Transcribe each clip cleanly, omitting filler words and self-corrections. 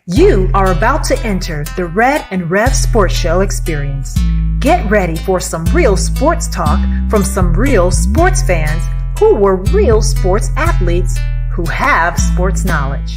You are about to enter the Red and Rev Sports Show experience. Get ready for some real sports talk from some real sports fans who were real sports athletes who have sports knowledge.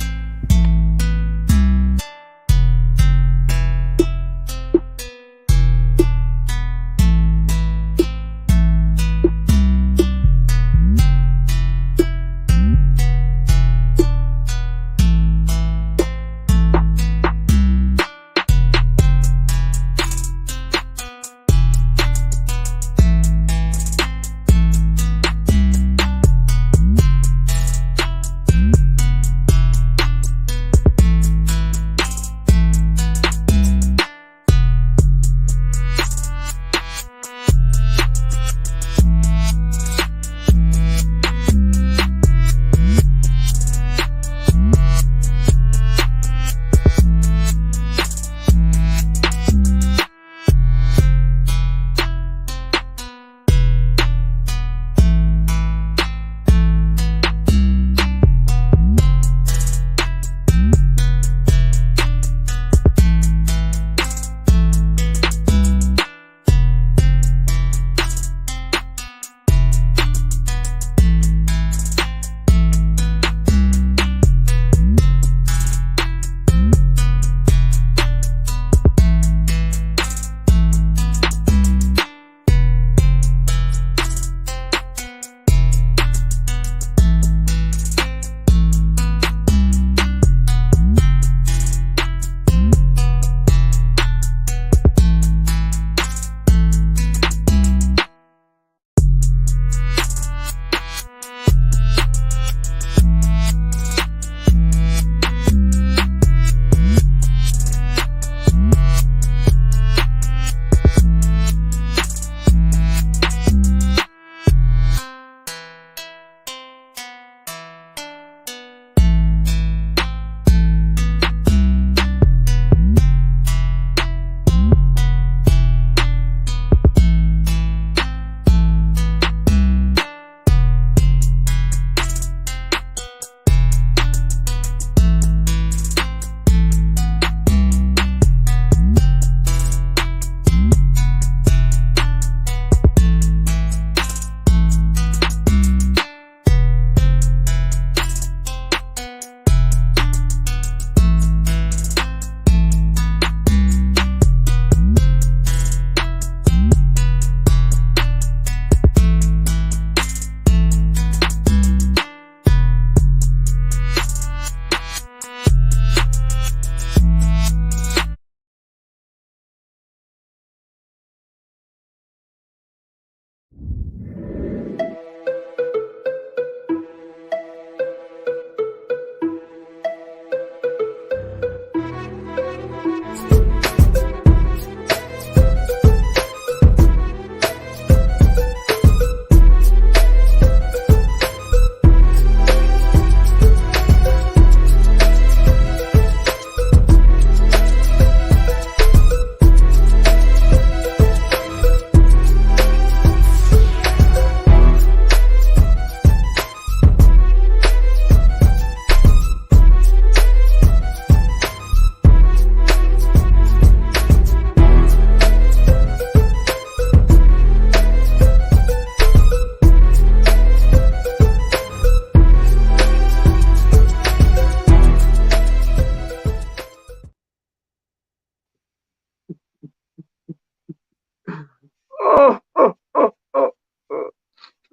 Oh,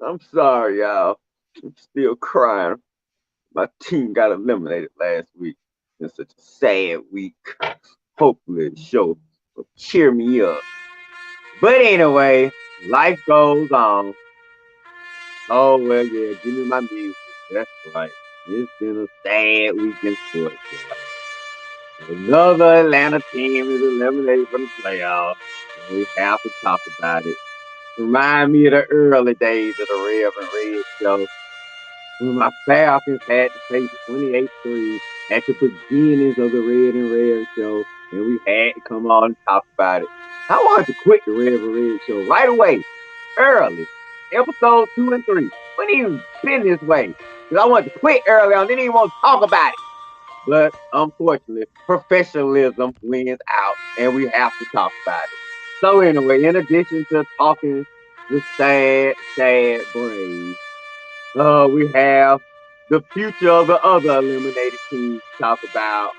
I'm sorry, y'all. I'm still crying. My team got eliminated last week. It's such a sad week. Hopefully the show will cheer me up. But anyway, life goes on. Oh, well, yeah, give me my music. That's right. It's been a sad week in sports. Another Atlanta team is eliminated from the playoffs. And we have to talk about it. Remind me of the early days of the Rev and Red show. When my Falcons had to take 28-3 at the beginnings of the Red and Red show, and we had to come on and talk about it. I wanted to quit the Red and Red show right away, early, episode 2 and 3. Wouldn't even been this way, because I wanted to quit early on, didn't even want to talk about it. But unfortunately, professionalism wins out, and we have to talk about it. So anyway, in addition to talking the sad, sad Braves, we have the future of the other eliminated teams to talk about.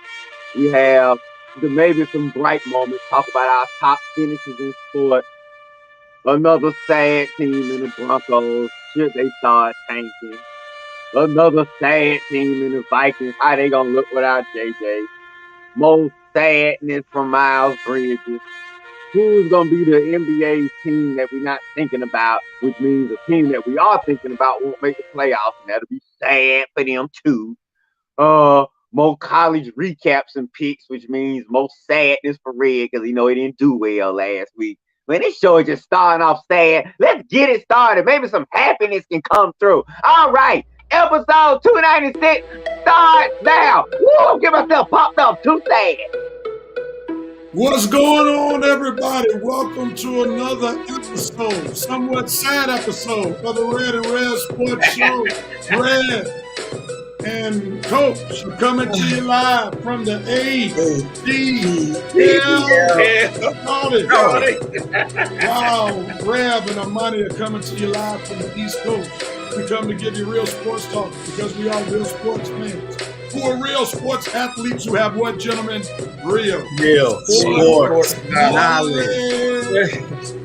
We have maybe some bright moments, talk about our top finishes in sport. Another sad team in the Broncos, should they start tanking. Another sad team in the Vikings, how they gonna look without JJ. More sadness from Miles Bridges. Who's gonna be the NBA team that we're not thinking about, which means the team that we are thinking about won't make the playoffs, and that'll be sad for them too. More college recaps and picks, which means more sadness for Red because he didn't do well last week. Man, this show is just starting off sad. Let's get it started. Maybe some happiness can come through. All right, episode 296 starts now. Woo, get myself popped up. Too sad. What's going on, everybody? Welcome to another episode, somewhat sad episode of the Red and Rev Sports Show. Red and Coach are coming to you live from the ATL. Wow, Rev and Armani are coming to you live from the East Coast. We come to give you real sports talk because we are real sports fans. Who are real sports athletes who have what, gentlemen? Real sports knowledge.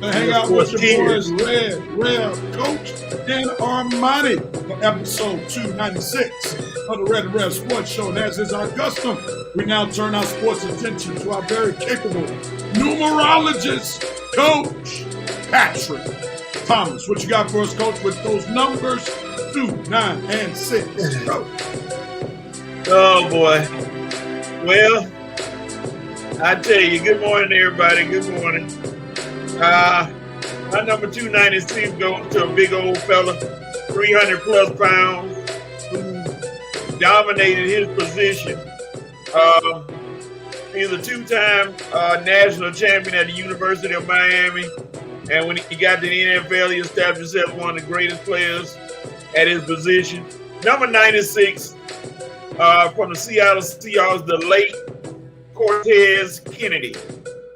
Hang out with your boys, Red, Rev, Coach, and Armani for episode 296 of the Red and Rev Sports Show. And as is our custom, we now turn our sports attention to our very capable numerologist, Coach Patrick Thomas. What you got for us, Coach, with those numbers 2, 9, and 6? Go. Oh boy. Well, I tell you, good morning, everybody. Good morning. My number 296 goes to a big old fella, 300 plus pounds, who dominated his position. He's a two-time national champion at the University of Miami. And when he got to the NFL, he established himself one of the greatest players at his position. Number 96, from the Seattle Seahawks, the late Cortez Kennedy.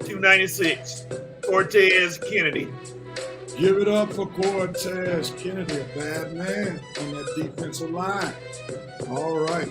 296, Cortez Kennedy. Give it up for Cortez Kennedy, a bad man on that defensive line. All right.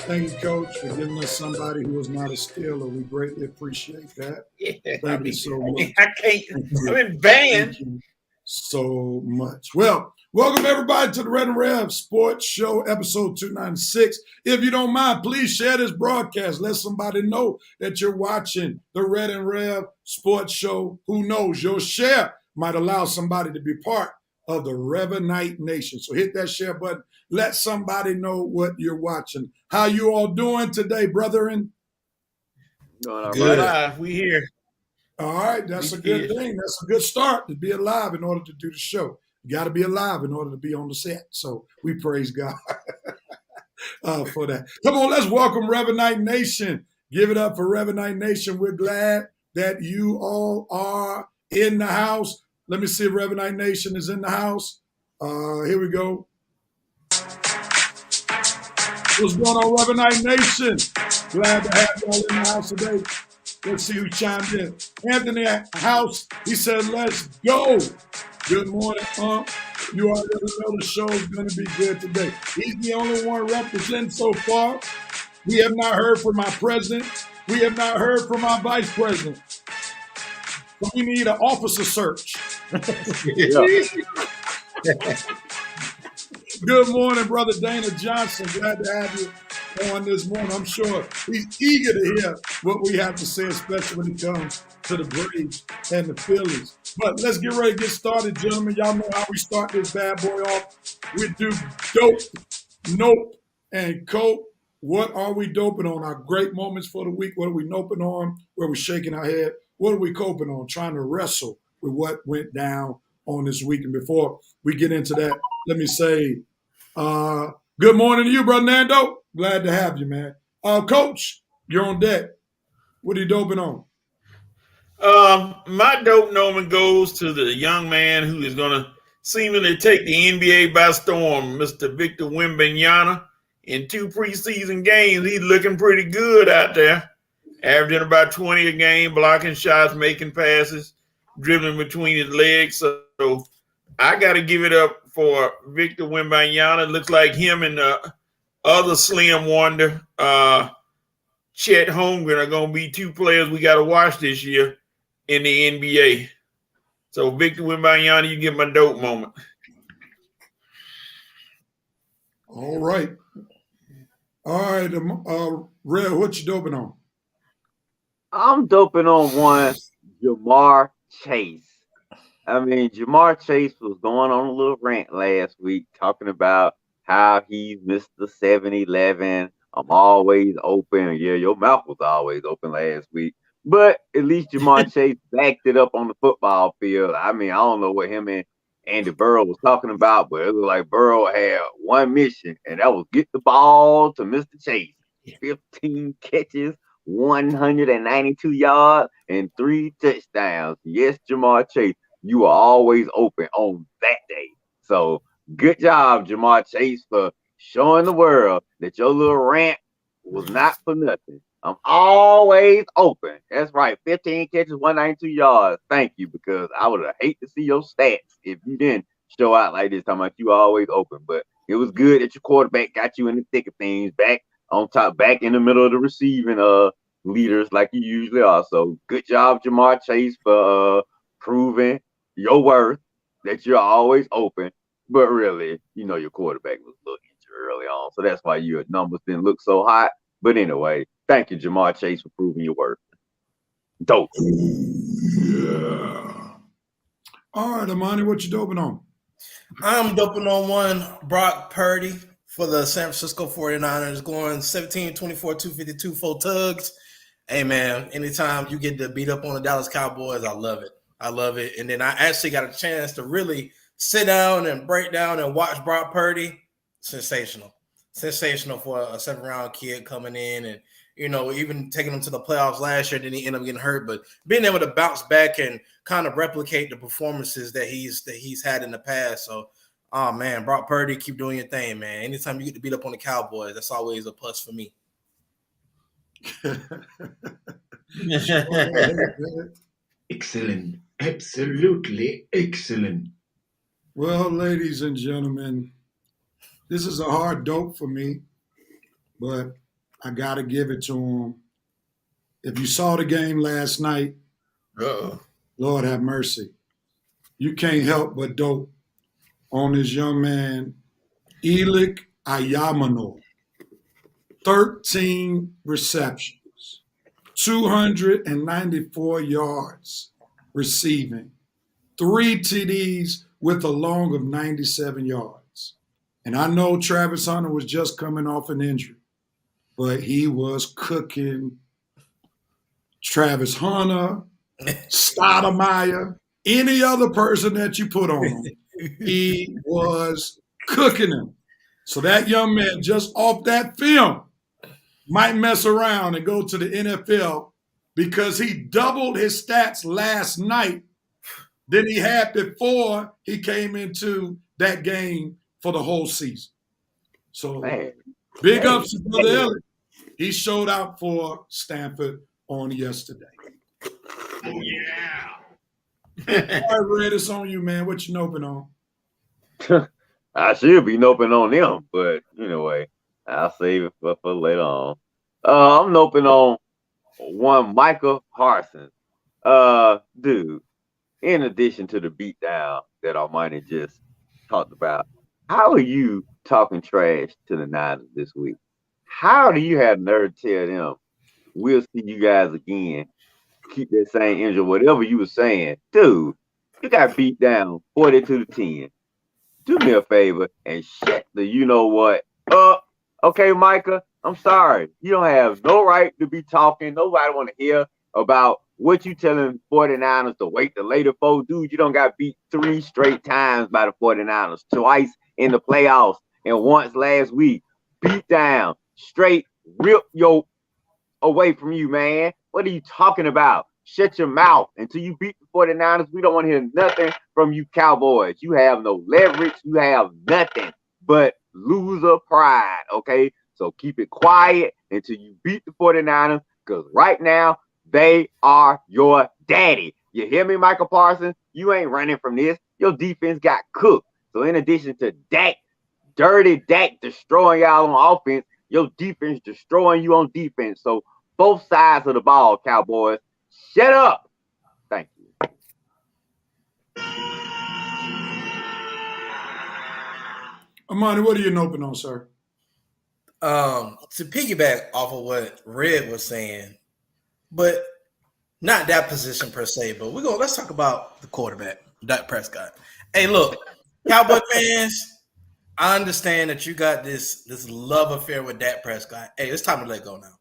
Thank you, Coach, for giving us somebody who is not a Steeler. We greatly appreciate that. Yeah, Thank you so much. I can't. I've been banned. Thank you so much. Well, welcome everybody to the Red and Rev Sports Show, episode 296. If you don't mind, please share this broadcast. Let somebody know that you're watching the Red and Rev Sports Show. Who knows? Your share might allow somebody to be part of the Revanite Nation. So hit that share button. Let somebody know what you're watching. How you all doing today, brethren? Good. We here. All right, that's a good thing. That's a good start to be alive in order to do the show. You got to be alive in order to be on the set. So we praise God for that. Come on, let's welcome Revanite Nation. Give it up for Revanite Nation. We're glad that you all are in the house. Let me see if Revanite Nation is in the house. Here we go. What's going on, Revanite Nation? Glad to have y'all in the house today. Let's see who chimed in. Anthony House, he said, let's go. Good morning, You already know the show's going to be good today. He's the only one representing so far. We have not heard from our president. We have not heard from our vice president. So we need an officer search. Good morning, Brother Dana Johnson. Glad to have you on this morning. I'm sure he's eager to hear what we have to say, especially when it comes to the Braves and the Phillies. But let's get ready to get started, gentlemen. Y'all know how we start this bad boy off. We do dope, nope, and cope. What are we doping on? Our great moments for the week. What are we noping on? Where we're shaking our head? What are we coping on? Trying to wrestle with what went down on this week. And before we get into that, let me say good morning to you, Brother Nando. Glad to have you, man. Coach, you're on deck. What are you doping on? My dope nomen goes to the young man who is going to seemingly take the NBA by storm, Mr. Victor Wembanyama. in 2 preseason games, he's looking pretty good out there, averaging about 20 a game, blocking shots, making passes, dribbling between his legs. So I got to give it up for Victor Wembanyama. It looks like him and the other slim wonder, Chet Holmgren, are going to be 2 players we got to watch this year in the NBA. So Victor Wembanyama, you get my dope moment. All right. Red, what you doping on? I'm doping on one, Jamar Chase. I mean, Jamar Chase was going on a little rant last week talking about how he's Mr. 7-Eleven. I'm always open. Yeah, your mouth was always open last week. But at least Jamar Chase backed it up on the football field. I mean, I don't know what him and Andy Burrow was talking about, but it looked like Burrow had one mission, and that was get the ball to Mr. Chase. 15 catches, 192 yards, and 3 touchdowns. Yes, Jamar Chase, you are always open on that day. So good job, Jamar Chase, for showing the world that your little rant was not for nothing. I'm always open. That's right. 15 catches, 192 yards. Thank you, because I would have hate to see your stats if you didn't show out like this, talking about you always open. But it was good that your quarterback got you in the thick of things, back on top, back in the middle of the receiving leaders like you usually are. So good job, Jamar Chase, for proving your worth, that you're always open. But really, your quarterback was a little injured early on. So that's why your numbers didn't look so hot. But anyway, thank you, Jamar Chase, for proving your worth. Dope. Yeah. All right, Amani, what you doping on? I'm doping on one, Brock Purdy for the San Francisco 49ers, going 17-24, 252, 4 tugs. Hey, man, anytime you get to beat up on the Dallas Cowboys, I love it. I love it. And then I actually got a chance to really sit down and break down and watch Brock Purdy. Sensational. Sensational for a 7th-round kid coming in and, even taking him to the playoffs last year, then he ended up getting hurt. But being able to bounce back and kind of replicate the performances that he's had in the past. So, oh, man, Brock Purdy, keep doing your thing, man. Anytime you get to beat up on the Cowboys, that's always a plus for me. Excellent. Absolutely excellent. Well, ladies and gentlemen, this is a hard dope for me, but I got to give it to him. If you saw the game last night, Lord have mercy, you can't help but dope on this young man, Elik Ayamano. 13 receptions, 294 yards receiving, 3 TDs with a long of 97 yards. And I know Travis Hunter was just coming off an injury, but he was cooking Travis Hunter, Stoudemire, any other person that you put on him. He was cooking him. So that young man, just off that film, might mess around and go to the NFL because he doubled his stats last night than he had before he came into that game for the whole season. So big ups to Brother Elliott. He showed out for Stanford on yesterday. Oh, yeah. All right, Red, it's on you, man. What you noping on? I should be noping on them, but anyway, I'll save it for later on. I'm noping on one Michael Parsons. Dude, in addition to the beatdown that Almighty just talked about, how are you talking trash to the Niners this week? How do you have nerve to tell them, we'll see you guys again, keep that same energy, whatever you were saying? Dude, you got beat down 42-10. Do me a favor and shut the you-know-what up. Okay, Micah, I'm sorry. You don't have no right to be talking. Nobody want to hear about what you telling 49ers to wait the later for. Dude, you don't got beat 3 straight times by the 49ers, twice in the playoffs and once last week. Beat down, straight, rip your away from you, man. What are you talking about? Shut your mouth. Until you beat the 49ers, we don't want to hear nothing from you Cowboys. You have no leverage. You have nothing but loser pride, okay? So keep it quiet until you beat the 49ers, because right now, they are your daddy. You hear me, Michael Parsons? You ain't running from this. Your defense got cooked. So in addition to Dak, dirty Dak destroying y'all on offense, your defense destroying you on defense. So both sides of the ball, Cowboys, shut up. Thank you. Amani, what are you noping on, sir? To piggyback off of what Red was saying, but not that position per se, but let's talk about the quarterback, Dak Prescott. Hey, look, Cowboy fans, I understand that you got this love affair with Dak Prescott. Hey, it's time to let go now.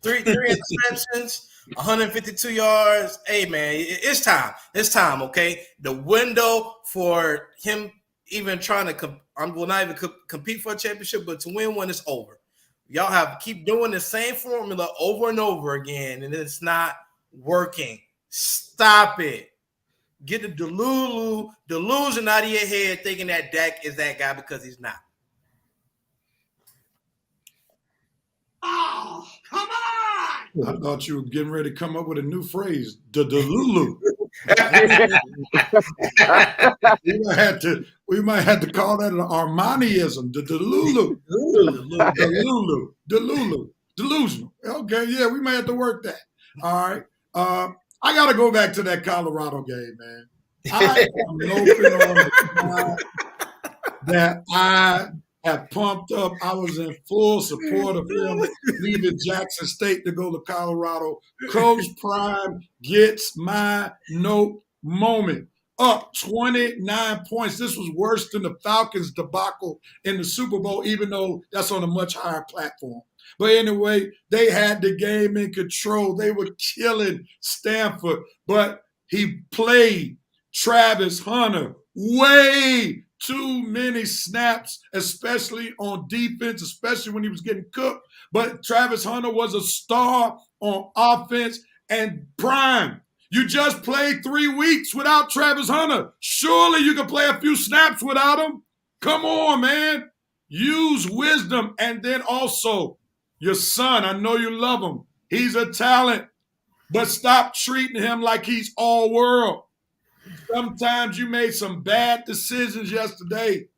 Three interceptions, 152 yards. Hey, man, it's time. It's time, okay? The window for him even trying to not even compete for a championship, but to win one is over. Y'all have keep doing the same formula over and over again, and it's not working. Stop it. Get the delusion out of your head thinking that Dak is that guy, because he's not. Oh, come on! I thought you were getting ready to come up with a new phrase, the Delulu. we might have to call that an Armaniism, the Delulu. Delusional. Okay, yeah, we may have to work that. All right. I got to go back to that Colorado game, man. I am loping on the that I have pumped up. I was in full support of him leaving Jackson State to go to Colorado. Coach Prime gets my note moment. Up 29 points. This was worse than the Falcons debacle in the Super Bowl, even though that's on a much higher platform. But anyway, they had the game in control. They were killing Stanford, but he played Travis Hunter way too many snaps, especially on defense, especially when he was getting cooked. But Travis Hunter was a star on offense. And Prime, you just played 3 weeks without Travis Hunter. Surely you can play a few snaps without him. Come on, man. Use wisdom. And then also, your son, I know you love him. He's a talent, but stop treating him like he's all world. Sometimes you made some bad decisions yesterday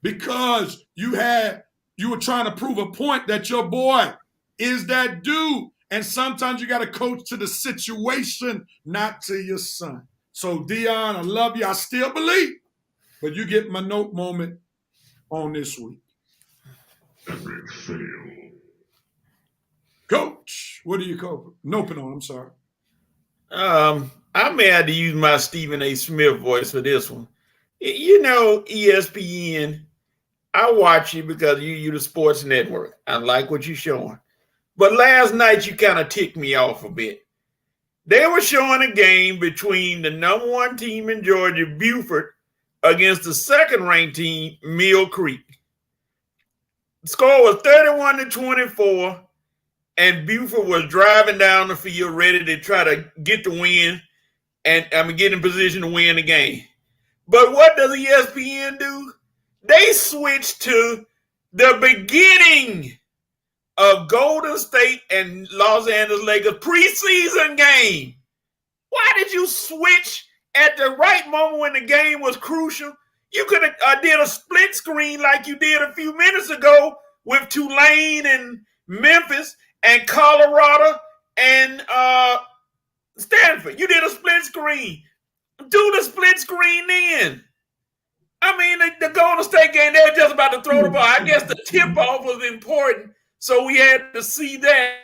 because you were trying to prove a point that your boy is that dude. And sometimes you got to coach to the situation, not to your son. So, Dion, I love you. I still believe, but you get my note moment on this week. Epic fail. Coach, what are you noping on? I'm sorry. I may have to use my Stephen A. Smith voice for this one. You know, ESPN, I watch you because you're the sports network. I like what you're showing. But last night, you kind of ticked me off a bit. They were showing a game between the number 1 team in Georgia, Buford, against the second-ranked team, Mill Creek. The score was 31-24, and Buford was driving down the field ready to try to get the win and get in position to win the game. But what does ESPN do? They switched to the beginning of Golden State and Los Angeles Lakers preseason game. Why did you switch at the right moment when the game was crucial? You could have did a split screen like you did a few minutes ago with Tulane and Memphis and Colorado and Stanford. You did a split screen. Do the split screen then. I mean, the Golden State game, they were just about to throw the ball. I guess the tip-off was important, so we had to see that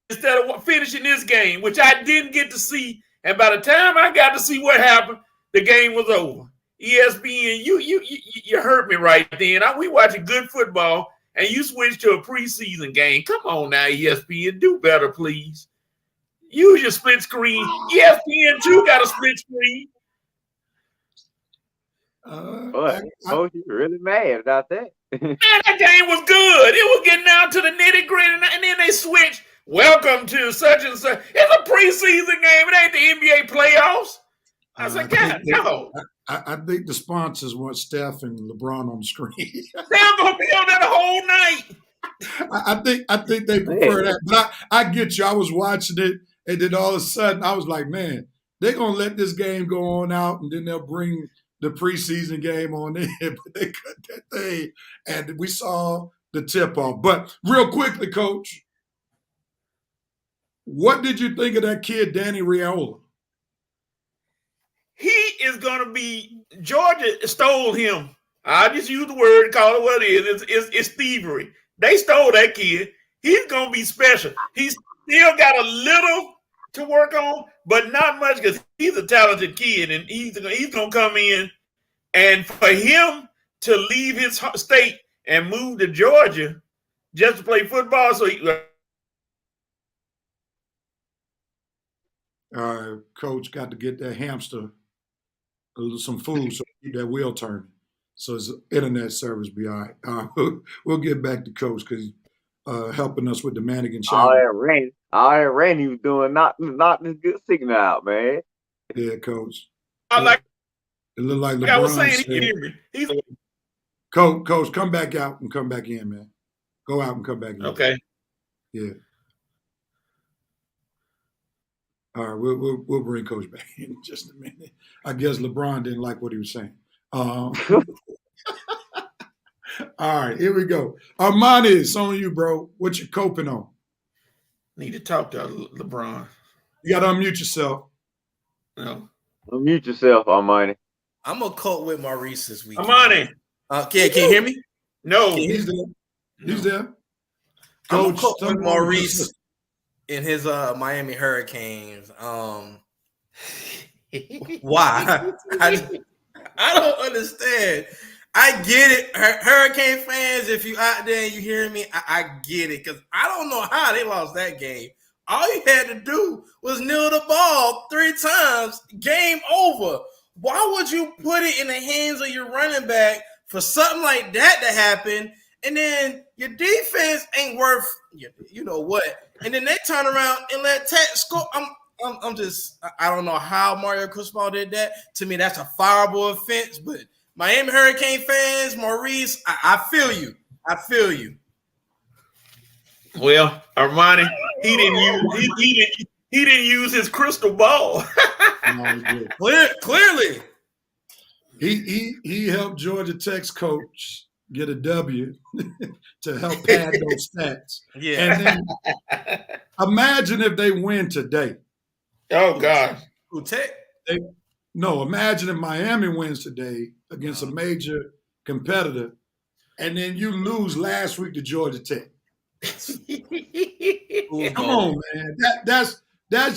instead of finishing this game, which I didn't get to see. And by the time I got to see what happened, the game was over. ESPN, you hurt me right then. We watching good football, and you switched to a preseason game. Come on now, ESPN, do better, please. Use your split screen. ESPN too got a split screen. You're really mad about that. Man, that game was good. It was getting down to the nitty gritty, and then they switched. Welcome to such and such. It's a preseason game. It ain't the NBA playoffs. I said, God, no. I think the sponsors want Steph and LeBron on the screen. They're gonna be on that whole night. I think they prefer that. But I get you. I was watching it, and then all of a sudden I was like, man, they're gonna let this game go on out, and then they'll bring the preseason game on in. But they cut that thing, and we saw the tip off. But real quickly, Coach, what did you think of that kid, Danny Raiola? He is gonna be. Georgia stole him. I just use the word, call it what it is. It's thievery. They stole that kid. He's gonna be special. He's still got a little to work on, but not much because he's a talented kid, and he's gonna come in. And for him to leave his state and move to Georgia just to play football, so Coach got to get that hamster some food so keep that wheel turning. So his internet service be all right. We'll get back to Coach because helping us with the Mannequin All Challenge. that rain was doing not this good signal out, man. Yeah, Coach. like It looked like LeBron I was saying, said, he can hear me. He's Coach, come back out and come back in, man. Go out and come back in. okay. Yeah. All right, we'll bring Coach back in just a minute. I guess LeBron didn't like what he was saying. All right, here we go. Armani, it's on you, bro. What you coping on? Need to talk to LeBron. You got to unmute yourself. No. Unmute yourself, Armani. I'm gonna cope with Maurice this weekend. Armani. Can you hear me? No. He's there. He's there. I'm Coach, gonna cope tell with me Maurice in his Miami Hurricanes. Why? I don't understand. I get it, Hurricane fans. If you out there and you hear me, I get it because I don't know how they lost that game. All you had to do was kneel the ball 3 times. Game over. Why would you put it in the hands of your running back for something like that to happen? And then your defense ain't worth you know what? And then they turn around and let Tech score. I don't know how Mario Cristobal did that. To me, that's a fireable offense. But Miami Hurricane fans, Maurice, I feel you. I feel you. Well, Armani, he didn't use his crystal ball. Clearly. He helped Georgia Tech's coach get a W to help pad those stats. Yeah. And then imagine if they win today. Oh God. Who Tech? No, imagine if Miami wins today against a major competitor, and then you lose last week to Georgia Tech. Come on, man. That's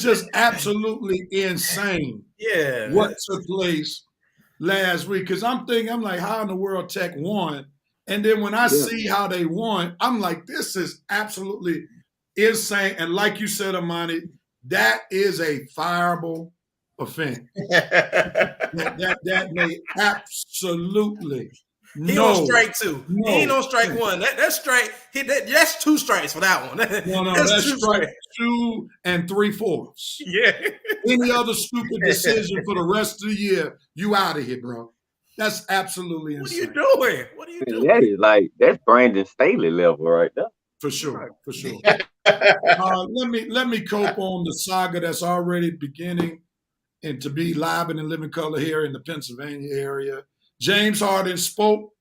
just absolutely insane. Yeah. What took place last week? Because I'm like, how in the world Tech won? And then when I see how they won, I'm like, this is absolutely insane. And like you said, Amani, that is a fireable offense. that may absolutely He on strike 2. He ain't on strike 1. That's strike. That's 2 strikes for that one. No, that's strike 2 3/4. Yeah. Any other stupid decision for the rest of the year, you out of here, bro. That's absolutely insane. What are you doing? That is that's Brandon Staley level right there. For sure. Let me cope on the saga that's already beginning and to be live and in living color here in the Pennsylvania area. James Harden spoke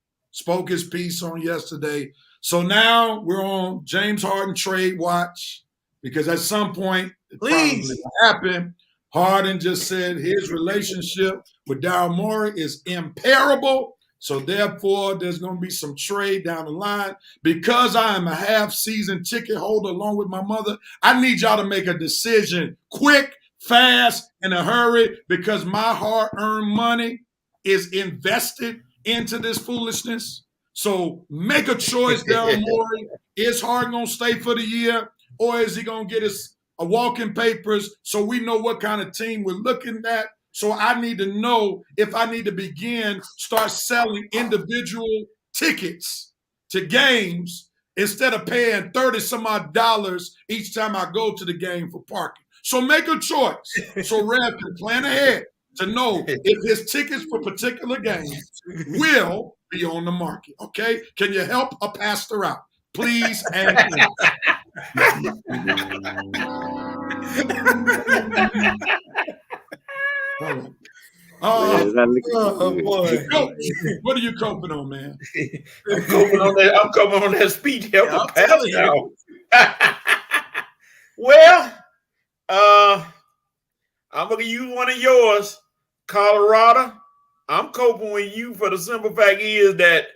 his piece on yesterday. So now we're on James Harden trade watch because at some point it probably will happen. Harden just said his relationship with Daryl Morey is impeccable. So therefore, there's going to be some trade down the line. Because I am a half-season ticket holder along with my mother, I need y'all to make a decision quick, fast, in a hurry because my hard-earned money is invested into this foolishness. So make a choice, Daryl Morey. Is Harden going to stay for the year or is he going to get his walking papers so we know what kind of team we're looking at? So I need to know if I need to start selling individual tickets to games instead of paying $30-some-odd each time I go to the game for parking. So make a choice. So Rev can plan ahead to know if his tickets for particular games will be on the market. Okay, can you help a pastor out, please? And boy. Coach, what are you coping on, man? I'm coping on that speech. Help a pastor out. Well, I'm gonna use one of yours, Colorado. I'm coping with you for the simple fact is that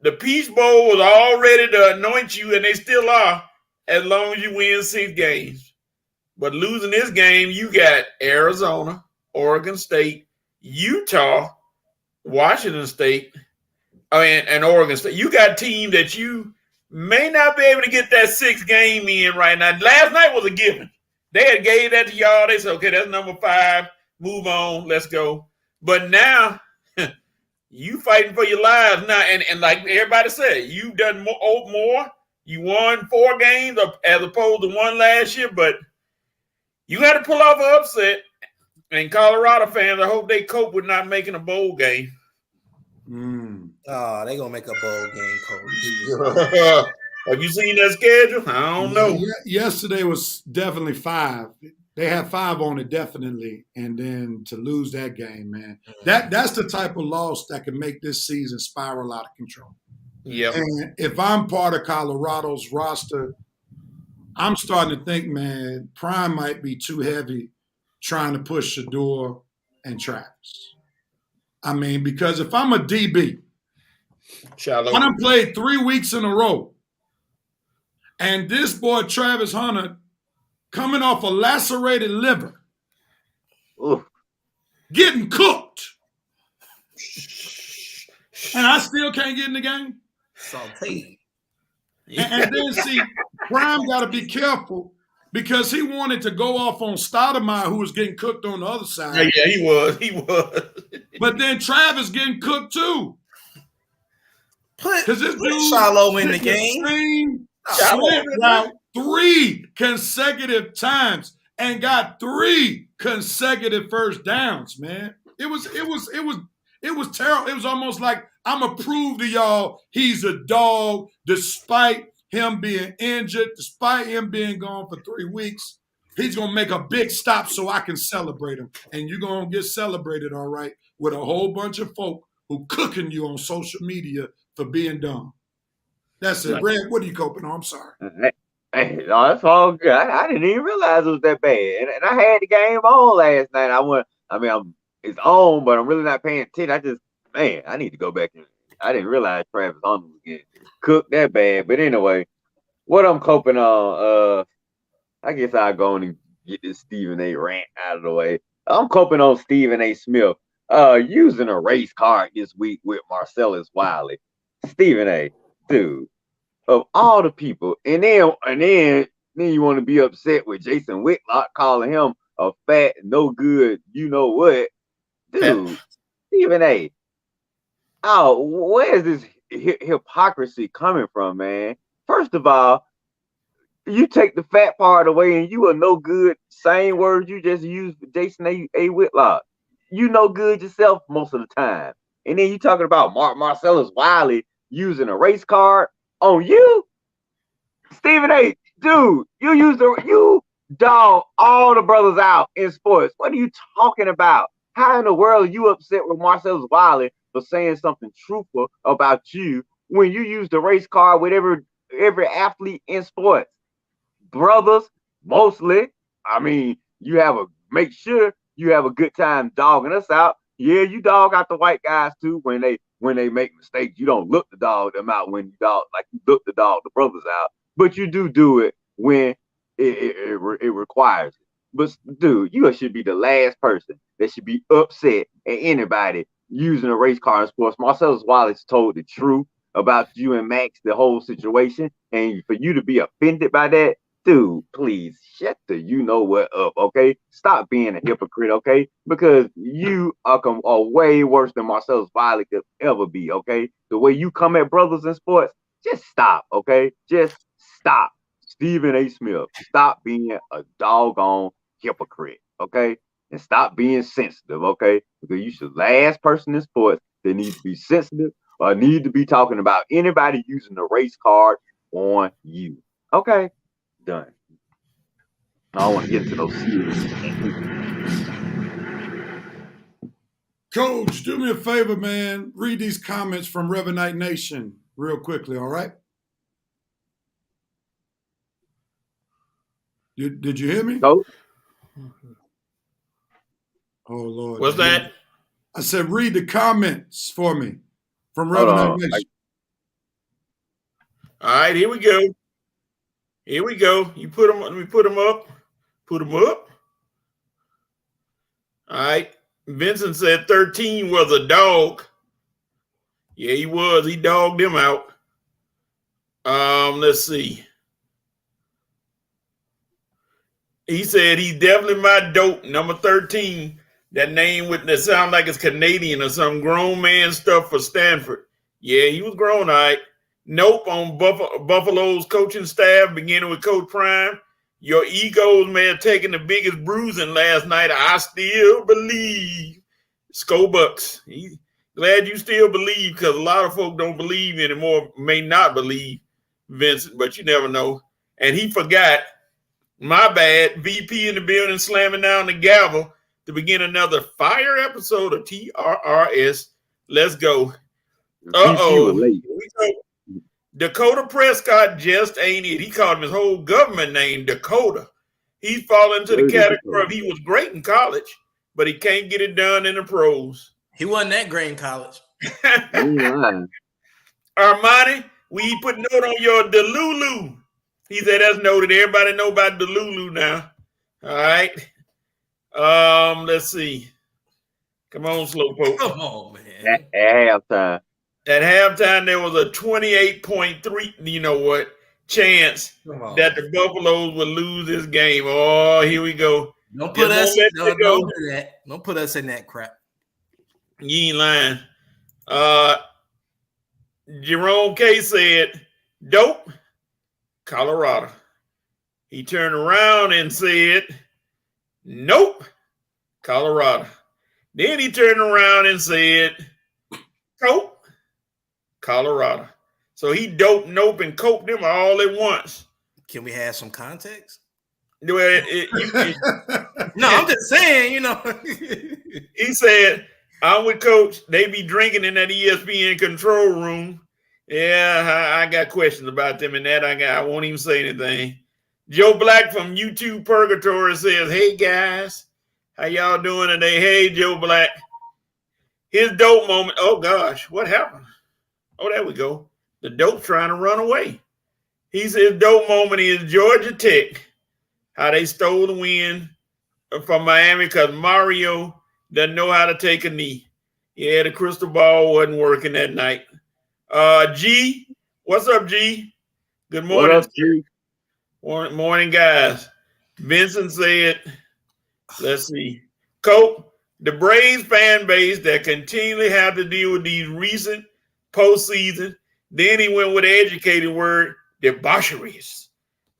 the Peach Bowl was all ready to anoint you, and they still are, as long as you win 6 games. But losing this game, you got Arizona, Oregon State, Utah, Washington State, and Oregon State. You got teams that you may not be able to get that 6th game in right now. Last night was a given. They had gave that to y'all. They said, okay, that's number 5. Move on. Let's go. But now, you fighting for your lives now. And like everybody said, you've done more. You won 4 games as opposed to 1 last year. But you got to pull off an upset. And Colorado fans, I hope they cope with not making a bowl game. Oh, they gonna make a bowl game, Coach. Have you seen that schedule? I don't know. Yesterday was definitely 5. They had 5 on it, definitely. And then to lose that game, man, that's the type of loss that can make this season spiral out of control. Yeah. And if I'm part of Colorado's roster, I'm starting to think, man, Prime might be too heavy trying to push Shedeur and Travis. I mean, because if I'm a DB, I done played 3 weeks in a row, and this boy Travis Hunter coming off a lacerated liver, getting cooked, and I still can't get in the game. Sauteed. And then see, Prime got to be careful because he wanted to go off on Stoudemire, who was getting cooked on the other side. Yeah, he was. But then Travis getting cooked too. Put this dude Shiloh in the game. Slant route 3 consecutive times and got 3 consecutive first downs, man. It was terrible. It was almost like I'm gonna prove to y'all he's a dog despite him being injured, despite him being gone for 3 weeks. He's gonna make a big stop so I can celebrate him. And you're gonna get celebrated, all right, with a whole bunch of folk who cooking you on social media for being dumb. That's it. Red, what are you coping on? I'm sorry. Hey, no, that's all good. I didn't even realize it was that bad. And I had the game on last night. It's on, but I'm really not paying attention. I need to go back and I didn't realize Travis Hunter was getting cooked that bad. But anyway, what I'm coping on, I guess I'll go on and get this Stephen A. rant out of the way. I'm coping on Stephen A. Smith using a race card this week with Marcellus Wiley. Stephen A., dude, of all the people, and then you want to be upset with Jason Whitlock calling him a fat, no good, you know what, dude. Stephen A. Oh, where is this hypocrisy coming from, man? First of all, you take the fat part away, and you are no good. Same words you just used for Jason A. Whitlock. You no good yourself most of the time, and then you talking about Marcellus Wiley using a race card on you, Stephen A. Dude, you dog all the brothers out in sports. What are you talking about? How in the world are you upset with Marcellus Wiley for saying something truthful about you when you use the race card with every athlete in sports? Brothers, mostly. I mean, make sure you have a good time dogging us out. Yeah, you dog out the white guys too when they make mistakes. You don't look to dog them out when you dog like you look to dog the brothers out, but you do it when it requires it. But dude, you should be the last person that should be upset at anybody using a race car in sports. Marcellus Wiley's told the truth about you and Max, the whole situation, and for you to be offended by that, dude, please shut the you know what up, okay? Stop being a hypocrite, okay? Because you are way worse than Marcellus Wiley could ever be, okay? The way you come at brothers in sports, just stop, okay? Just stop. Stephen A. Smith, stop being a doggone hypocrite, okay? and stop being sensitive, okay? Because you should last person in sports that needs to be sensitive or need to be talking about anybody using the race card on you. Okay, done. I don't want to get into those serious things. Coach, do me a favor, man. Read these comments from Revenite Nation real quickly, all right? Did you hear me? Coach? Oh, Lord. What's that? I said read the comments for me from Hold Revenite on. Nation. All right, here we go. Here we go. You put them. Let me put them up. Put them up. All right. Vincent said 13 was a dog. Yeah, he was. He dogged him out. Let's see. He said he's definitely my dope, number 13. That name that sound like it's Canadian or some grown man stuff for Stanford. Yeah, he was grown, all right. Nope, on Buffalo's coaching staff, beginning with Coach Prime. Your egos may have taken the biggest bruising last night. I still believe. Scobucks. Glad you still believe, because a lot of folk don't believe anymore, may not believe, Vincent, but you never know. And he forgot. My bad. VP in the building slamming down the gavel to begin another fire episode of TRRS. Let's go. Uh-oh. Dakota Prescott just ain't it. He called him his whole government name, Dakota. He's fallen into the category of he was great in college, but he can't get it done in the pros. He wasn't that great in college. Armani, we put note on your Delulu. He said that's noted. Everybody know about Delulu now. All right. Let's see. Come on, Slowpoke. Come on, man. At halftime. At halftime, there was a 28.3, chance that the Buffaloes would lose this game. Oh, here we go. Don't put us in that. Don't put us in that crap. You ain't lying. Jerome K said, dope, Colorado. He turned around and said, nope, Colorado. Then he turned around and said, cope, Colorado. So he dope, nope, and cope them all at once. Can we have some context? No, I'm just saying, He said, I'm with Coach. They be drinking in that ESPN control room. Yeah, I got questions about them and that. I won't even say anything. Joe Black from YouTube Purgatory says, hey, guys. How y'all doing today? Hey, Joe Black. His dope moment. Oh, gosh. What happened? Oh, there we go. The dope trying to run away. He said dope moment is Georgia Tech. How they stole the win from Miami because Mario doesn't know how to take a knee. Yeah, the crystal ball wasn't working that night. G, what's up, G? Good morning. What up, G? Morning, guys. Vincent said, let's see. Coach, the Braves fan base that continually have to deal with these recent postseason. Then he went with the educated word, debaucheries.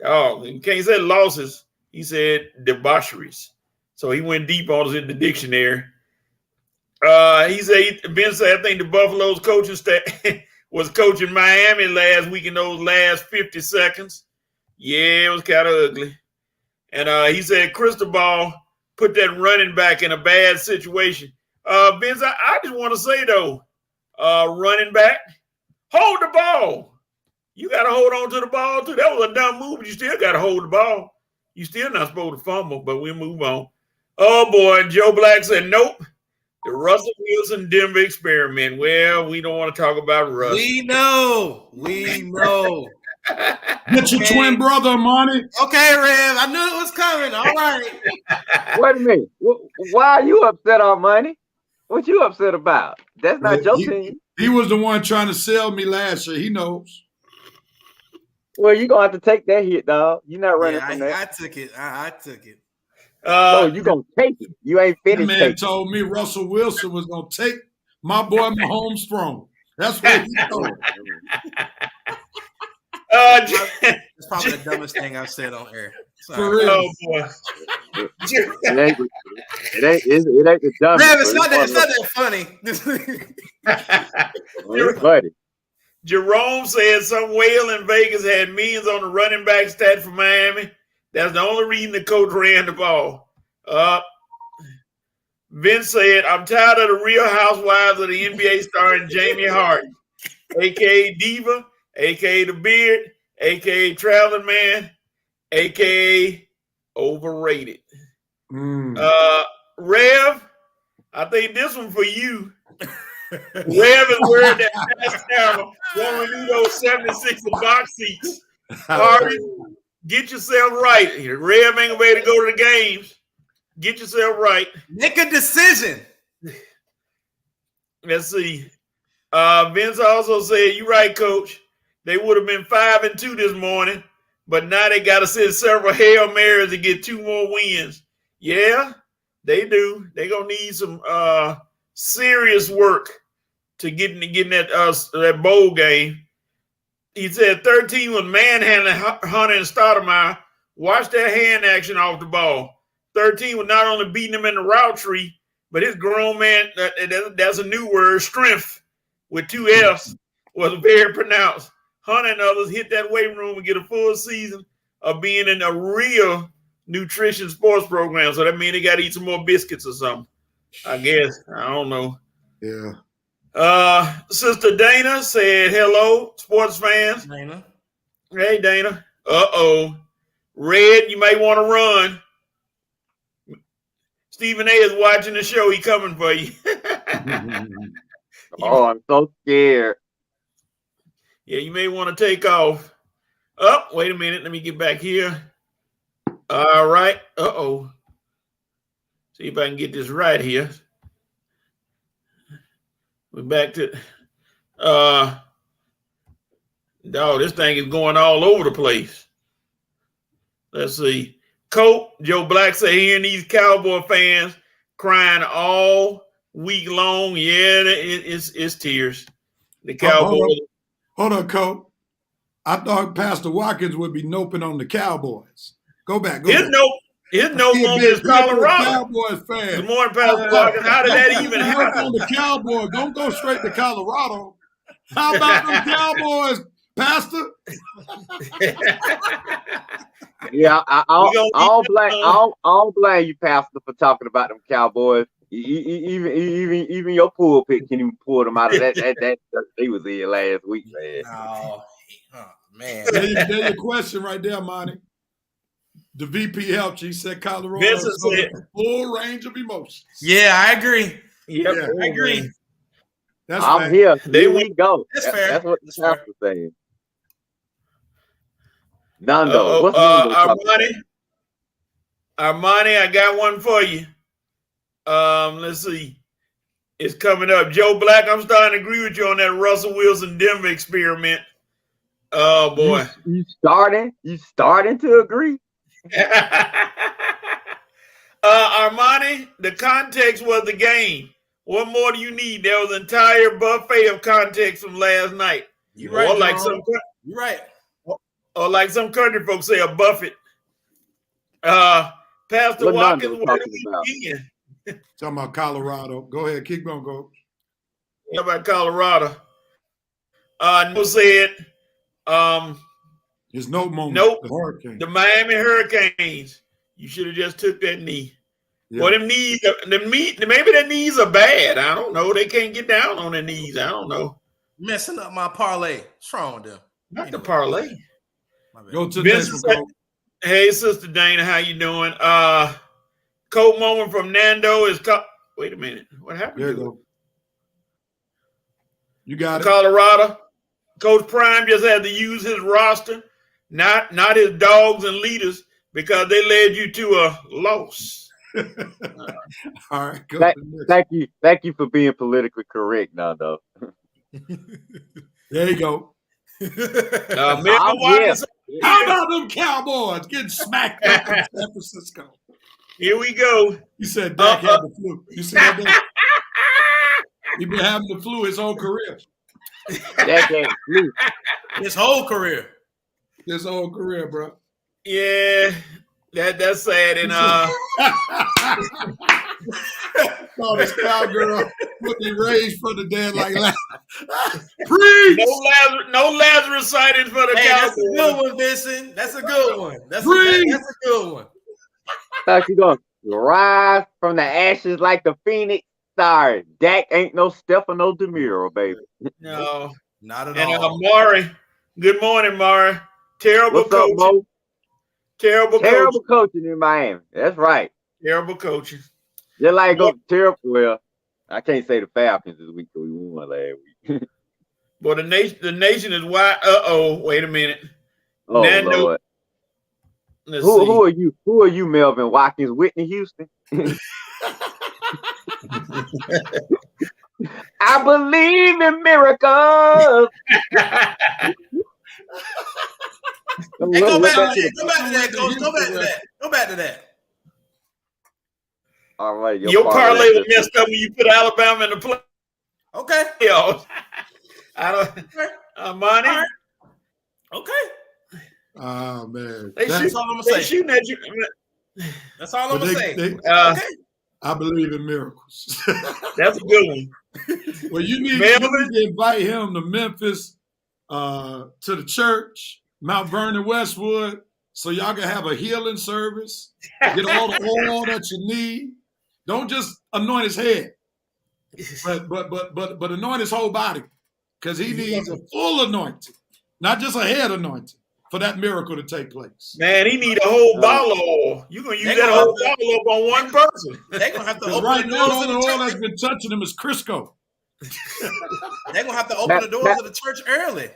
Oh, he can't say losses. He said debaucheries. So he went deep on us in the dictionary. He said, Ben said, I think the Buffalo's coaching staff was coaching Miami last week in those last 50 seconds. Yeah, it was kind of ugly. And he said, Cristobal put that running back in a bad situation. Vince, I just want to say, though, running back, hold the ball. You got to hold on to the ball, too. That was a dumb move, but you still got to hold the ball. You still not supposed to fumble, but we'll move on. Oh, boy, Joe Black said, nope. The Russell Wilson Denver experiment. Well, we don't want to talk about Russ. We know. Get your twin brother, Armani. Okay, Rev. I knew it was coming. All right. Wait a minute. Why are you upset on money? What you upset about? That's not your team. He was the one trying to sell me last year. He knows. Well, you're going to have to take that hit, dog. You're not running from that. I took it. I took it. So you're going to take it. You ain't finished. That man told me Russell Wilson was going to take my boy Mahomes' throne. That's what he told me. That's probably the dumbest thing I've said on air. For real. Oh boy. It ain't the dumbest. Rev, but it's not that funny. it's funny. Jerome said some whale in Vegas had millions on the running back stat for Miami. That's the only reason the coach ran the ball. Vince said, I'm tired of the Real Housewives of the NBA starring Jamie Hart, a.k.a. Diva, a.k.a. The Beard, a.k.a. Traveling Man, a.k.a. Overrated. Rev, I think this one for you. Rev is worried that Pascal won't renew those 76 box seats. Harvey, get yourself right. Rev ain't gonna be able to go to the games. Get yourself right. Make a decision. Let's see. Vince also said, "You right, Coach. They would have been 5-2 this morning, but now they got to send several Hail Marys to get 2 more wins." Yeah, they do. They gonna need some serious work to get that bowl game. He said 13 was manhandling Hunter and Stoudemire. Watch that hand action off the ball. 13 was not only beating him in the route tree, but his grown man, that's a new word, strength, with 2 F's, was very pronounced. Hunter and others hit that weight room and get a full season of being in a real nutrition sports program. So that means they got to eat some more biscuits or something, I guess. I don't know. Yeah. Sister Dana said, hello, sports fans. Dana. Hey, Dana. Uh-oh. Red, you may want to run. Stephen A is watching the show. He coming for you. Oh, I'm so scared. Yeah, you may want to take off. Oh, wait a minute. Let me get back here. All right. Uh-oh. See if I can get this right here. We're back to this thing is going all over the place. Let's see. Coach Joe Black said hearing these Cowboy fans crying all week long. Yeah, it's tears. The Cowboys. Hold on, Coach. I thought Pastor Watkins would be noping on the Cowboys. Go back. His nope moment is Colorado. Cowboys fan. Good morning, Pastor Watkins. How did that even happen? On the Cowboys. Don't go straight to Colorado. How about them Cowboys, Pastor? Yeah, I'll blame you, Pastor, for talking about them Cowboys. Even your pulpit can even pull them out of that they was in last week, man. Oh man. There's your question right there, Monty. The VP helped you. He said Colorado has a full range of emotions. Yeah, I agree. Yep, Yeah, I agree. That's I'm fair. here. Here we go. That's fair. That's what the That's fair. pastor's saying. Nando, what's Armani, I got one for you. Let's see. It's coming up. Joe Black, I'm starting to agree with you on that Russell Wilson Denver experiment. Oh boy. You starting to agree? Armani, the context was the game. What more do you need? There was an entire buffet of context from last night. You're right. Or like You're right. Or like some country folks say, a buffet. Pastor Watkins, what are we again? Talking about Colorado. Go ahead. Keep going, Coach. How about Colorado? No said, There's no moment. Nope. The Hurricane. The Miami Hurricanes. You should have just took that knee. Yeah. Well, them knees, maybe their knees are bad. I don't know. They can't get down on their knees. I don't know. Messing up my parlay. What's wrong with them? Not the parlay. Go to the next one, Coach. Hey, Sister Dana, how you doing? Cold moment from Nando is wait a minute. What happened? There you go. You got it. Colorado. Coach Prime just had to use his roster, not his dogs and leaders, because they led you to a loss. All right. Go Thank you for being politically correct, Nando. There you go. How about them Cowboys getting smacked up in San Francisco? Here we go. You said Dak had the flu. You see that? He's been having the flu his whole career. Dak had the flu. His whole career. His whole career, bro. Yeah. That's sad. And Oh, this cowgirl put the rage from the dead like that. Preach! no Lazarus sighting for the Hey, that's a Cowboys. good one, Vincent. That's a good one. That's a good one. Thought you gonna rise from the ashes like the phoenix. Sorry, Dak ain't no Stefano DeMuro, baby. No, Not at and all. Maury. Good morning, Maury. Terrible What's up, coaching. Mo? Terrible Coaching in Miami. That's right. Terrible coaching. Just like terrible. Well, I can't say the Falcons this week because we won last week. Well, the nation is wide. Wait a minute. Oh Nando, Lord. let's Who see. are you? Who are you, Melvin Watkins, Whitney Houston? I believe in miracles. Hey, go back to that, Coach. Go back to that. All right, Your parlay was messed up when you put Alabama in the play. Okay. I don't. Money. All right. Okay. Oh, man. That's all I'm going to say. Shooting at you. That's all I'm going to say. Okay. I believe in miracles. That's a good one. Well, you need to invite him to Memphis, to the church, Mount Vernon, Westwood, so y'all can have a healing service. Get all the oil that you need. Don't just anoint his head, but anoint his whole body, because he needs a full anointing, not just a head anointing, for that miracle to take place. Man, he need a whole bottle of oil. You're gonna use that whole bottle up on one person. They're gonna have to open right the now, doors the of the oil church. that's been touching him is Crisco. They're gonna have to open the doors of the church early.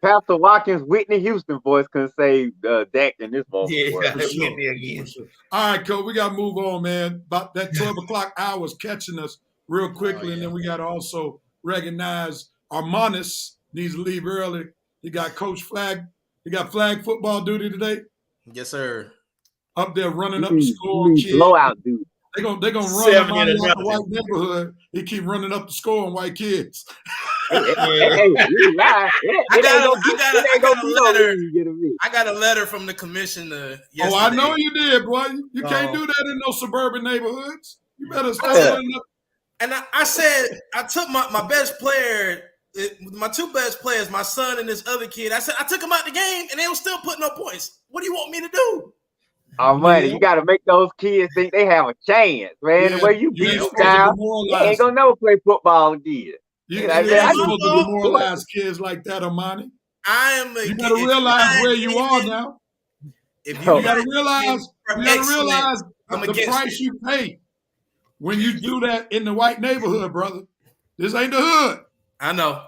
Pastor Watkins, Whitney Houston voice couldn't save Dak in this moment. Yeah, Sure. All right, Coach, we got to move on, man. About that 12 o'clock hour is catching us real quickly, and then we got to also recognize Armanis needs to leave early. He got Coach Flag. He got flag football duty today. Yes, sir. Up there running up the score. Blowout duty. They're gonna run him out of the white neighborhood. He keep running up the score on white kids. Hey, you lie. I got a letter from the commissioner yesterday. Oh, I know you did, boy. You can't do that in no suburban neighborhoods. You better start running up. And I said, I took my best player, my two best players, my son and this other kid. I said, I took them out the game and they were still putting up points. What do you want me to do? Oh, money, you got to make those kids think they have a chance, man. Yeah, the way you beat them down, you ain't going to never play football again. You're supposed to demoralize kids like that, Amani. You got to realize where you are now. You got to realize the price you pay when you do that in the white neighborhood, brother. This ain't the hood. I know.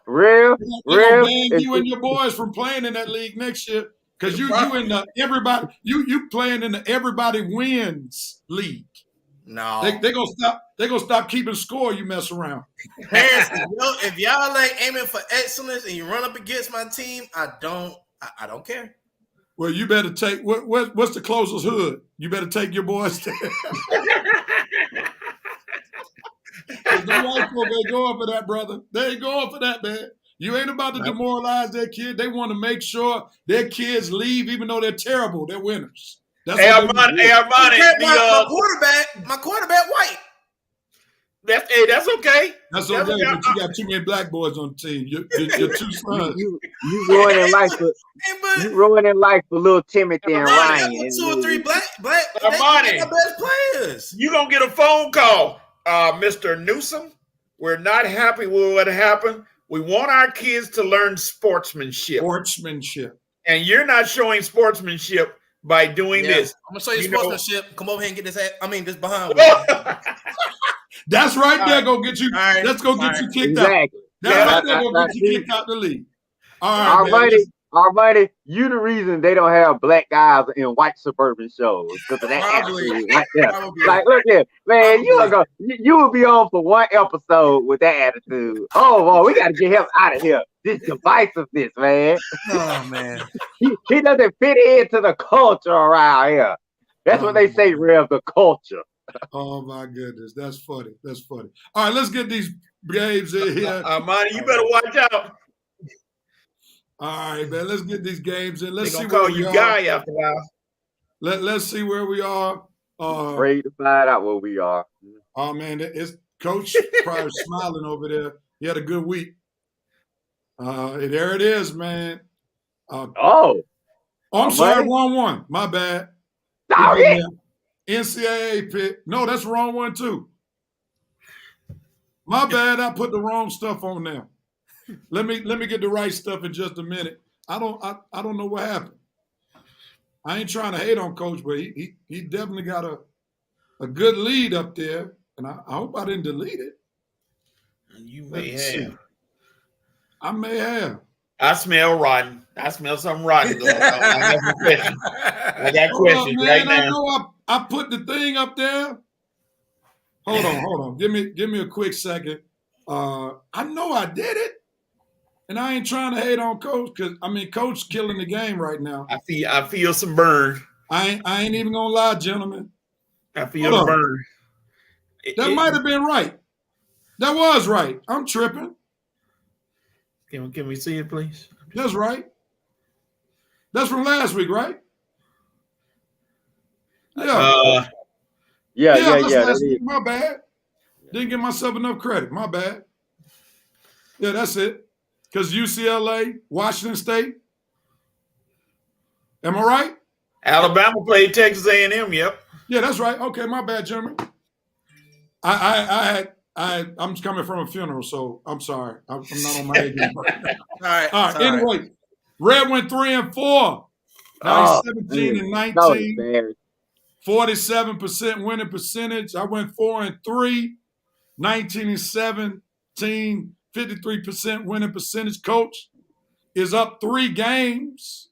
Real. Ban you and your boys from playing in that league next year. Because you in the everybody you playing in the everybody wins league. No, they're gonna stop keeping score. You mess around. Parents, if y'all like aiming for excellence and you run up against my team, I don't care. Well, you better take what's the closest hood? You better take your boys there. The white folk ain't going for that, brother. They ain't going for that, man. You ain't about to demoralize their kid. They want to make sure their kids leave, even though they're terrible. They're winners. That's Armani, my quarterback white. That's okay. That's okay, but you got too many black boys on the team. Your two sons. You ruining life for little Timothy and Ryan. 2 or 3 black Armani, the best players. You gonna get a phone call, Mr. Newsom. We're not happy with what happened. We want our kids to learn sportsmanship. And you're not showing sportsmanship by doing this. I'm gonna show you sportsmanship. Come over here and get this behind. That's right there. Go get you. Right. Let's go get you kicked out. That's right there. Go get you kicked out the league. All right, Armani, you the reason they don't have black guys in white suburban shows because of that attitude right there. Like, look here, man, you will be on for one episode with that attitude. Oh, boy, we got to get him out of here. This divisiveness, man. Oh, man. he doesn't fit into the culture around here. That's what they say, Rev, the culture. Oh, my goodness. That's funny. All right, let's get these games in here. Armani, you better watch out. All right, man. Let's get these games in. They're Let's see gonna where call we you are. Guy after a while. Let's see where we are. Afraid to find out where we are. Oh man, it's Coach probably smiling over there. He had a good week. There it is, man. Oh, I'm sorry, man. wrong one. My bad. Sorry. NCAA pick. No, that's the wrong one too. My bad. I put the wrong stuff on there. Let me get the right stuff in just a minute. I don't know what happened. I ain't trying to hate on Coach, but he definitely got a good lead up there, and I hope I didn't delete it. You may Let's see. have. I may have. I smell rotten. I smell something rotten going on. I got some questions. I got questions man, right I now. know I put the thing up there. Hold on. Give me a quick second. I know I did it, and I ain't trying to hate on Coach because Coach killing the game right now. I feel some burn. I ain't even gonna lie, gentlemen. I feel Hold the on. burn. That might have been right. That was right. I'm tripping. Can we see it, please? That's right. That's from last week, right? Yeah. Yeah. That's That last is. week. My bad. Didn't give myself enough credit. My bad. Yeah, that's it. Because UCLA, Washington State. Am I right? Alabama played Texas A&M. Yep. Yeah, that's right. Okay, my bad, gentlemen. I'm coming from a funeral, so I'm sorry. I'm not on my A game. All right. All right. Anyway, Red went 3-4. Now he's 17 and 19. 47% winning percentage. I went 4-3. 19 and 17. 53% winning percentage. Coach is up 3 games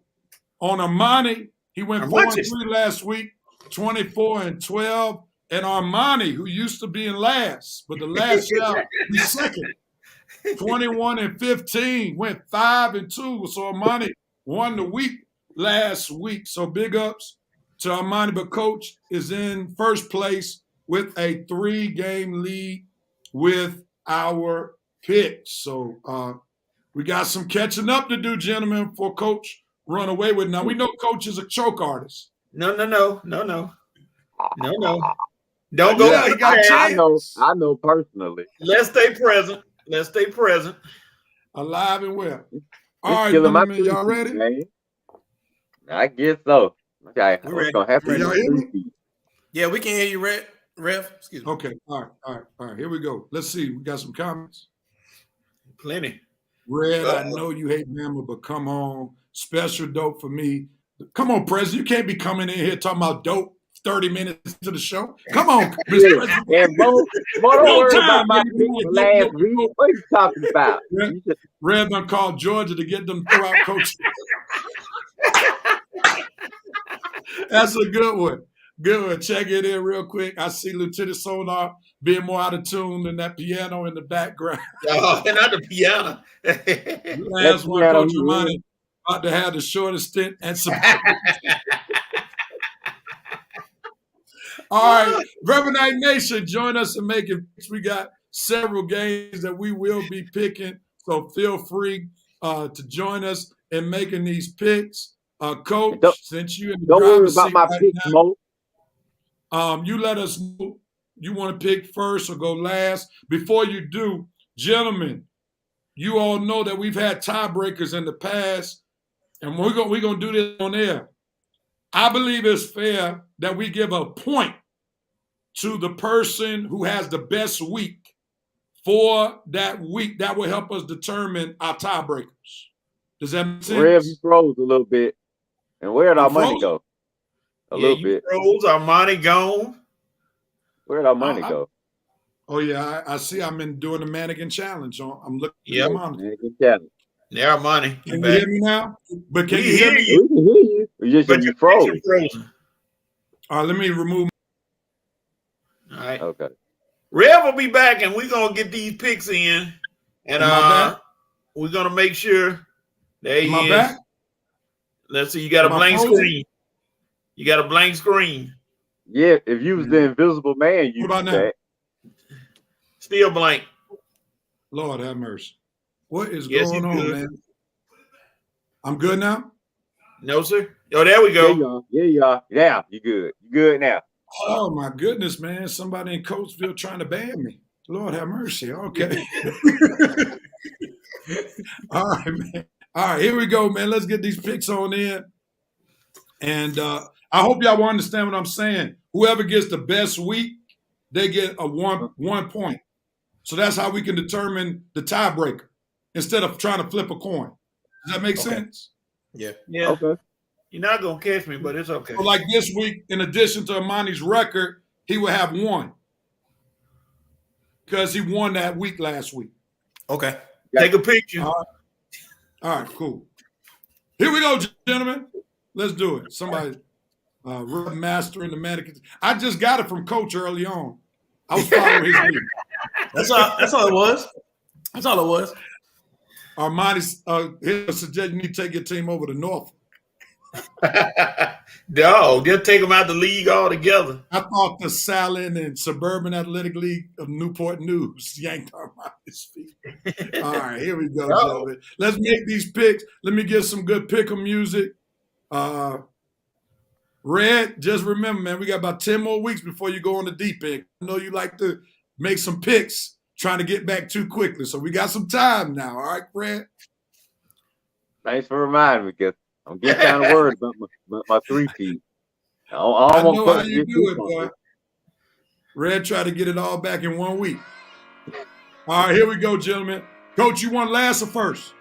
on Armani. He went 4-3 last week. 24 and 12. And Armani, who used to be in last, but the last shall be second. 21 and 15, went 5-2. So Armani won the week last week. So big ups to Armani, but Coach is in first place with a 3-game lead with our picks. So we got some catching up to do, gentlemen, for Coach run away with. Now we know Coach is a choke artist. No. Don't go. Yeah, I know personally. Let's stay present. Alive and well. All right, gentlemen, y'all ready? Man. I guess so. Okay, We're what's gonna happen? Y'all hear me? Yeah, we can hear you, Rev. Excuse me. Okay, all right. Here we go. Let's see. We got some comments. Plenty. Red, I know you hate Bama, but come on. Special dope for me. Come on, President. You can't be coming in here talking about dope 30 minutes into the show. Come on, Mr. President. And Mo, don't worry about my pick last week. What are you talking about? Red done called Georgia to get them to throw out Coach. That's a good one. Good one. Check it in real quick. I see Lieutenant Sonar being more out of tune than that piano in the background. Oh, and not the piano. Last one, Coach Armani, about to have the shortest stint and some. All right, Reverend Nation, join us in making picks. We got several games that we will be picking, so feel free to join us in making these picks. Coach, since you're in the don't worry driver's about seat my right picks, now, Mo. you let us know you want to pick first or go last. Before you do, gentlemen, you all know that we've had tiebreakers in the past, and we're gonna do this on air. I believe it's fair that we give a point to the person who has the best week for that week. That will help us determine our tiebreakers. Does that make sense? Rev, you froze a little bit. And where'd our money go? A little bit. Froze, our money gone. Where'd our money go? Oh, yeah. I see I'm doing the mannequin challenge. I'm looking at the monitor. Mannequin challenge. Yeah, our money. Can you hear me now? But can you hear me? We can hear you. You just froze. All right, let me remove. All right. Okay. Rev will be back, and we're gonna get these picks in, and we're gonna make sure there he is. Back? Let's see. You got a blank screen. You got a blank screen. Yeah, if you was the invisible man, you what about that. now? Still blank. Lord have mercy. What is going on, man? I'm good now? No, sir. Oh, there we Yeah, go. you are. Yeah, you are. Yeah, you good. You good now. Oh, my goodness, man. Somebody in Coatesville trying to ban me. Lord have mercy. Okay. All right, man. All right, here we go, man. Let's get these picks on in. And I hope y'all will understand what I'm saying. Whoever gets the best week, they get a one point. So that's how we can determine the tiebreaker instead of trying to flip a coin. Does that make sense? Yeah. Yeah. Okay. You're not going to catch me, but it's okay. So like this week, in addition to Amani's record, he will have one because he won that week last week. Okay. Take a picture. All right, cool. Here we go, gentlemen. Let's do it. Somebody mastering the mannequins. I just got it from Coach early on. I was following his lead. That's all it was. That's all it was. Armani suggests you need to take your team over to Norfolk. No, just take them out the league altogether. I thought the Salin and Suburban Athletic League of Newport News yanked Armani's feet. All right, here we go, gentlemen. Let's make these picks. Let me get some good pick'em music. Red, just remember, man, we got about 10 more weeks before you go on the deep end. I know you like to make some picks, trying to get back too quickly. So we got some time now. All right, Fred? Thanks for reminding me, because I'm getting kind of worried about my three-peat. I know how you do it, boy. Red tried to get it all back in 1 week. All right, here we go, gentlemen. Coach, you want last or first?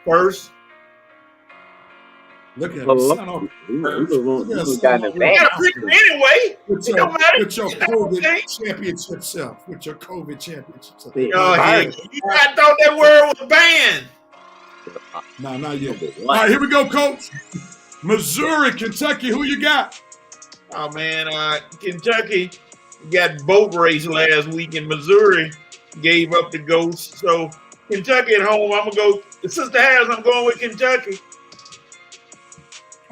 First. Look at him. You got to pick them anyway. With It your, don't matter. with your COVID championship self. With your COVID championship self. I thought that word was banned. No, not yet. All right, here we go, Coach. Missouri, Kentucky, who you got? Oh, man, Kentucky got boat race last week, and Missouri gave up the ghost. So Kentucky at home, I'm going to go. Sister Harris, I'm going with Kentucky.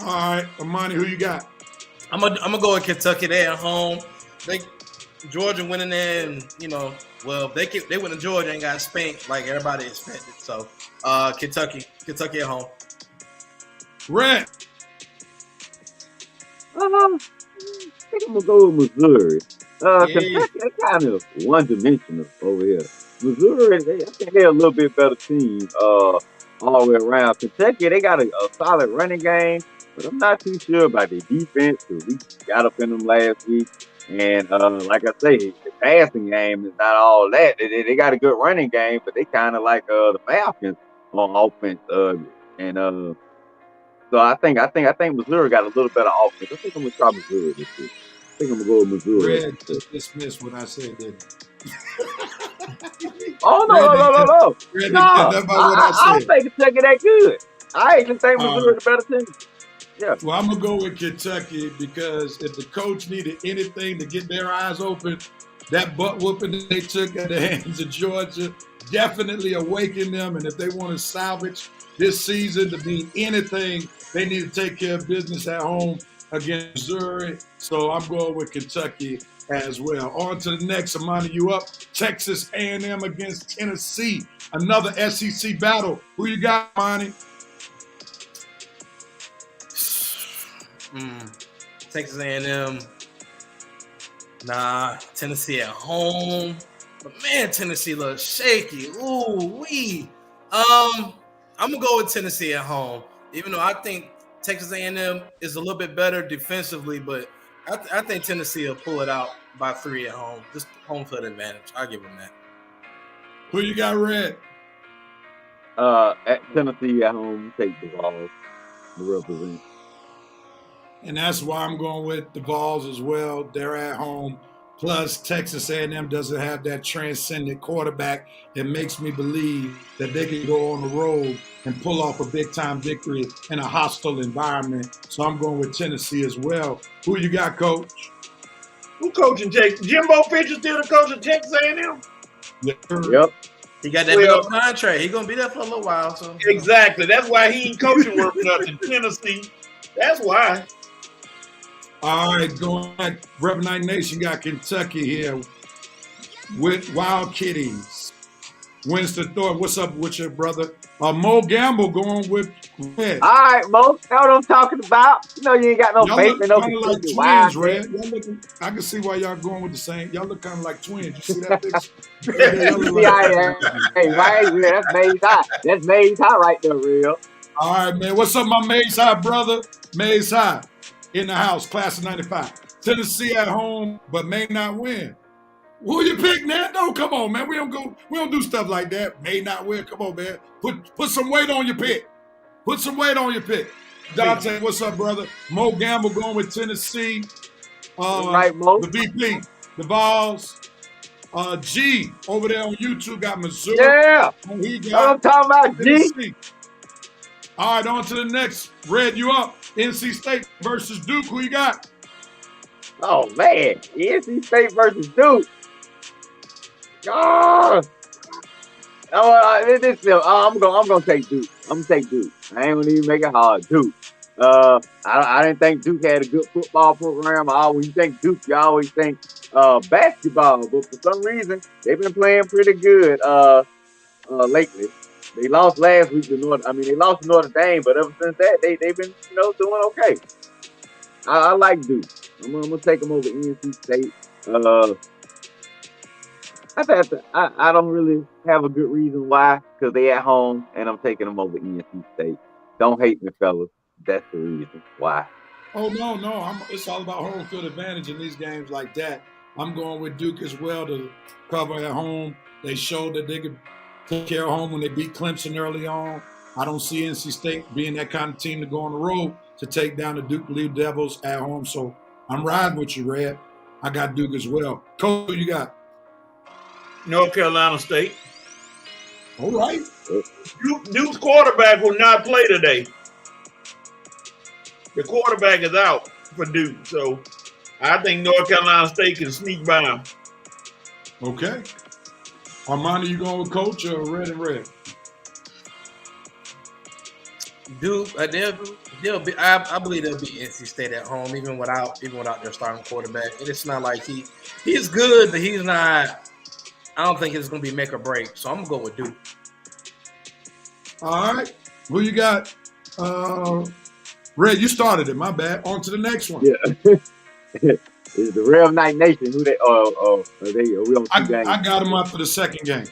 All right, Amani, who you got? I'm gonna go with Kentucky. They're at home. Georgia winning there, and they went to Georgia and got spanked like everybody expected. So Kentucky at home. I Red. think I'm gonna go with Missouri. Kentucky, they kind of one-dimensional over here. Missouri, I think they're a little bit better team all the way around. Kentucky, they got a solid running game, but I'm not too sure about their defense because we got up in them last week. And like I say, the passing game is not all that. They got a good running game, but they kind of like the Falcons on offense. So I think Missouri got a little better offense. I think I'm gonna try Missouri this year. I think I'm gonna go with Missouri. Red just dismissed what I said, didn't Oh no! Red No, that's about what I I don't said. think Kentucky that good. I actually think Missouri the better team. Yeah. Well, I'm gonna go with Kentucky because if the coach needed anything to get their eyes open, that butt whooping that they took at the hands of Georgia definitely awakened them. And if they want to salvage this season to be anything, they need to take care of business at home against Missouri. So I'm going with Kentucky as well. On to the next. Amani, you up? Texas A&M against Tennessee. Another SEC battle. Who you got, Amani? Texas A&M. Nah, Tennessee at home. But man, Tennessee looks shaky. Ooh wee. I'm gonna go with Tennessee at home, even though I think Texas A&M is a little bit better defensively, but I think Tennessee will pull it out by 3 at home. Just home field advantage. I'll give them that. Who you got, Red? At Tennessee at home, take the Vols to represent. And that's why I'm going with the Vols as well. They're at home. Plus, Texas A&M doesn't have that transcendent quarterback. It makes me believe that they can go on the road and pull off a big-time victory in a hostile environment. So I'm going with Tennessee as well. Who you got, Coach? Who coaching Texas? Jimbo Fisher still the coach of Texas A&M? Yep. He got that big old contract. He's gonna be there for a little while. So Exactly. That's why he ain't coaching worth nothing. Tennessee. That's why. All right, going back, Rep Night Nation got Kentucky here with Wild Kitties. Winston Thorpe, what's up with your brother? Mo Gamble going with Red. All right, Mo. That's what I'm talking about. You know you ain't got no Y'all faith look in no kind of like Kentucky twins, Wildcats. Red. I can see why y'all going with the same. Y'all look kind of like twins. You see that picture? Y'all look See, like hey, right? That's Maze High. That's Maze High right there, real. All right, man. What's up, my Maze High brother? Maze High in the house, class of '95. Tennessee at home, but may not win. Who you pick, man? No, come on, man. We don't do stuff like that. May not win. Come on, man. Put some weight on your pick. Put some weight on your pick. Dante, what's up, brother? Mo Gamble going with Tennessee. Right, Mo. The VP, the Vols. G over there on YouTube got Missouri. Yeah. And he That's what got I'm talking about, G. Tennessee. All right, on to the next. Red, you up. NC State versus Duke. Who you got? Oh, man. NC State versus Duke. Oh, I'm gonna take Duke. I'm gonna take Duke. I ain't gonna even make it hard. Duke. I didn't think Duke had a good football program. When you think Duke, you always think basketball, but for some reason they've been playing pretty good lately. They lost last week to they lost to Notre Dame, but ever since that they've been doing okay. I like Duke. I'm gonna take them over NC State. I don't really have a good reason why, because they at home and I'm taking them over NC State. Don't hate me, fellas. That's the reason why. Oh, no. It's all about home field advantage in these games like that. I'm going with Duke as well to cover at home. They showed that they could take care of home when they beat Clemson early on. I don't see NC State being that kind of team to go on the road to take down the Duke Blue Devils at home. So I'm riding with you, Red. I got Duke as well. Cole, who you got? North Carolina State. All right. Duke's quarterback will not play today. The quarterback is out for Duke, so I think North Carolina State can sneak by them. Okay. Armando, you going with Coach or Red and Red? Duke, they'll be. I believe they'll beat NC State at home, even without their starting quarterback. And it's not like he's good, but he's not. I don't think it's going to be make or break. So I'm going to go with Duke. All right. Who you got? Red, you started it. My bad. On to the next one. Yeah. It's the Rev Night Nation. Who they? Are we on two games? I got them up for the second game.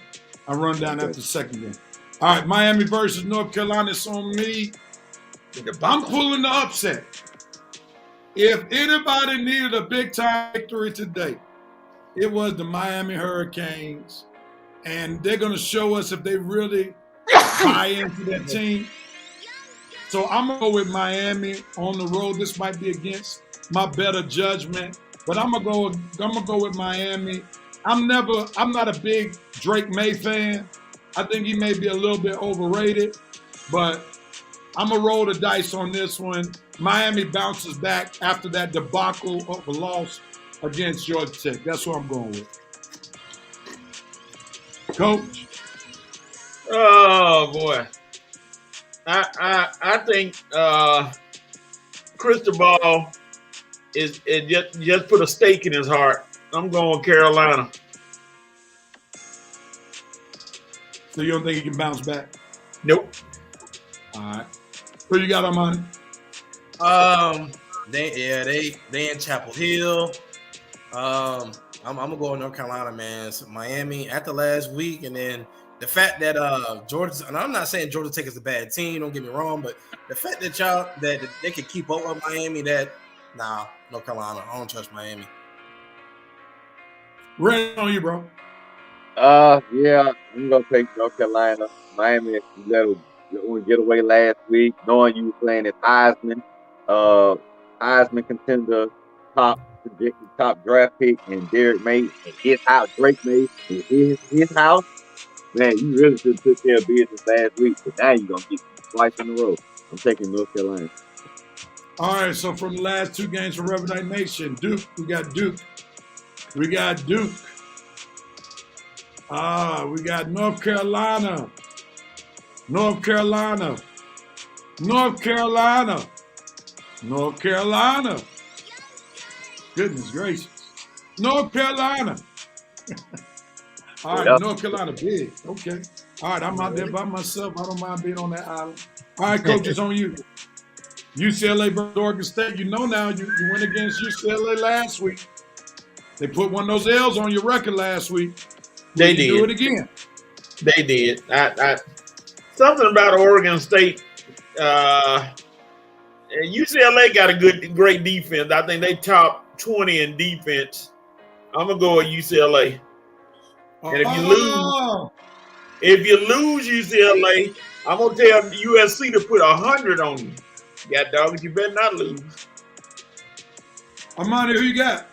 I run down after the second game. All right. Miami versus North Carolina. It's on me. I'm pulling the upset. If anybody needed a big-time victory today, it was the Miami Hurricanes. And they're going to show us if they really buy into that team. So I'm going to go with Miami on the road. This might be against my better judgment, but I'm going to go with Miami. I'm not a big Drake May fan. I think he may be a little bit overrated, but I'm going to roll the dice on this one. Miami bounces back after that debacle of a loss against Georgia Tech. That's what I'm going with. Coach? Oh, boy. I think Cristobal is just put a stake in his heart. I'm going Carolina. So you don't think he can bounce back? Nope. All right. Who you got, Armani? They in Chapel Hill. I'm gonna go with North Carolina, man. So Miami after last week, and then the fact that Georgia, and I'm not saying Georgia Tech is a bad team, don't get me wrong, but the fact that that they could keep up with Miami, North Carolina, I don't trust Miami. Red on you, bro. Yeah, I'm gonna take North Carolina. Miami let one get away last week, knowing you were playing as Heisman contender, top draft pick, and Derek May and his house, Drake May and his house. Man, you really should have took care of business last week, but now you're gonna get twice in a row. I'm taking North Carolina. All right, so from the last two games from Rev Night Nation, we got Duke. We got North Carolina. North Carolina. Goodness gracious. North Carolina. All right, Yep. North Carolina big. Okay. All right, I'm out there by myself. I don't mind being on that island. All right, Coach, it's on you. UCLA versus Oregon State. You know now you went against UCLA last week. They put one of those L's on your record last week. They You do it did. again. They did. Something about Oregon State. UCLA got a great defense. I think they top 20 in defense. I'm gonna go with UCLA. And if you lose UCLA, I'm gonna tell USC to put 100 on you. Yeah, dog, you better not lose. Armani, who you got?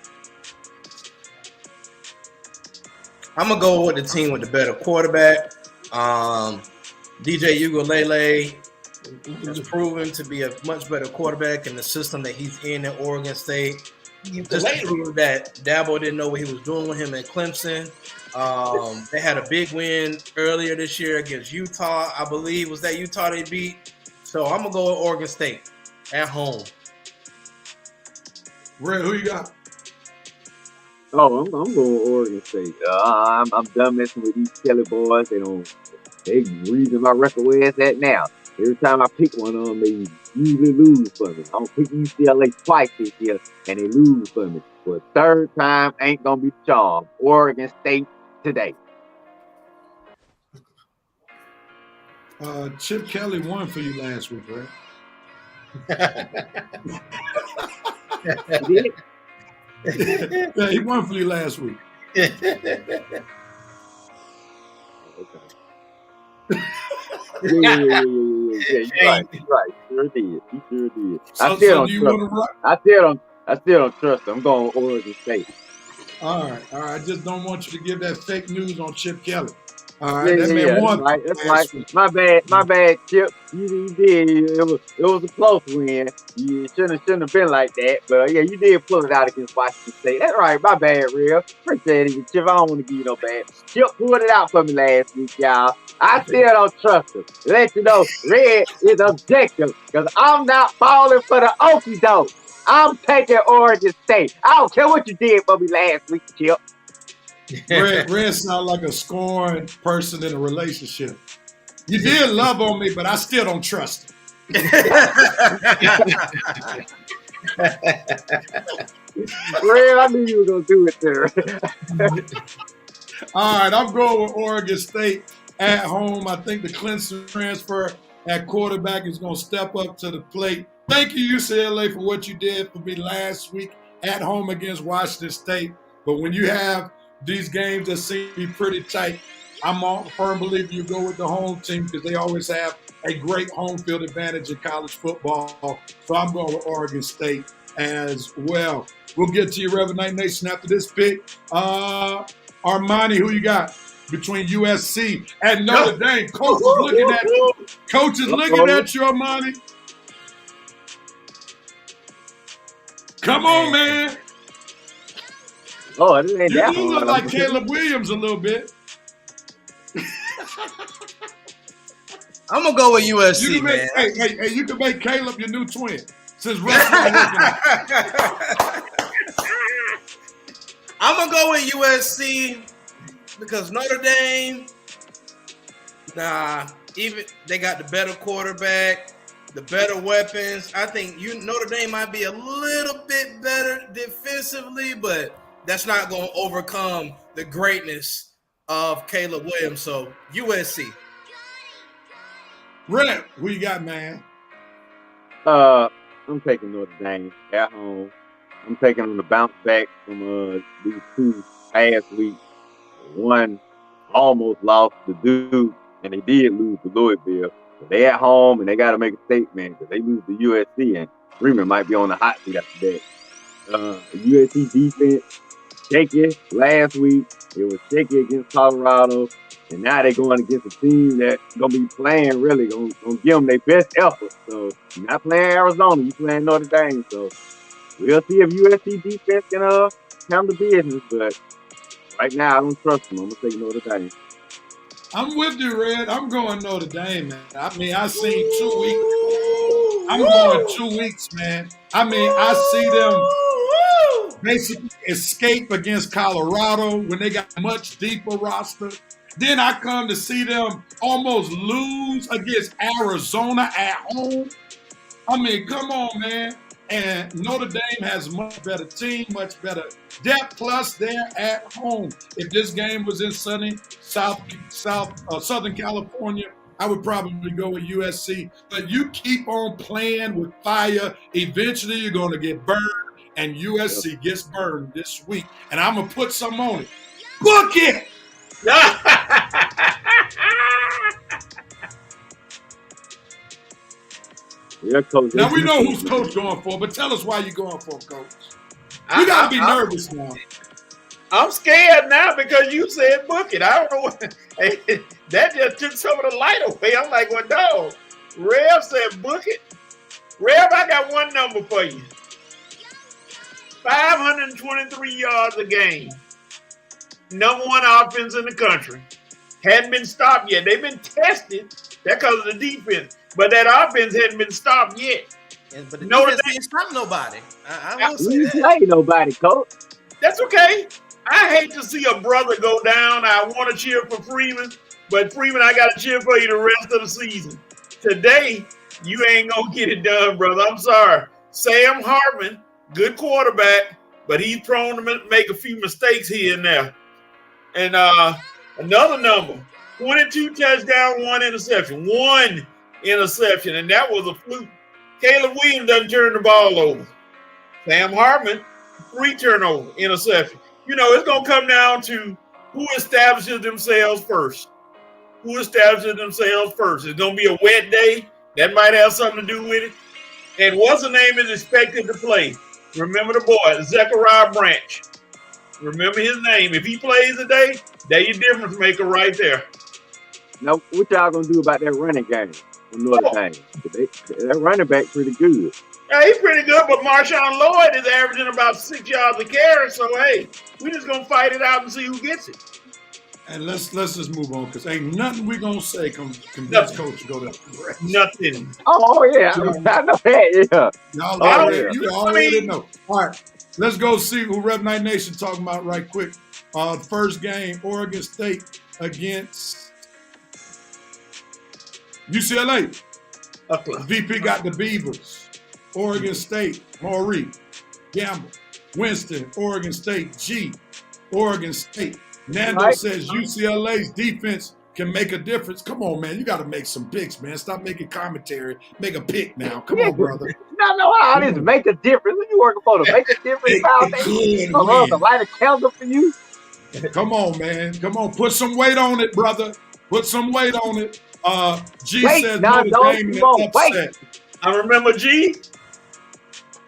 I'm gonna go with the team with the better quarterback. DJ Uiagalelei is proven to be a much better quarterback in the system that he's in at Oregon State. Just to prove that Dabo didn't know what he was doing with him at Clemson. They had a big win earlier this year against Utah. I believe was that Utah they beat. So I'm gonna go with Oregon State at home. Red, who you got? Oh, I'm going with Oregon State. I'm done messing with these Kelly boys. They reason my record where it's at now. Every time I pick one of them, they usually lose for me. I'm picking UCLA twice this year, and they lose for me. For a third time, ain't gonna be the charm. Oregon State today. Chip Kelly won for you last week, right? You did? Yeah, he won for you last week. Okay. Yeah, you're right. Sure did. He sure did. I still don't trust him. I'm going with Oregon State. All right. I just don't want you to give that fake news on Chip Kelly. All right, that man won. That's right. My bad, Chip. You did. It was a close win. You shouldn't have been like that. But yeah, you did pull it out against Washington State. That's right. My bad, Real. Appreciate it, Chip. I don't want to give you no bad. Chip pulled it out for me last week, y'all. I still don't trust him. Let you know, Red is objective because I'm not falling for the okie doke. I'm taking Oregon State. I don't care what you did for me last week, Chip. Red sound like a scorned person in a relationship. You did love on me, but I still don't trust him. Red, I knew you were going to do it there. All right, I'm going with Oregon State at home. I think the Clemson transfer at quarterback is going to step up to the plate. Thank you, UCLA, for what you did for me last week at home against Washington State. But when you have these games that seem to be pretty tight, I'm a firm believer you go with the home team because they always have a great home field advantage in college football. So I'm going with Oregon State as well. We'll get to your Reverend Night Nation after this pick. Armani, who you got between USC and Notre Dame? Coach is looking at you. Coach is looking at you, Armani. Come on, man. Oh, this ain't that You look hard. like Caleb Williams a little bit. I'm gonna go with USC, man. Hey, you can make Caleb your new twin since Russell ain't working out. I'm gonna go with USC because Notre Dame, even they got the better quarterback, the better weapons. I think Notre Dame might be a little bit better defensively, but that's not going to overcome the greatness of Caleb Williams. So USC. Red, who you got, man? I'm taking Notre Dame at home. I'm taking them to bounce back from these two past weeks. One almost lost to Duke, and they did lose to Louisville. But they at home, and they got to make a statement because they lose to USC, and Freeman might be on the hot seat after that. USC defense, shaky last week. It was shaky against Colorado, and now they're going against a team that's going to be playing really, going to give them their best effort. So you're not playing Arizona, you're playing Notre Dame. So we'll see if USC defense can handle business, but right now I don't trust them. I'm going to take Notre Dame. I'm with you, Red. I'm going Notre Dame, man. I mean, I seen 2 weeks. I'm going 2 weeks, man. I mean, I see them basically escape against Colorado when they got a much deeper roster. Then I come to see them almost lose against Arizona at home. I mean, come on, man. And Notre Dame has a much better team, much better depth. Plus, they're at home. If this game was in sunny Southern California, I would probably go with USC. But you keep on playing with fire. Eventually, you're going to get burned, and USC gets burned this week. And I'm going to put some on it. Book it! Yeah, Coach. Now, we know who's Coach going for, but tell us why you're going for him, Coach. You got to be nervous now. I'm scared now because you said book it. I don't know what. That just took some of the light away. I'm like, well, dog. Rev said book it. Rev, I got one number for you. 523 yards a game. Number one offense in the country. Hadn't been stopped yet. They've been tested. That's because of the defense. But that offense hadn't been stopped yet. But the defense didn't stop nobody. I will say You that. play nobody, Coach. That's okay. I hate to see a brother go down. I want to cheer for Freeman, but Freeman, I got to cheer for you the rest of the season. Today, you ain't going to get it done, brother. I'm sorry. Sam Hartman, good quarterback, but he's prone to make a few mistakes here and there. And another number, 22 touchdown, 1 interception. 1 interception, and that was a fluke. Caleb Williams doesn't turn the ball over. Sam Hartman, 3 turnover, interception. You know, it's going to come down to who establishes themselves first. Who establishes themselves first. It's going to be a wet day. That might have something to do with it. And what's the name is expected to play? Remember the boy, Zechariah Branch. Remember his name. If he plays today, that's your difference maker right there. Now, what y'all going to do about that running game from Notre Dame? That running back pretty good. Yeah, he's pretty good, but Marshawn Lloyd is averaging about 6 yards a carry. So, hey, we just going to fight it out and see who gets it. And let's just move on because ain't nothing we going to say convince Coach to go to the Nothing. Oh, yeah. I know that, yeah. Y'all Oh, already, yeah. you already know. All right, let's go see who Rev Night Nation talking about right quick. First game, Oregon State against UCLA. VP got the Beavers. Oregon State, Maury, Gamble, Winston, Oregon State, G, Oregon State. Nando Right. says UCLA's defense can make a difference. Come on, man. You got to make some picks, man. Stop making commentary. Make a pick now. Come on, brother. I know how this make a difference. What you working for? To make a difference? Good To light a candle for you? Come on, man. Come on. Put some weight on it, brother. Put some weight on it. G Wait, says now, Notre don't Dame in you an won't wait. upset. I remember G.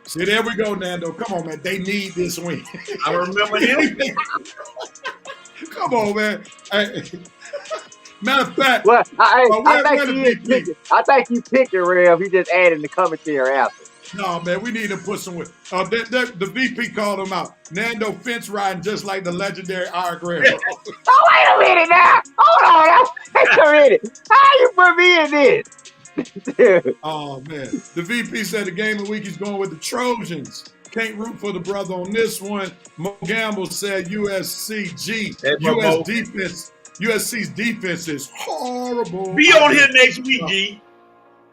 See, there we go, Nando. Come on, man. They need this win. I remember him. Come on, man. Hey, matter of fact, Well, I where think the he is VP? picking. I think he picking Rev. He just adding the commentary after. No, man, we need to put some weight. The VP called him out. Nando fence riding just like the legendary Ira Guerrero. Oh, wait a minute now. Hold on. Wait a minute. How you put me in this? Oh, man. The VP said the game of the week he's going with the Trojans. Can't root for the brother on this one. Mo Gamble said USCG. Hey, Mo. USC's defense is horrible. Be on here next week, G.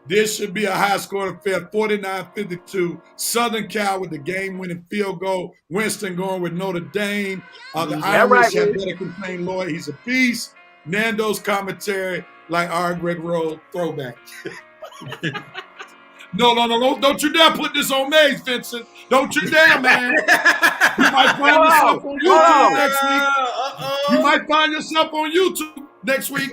This should be a high-scoring affair, 49-52. Southern Cal with the game-winning field goal. Winston going with Notre Dame. The Irish have better contain Lloyd. He's a beast. Nando's commentary like our Greg Roll throwback. No, don't you dare put this on Maze, Vincent. Don't you dare, man. You might find yourself on YouTube next week. You might find yourself on YouTube next week.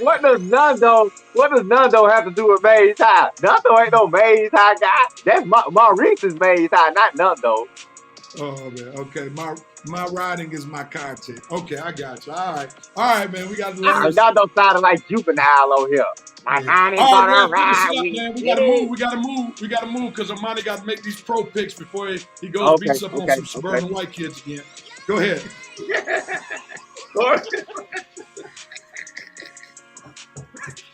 What does Nando have to do with Maze High? Nando ain't no Maze High guy. That's Maurice's Maze High, not Nando. Oh man, okay. My writing is my content. Okay, I got you. All right, man. We got to learn. Nando sounded like juvenile on here. My mind is All gonna right, ride. man. We gotta move because Amani got to make these pro picks before he goes beats up on some suburban white kids again. Go ahead.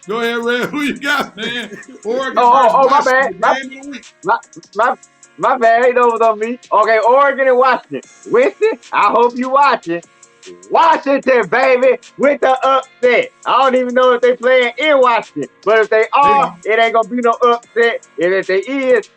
Go ahead, Red. Who you got, man? Oregon Oh, my versus bad. Washington. Game of the week. My bad. Ain't over on me. Okay, Oregon and Washington. Winston, I hope you watching. Washington, baby, with the upset. I don't even know if they playing in Washington, but if they are, it ain't gonna be no upset. And if they is,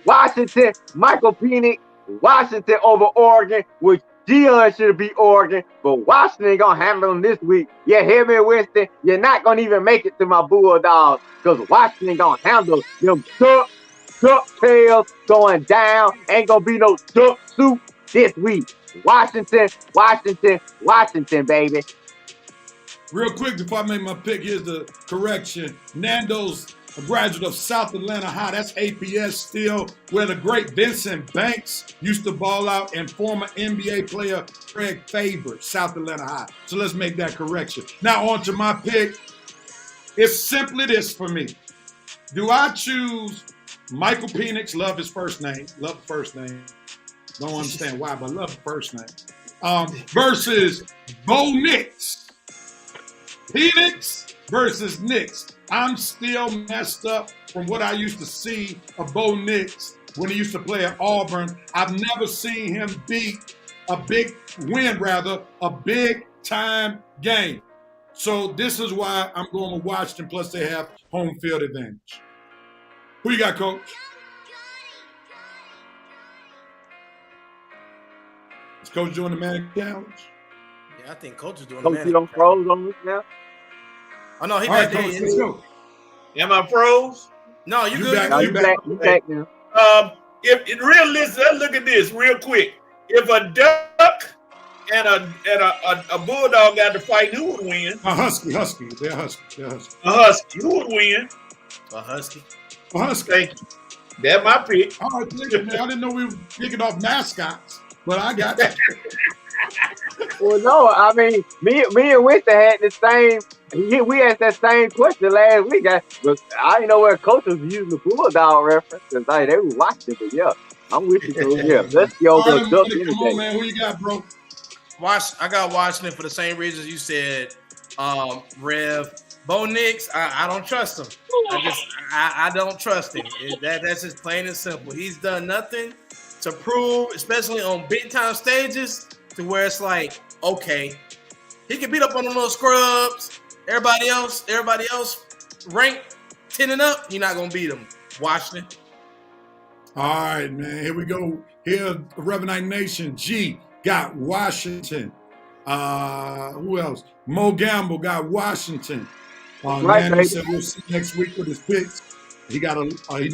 Washington, Michael Penix, Washington over Oregon, which Deion should be Oregon, but Washington ain't gonna handle them this week. Yeah, hear me, Winston. You're not gonna even make it to my Bulldogs because Washington gonna handle them duck tails going down. Ain't gonna be no duck soup this week. Washington, baby. Real quick, before I make my pick, here's the correction. Nando's a graduate of South Atlanta High. That's APS still, where the great Vincent Banks used to ball out, and former NBA player Craig Faber, South Atlanta High. So let's make that correction. Now on to my pick. It's simply this for me. Do I choose Michael Penix, love his first name, love the first name. Don't understand why, but love the first name. Versus Bo Nix. Penix versus Nix. I'm still messed up from what I used to see of Bo Nix when he used to play at Auburn. I've never seen him win a big time game. So this is why I'm going to Washington, plus they have home field advantage. Who you got, Coach? Is Coach doing the Manic Challenge? Yeah, I think Coach is doing Coach, you don't froze on this now? Oh, no, he All back right, there. Coach, let's go. Am I froze? No, you good. back. No, you back now. If in real listen, let's look at this real quick. If a duck and a bulldog got to fight, who would win? A husky. They're husky. A husky. Who would win? A husky. A husky. Thank you. That's my pick. All right, thank you, man. I didn't know we were picking off mascots, but I got that. Well, no, I mean, me and Winston had the same. We asked that same question last week. But I didn't know where Coach was using the Bulldog reference because they were watching it. But yeah, I'm with you. So yeah, let's go All to right, duck come on, anything. man. Who you got, bro? I got Washington for the same reasons you said. Rev, Bo Nix, I don't trust him. I don't trust him. That's just plain and simple. He's done nothing to prove, especially on big time stages, to where it's like, okay, he can beat up on the little scrubs. Everybody else ranked 10 and up, he's not gonna beat them. Washington. All right, man. Here we go. Here, Revenant Nation. G got Washington. Who else? Mo Gamble got Washington. Right, Manny baby. said we'll see next week with his picks. He got he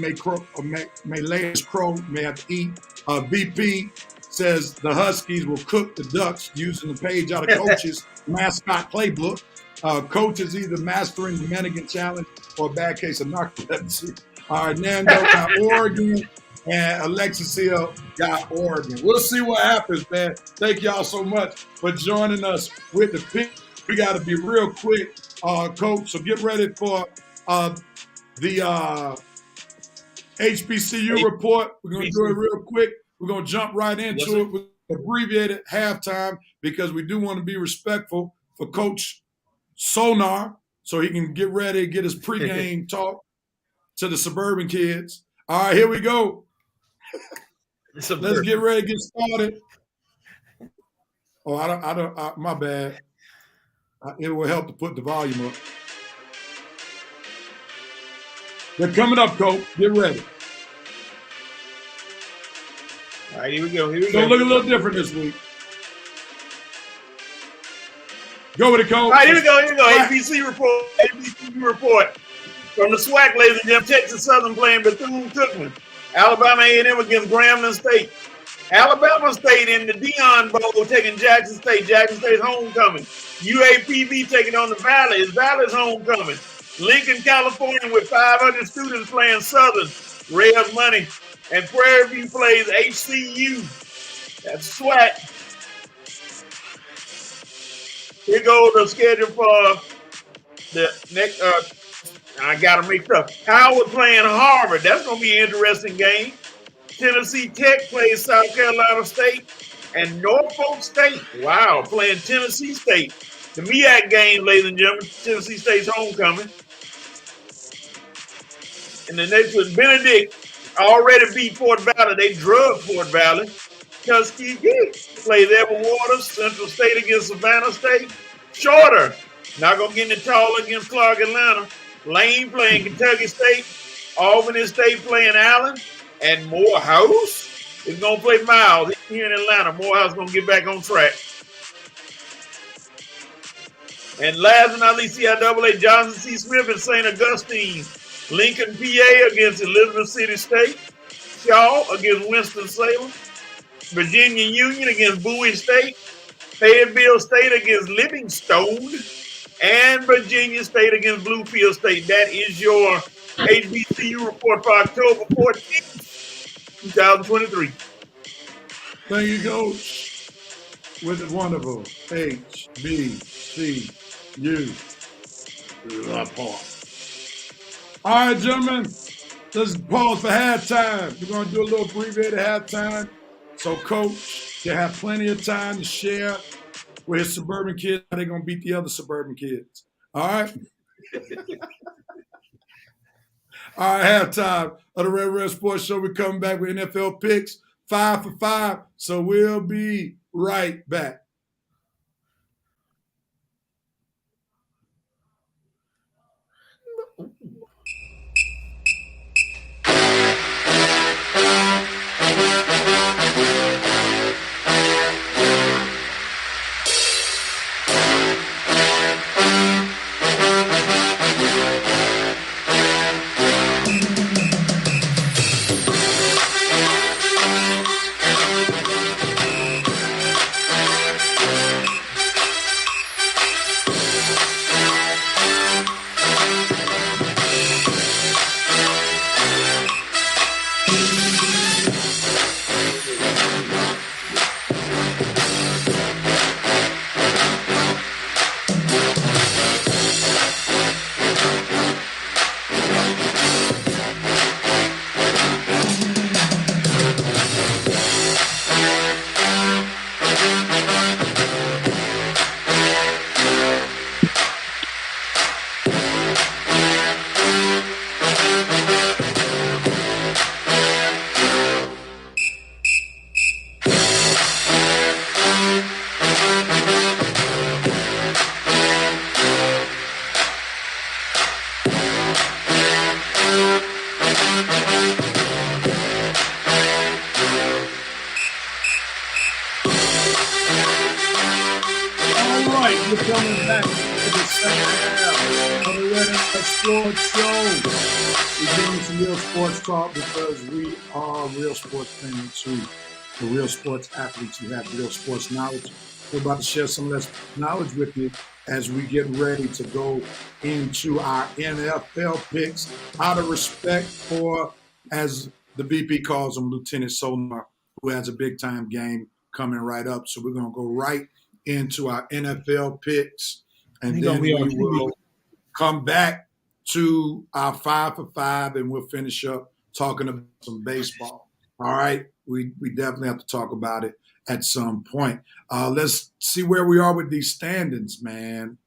may lay his crow, may have to eat. BP says the Huskies will cook the Ducks using the page out of Coach's mascot playbook. Coach is either mastering the Manigan Challenge or a bad case of narcolepsy. All right, Nando got Oregon, and Alexis Hill got Oregon. We'll see what happens, man. Thank y'all so much for joining us with the pick. We got to be real quick, Coach. So get ready for the HBCU report. We're going to do it real quick. We're going to jump right into it with abbreviated halftime because we do want to be respectful for Coach Sonar so he can get ready, get his pregame talk to the suburban kids. All right, here we go. Let's get ready to get started. Oh, I don't, my bad. It will help to put the volume up. They're coming up, Coach. Get ready. All right, here we go. It's going to look a little different this week. Go with it, Coach. All right, here we go. Right. ABC report. From the SWAC, ladies and gentlemen, Texas Southern playing Bethune-Cookman. Alabama A&M against Grambling State. Alabama State in the Dion Bowl taking Jackson State. Jackson State's homecoming. UAPB taking on the Valley. It's Valley's homecoming. Lincoln, California with 500 students playing Southern. Red Money. And Prairie View plays HCU. That's SWAC. Here goes the schedule for the next. I got to mix up. Howard playing Harvard. That's going to be an interesting game. Tennessee Tech plays South Carolina State. And Norfolk State, wow, playing Tennessee State. The MEAC game, ladies and gentlemen, Tennessee State's homecoming. And the next one, Benedict already beat Fort Valley. They drugged Fort Valley. Tuskegee plays Evan Waters. Central State against Savannah State. Shorter, not going to get any taller against Clark Atlanta. Lane playing Kentucky State. Albany State playing Allen. And Morehouse is going to play Miles here in Atlanta. Morehouse going to get back on track. And last but not least, CIAA, Johnson C. Smith and St. Augustine. Lincoln, PA against Elizabeth City State. Shaw against Winston-Salem. Virginia Union against Bowie State. Fayetteville State against Livingstone. And Virginia State against Bluefield State. That is your HBCU report for October 14th, 2023. Thank you, Coach. With the wonderful HBCU report. All right, gentlemen, let's pause for halftime. We're going to do a little abbreviated halftime so Coach can have plenty of time to share with his suburban kids how they're going to beat the other suburban kids. All right? All right, halftime of the Red Sports Show. We're coming back with NFL picks, 5 for 5. So we'll be right back. Talk because we are real sports fans who are real sports athletes who have real sports knowledge. We're about to share some of that knowledge with you as we get ready to go into our NFL picks out of respect for, as the BP calls him, Lieutenant Solnar, who has a big time game coming right up. So we're going to go right into our NFL picks, and then we will come back to our 5 for 5, and we'll finish up talking about some baseball. All right? We definitely have to talk about it at some point. Let's see where we are with these standings, man.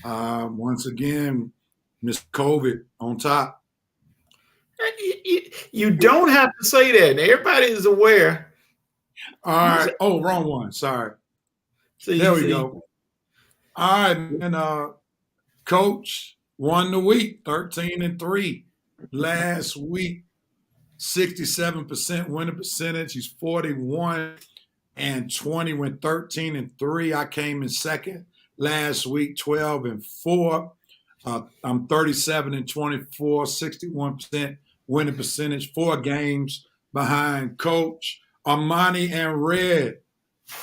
Once again, Mr. COVID on top. You don't have to say that. Everybody is aware. All right. Oh, wrong one. Sorry. There we go. All right. And Coach won the week, 13-3. Last week, 67% winning percentage. He's 41-20, went 13-3. I came in second last week, 12-4. I'm 37-24, 61% winning percentage, 4 games behind Coach. Armani and Red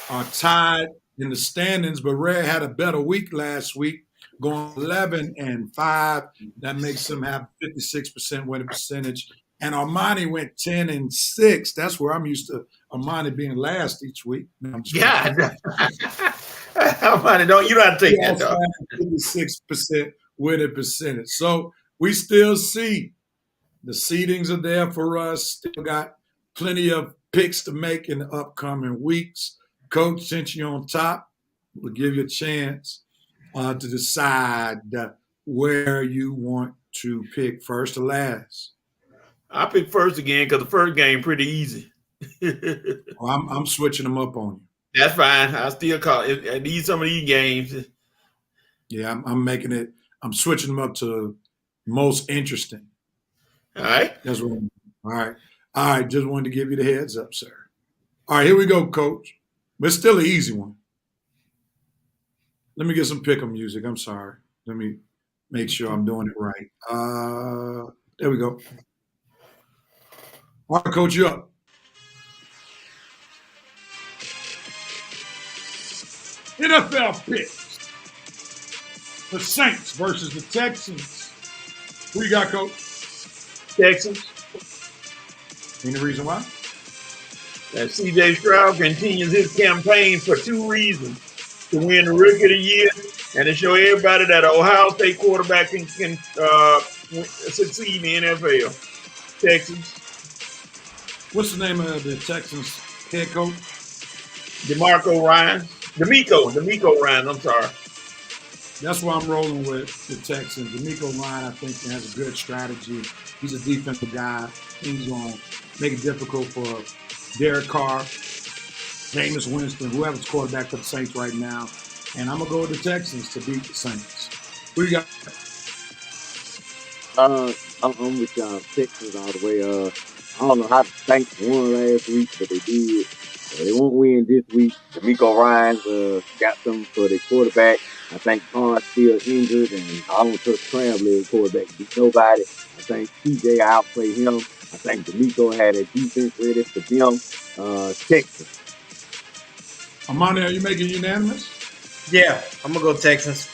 are tied in the standings, but Red had a better week last week, going 11-5. That makes him have 56% winning percentage. And Armani went 10-6. That's where I'm used to Armani being last each week. No, yeah. Armani, you don't have to take that, dog. 56% winning percentage. So we still see the seedings are there for us. Still got plenty of picks to make in the upcoming weeks. Coach, since you're on top, we'll give you a chance to decide where you want to pick first or last. I pick first again because the first game pretty easy. Well, I'm switching them up on you. That's fine. I still call it. I need some of these games. Yeah, I'm making it. I'm switching them up to most interesting. All right. That's what. All right. Just wanted to give you the heads up, sir. All right, here we go, Coach. But it's still an easy one. Let me get some pick'em music. I'm sorry. Let me make sure I'm doing it right. There we go. All right, Coach, you up. NFL picks. The Saints versus the Texans. Who you got, Coach? Texans. Any reason why? That C.J. Stroud continues his campaign for two reasons: to win the Rookie of the Year and to show everybody that an Ohio State quarterback can succeed in the NFL. Texans. What's the name of the Texans head coach? DeMeco Ryans. I'm sorry. That's why I'm rolling with the Texans. DeMeco Ryan, I think, has a good strategy. He's a defensive guy. He's going to make it difficult for Derek Carr, Jameis Winston, whoever's quarterback for the Saints right now. And I'm going to go with the Texans to beat the Saints. Who you got? I'm with Texans all the way. I don't know how the Saints won last week, but they did. They won't win this week. DeMeco Ryans got something for the quarterback. I think Carr's still injured, and I don't trust Trammell quarterback to beat nobody. I think TJ outplayed him. I think DeMeco had a defense ready for them. Texas. Amani, are you making unanimous? Yeah, I'm going to go Texans.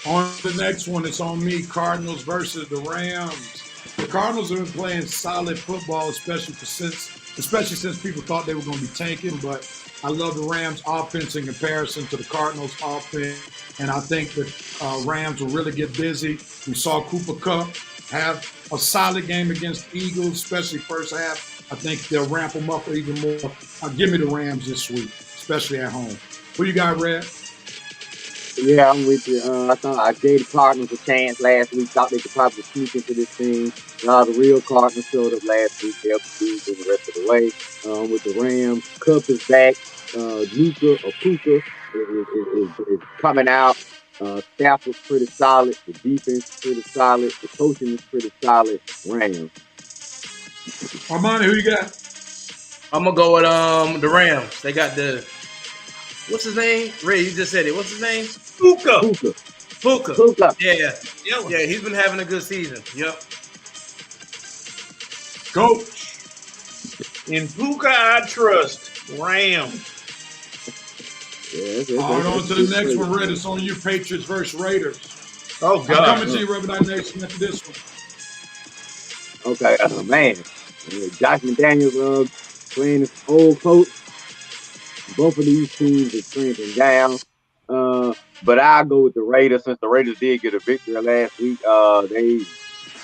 On the next one, it's on me. Cardinals versus the Rams. The Cardinals have been playing solid football, especially since people thought they were going to be tanking. But I love the Rams' offense in comparison to the Cardinals' offense, and I think the Rams will really get busy. We saw Cooper Kupp have a solid game against the Eagles, especially first half. I think they'll ramp them up even more. Give me the Rams this week, especially at home. Who you got, Red? Yeah, I'm with you. I thought I gave the Cardinals a chance last week. Thought they could probably sneak into this thing. The real Cardinals showed up last week. They'll be the rest of the way. With the Rams, Kupp is back. Puka is coming out. Staff was pretty solid. The defense is pretty solid. The coaching is pretty solid. Rams. Armani, who you got? I'm going to go with the Rams. They got the – what's his name? Ray, you just said it. What's his name? Puka. Yeah. Yeah, he's been having a good season. Yep. Coach. In Puka, I trust. Rams. Yeah, on to the next one, Red. It's on you, Patriots versus Raiders. Oh, God. I'm coming to you, Reverend Nation, after this one. Okay, man. Josh McDaniels playing his old coach. Both of these teams are trending down. But I'll go with the Raiders since the Raiders did get a victory last week. They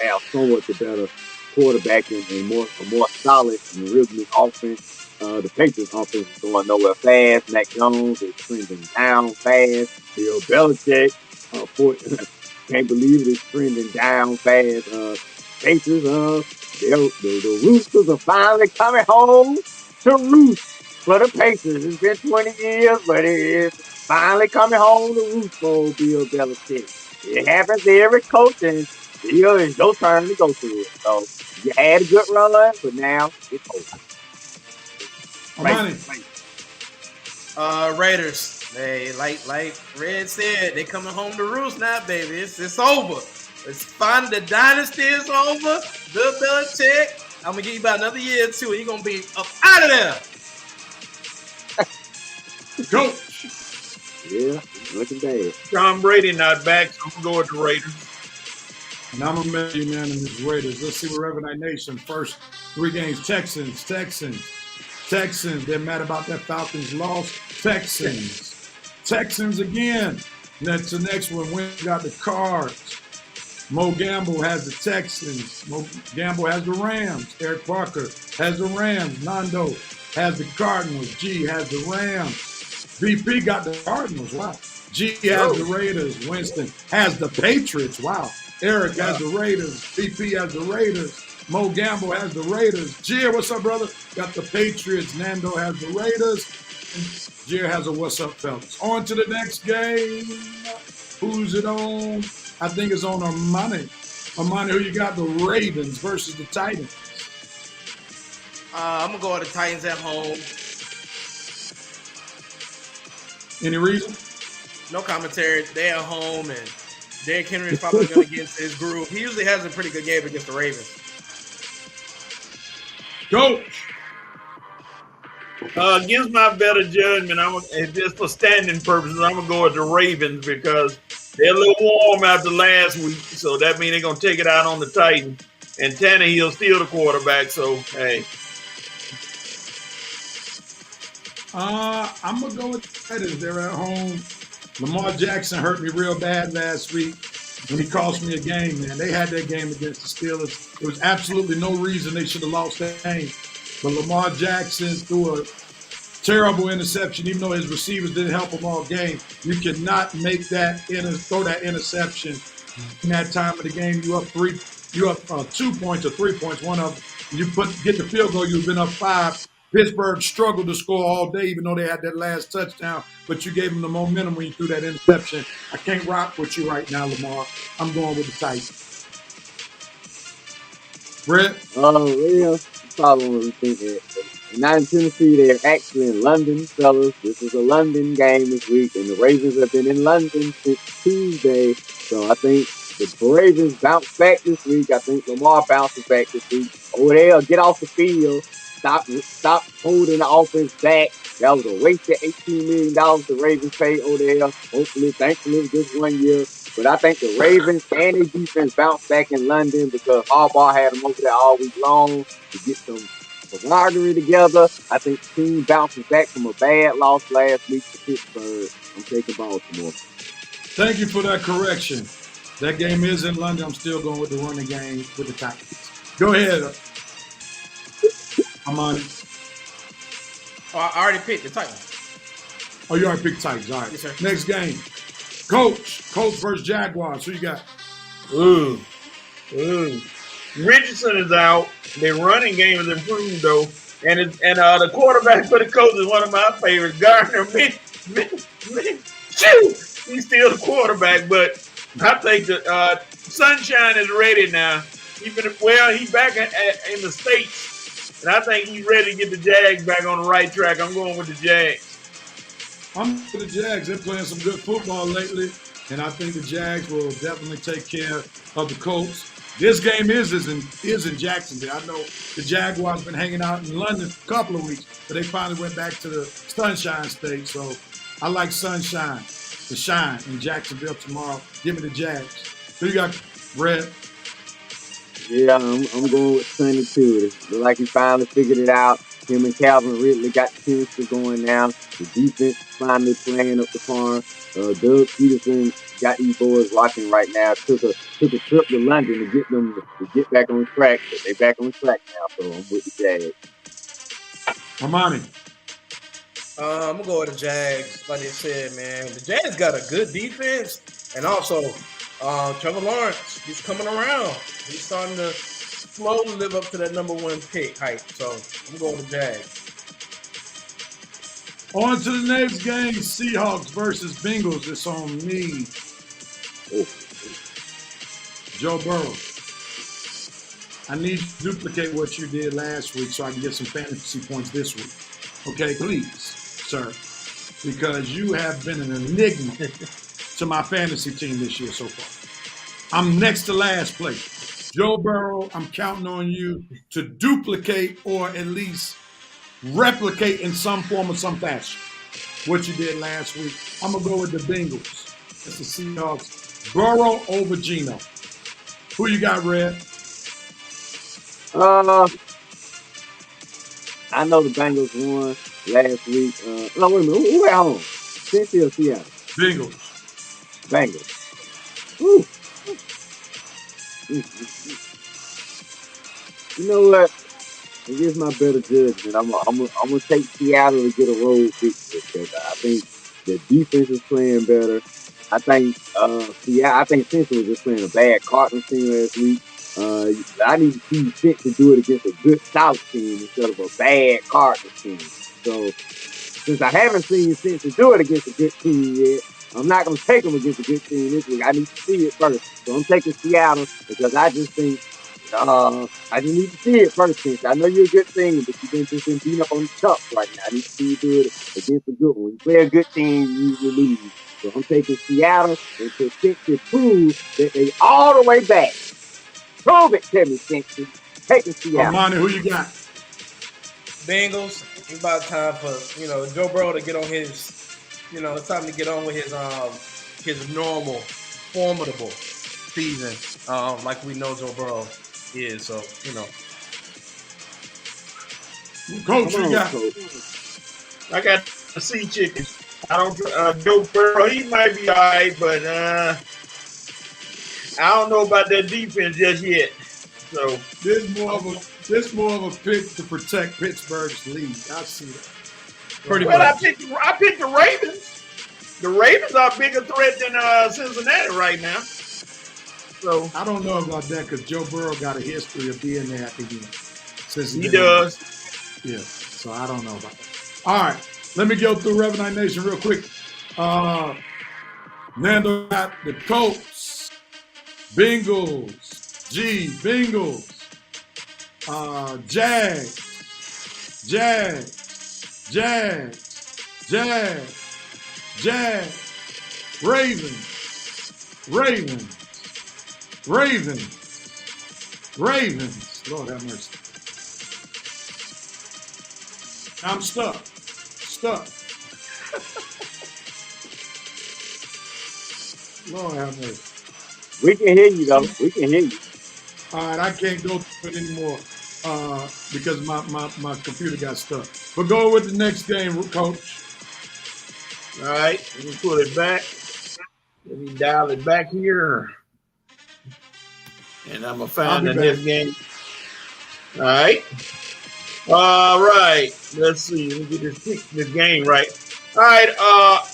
have somewhat the better quarterback and more solid and rhythmic offense. The Patriots offense is going nowhere fast. Mac Jones is trending down fast. Bill Belichick, can't believe it, is trending down fast. Patriots, the Roosters are finally coming home to roost for the Patriots. It's been 20 years, but it is finally coming home to roost for Bill Belichick. It happens to every coach, and Bill, it's your turn to go through it. So you had a good run, but now it's over. Raiders. Hey, like Red said, they coming home to roost now, baby. It's over. It's fine. The dynasty is over. Bill Belichick. I'm gonna give you about another year or two, and you're gonna be up out of there. Coach. Yeah, looking bad. Tom Brady not back, so I'm going to go with the Raiders. And I'm going to make unanimous Raiders. Let's see what Reverend Nation. First 3 games. Texans. They're mad about that Falcons loss. Texans again. That's the next one. We got the Cards. Mo Gamble has the Texans. Mo Gamble has the Rams. Eric Parker has the Rams. Nando has the Cardinals. G has the Rams. VP got the Cardinals. Wow. G has the Raiders. Winston has the Patriots. Wow. Eric has the Raiders. VP has the Raiders. Mo Gamble has the Raiders. Jer, what's up, brother? Got the Patriots. Nando has the Raiders. And Jer has a what's up, fellas. On to the next game. Who's it on? I think it's on Armani. Armani, who you got? The Ravens versus the Titans. I'm gonna go with the Titans at home. Any reason? No commentary. They're at home, and Derrick Henry is probably going to get into his groove. He usually has a pretty good game against the Ravens. Coach. Against my better judgment, and just for standing purposes, I'm gonna go with the Ravens because they're a little warm after last week, so that means they're gonna take it out on the Titans. And Tannehill's still the quarterback, so hey. I'm gonna go with the Titans. They're at home. Lamar Jackson hurt me real bad last week when he cost me a game, man. They had that game against the Steelers. There was absolutely no reason they should have lost that game. But Lamar Jackson threw a terrible interception, even though his receivers didn't help him all game. You cannot make that throw that interception in that time of the game. You up 2 points or 3 points. One of them, you get the field goal. You've been up 5. Pittsburgh struggled to score all day, even though they had that last touchdown. But you gave them the momentum when you threw that interception. I can't rock with you right now, Lamar. I'm going with the Titans. Brett? Well, probably what we think they're not in Tennessee. They're actually in London, fellas. This is a London game this week, and the Ravens have been in London since Tuesday. So I think the Ravens bounce back this week. I think Lamar bounces back this week. Odell, get off the field. Stop holding the offense back. That was a wasted $18 million the Ravens paid Odell. Thankfully, it was just 1 year. But I think the Ravens and their defense bounced back in London because Harbaugh had them over there all week long to get some camaraderie together. I think the team bounces back from a bad loss last week to Pittsburgh. I'm taking Baltimore. Thank you for that correction. That game is in London. I'm still going with the running game with the Titans. Go ahead. I'm on it. Oh, I already picked the Titans. Oh, you already picked Titans. All right. Yes, sir. Next game. Colts versus Jaguars. Who you got? Ooh. Richardson is out. Their running game is improved though, and the quarterback for the Colts is one of my favorites, Gardner Minshew. He's still the quarterback, but I think the Sunshine is ready now. He's back in the States, and I think he's ready to get the Jags back on the right track. I'm going with the Jags. I'm with the Jags. They're playing some good football lately, and I think the Jags will definitely take care of the Colts. This game is in Jacksonville. I know the Jaguars been hanging out in London for a couple of weeks, but they finally went back to the Sunshine State. So I like Sunshine to shine in Jacksonville tomorrow. Give me the Jags. Who you got, Red? Yeah, I'm going with Sonny too. Look like he finally figured it out. Him and Calvin Ridley got the chemistry going now. The defense finally playing up the farm. Doug Peterson got these boys watching right now. Took a trip to London to get them to get back on track. But they back on track now, so I'm with the Jags. Armani. I'm gonna go with the Jags. Like I said, man, the Jags got a good defense, and also Trevor Lawrence. He's coming around. He's starting to slowly live up to that number 1 pick hype. So I'm going with the Jags. On to the next game, Seahawks versus Bengals. It's on me. Joe Burrow. I need you to duplicate what you did last week so I can get some fantasy points this week. Okay, please, sir. Because you have been an enigma to my fantasy team this year so far. I'm next to last place. Joe Burrow, I'm counting on you to duplicate or at least replicate in some form or some fashion what you did last week. I'm going to go with the Bengals. It's the Seahawks. Burrow over Geno. Who you got, Red? I know the Bengals won last week. No, wait a minute. Who at home? Cincy or Seattle? Bengals. Woo. You know what? Against my better judgment, I'm gonna take Seattle to get a road victory because I think the defense is playing better. I think Cincy was just playing a bad Cardinals team last week. I need to see Cincy do it against a good South team instead of a bad Cardinals team. So since I haven't seen Cincy do it against a good team yet, I'm not going to take them against a good team this week. I need to see it first. So I'm taking Seattle because I just think I just need to see it first, Cincy. I know you're a good team, but you've just been beating up on the Chucks right now. I need to see you do it against a good one. When you play a good team, you usually lose. So I'm taking Seattle until Cincy proves that they all the way back. Prove it to me, Cincy. Taking Seattle. Armani, who you got? Bengals. It's about time for Joe Burrow to get on his. It's time to get on with his normal, formidable season, like we know Joe Burrow is. So Coach, you got? I got the Sea Chicken. I don't. Joe Burrow, he might be all right, but I don't know about that defense just yet. So This more of a pick to protect Pittsburgh's lead. I see that. pretty well, much. I picked the Ravens. The Ravens are a bigger threat than Cincinnati right now. So I don't know about that because Joe Burrow got a history of being there at the end. Since he does. Yeah, so I don't know about that. All right, let me go through Revenant Nation real quick. Nando got the Colts, Bengals, Jags, Ravens. Lord have mercy. I'm stuck. Lord have mercy. We can hear you, though. We can hear you. All right, I can't go through it anymore because my computer got stuck. But go with the next game, Coach. All right, let me pull it back. Let me dial it back here. And I'm going to find the next game. All right. Let's see. Let me get this game right. All right,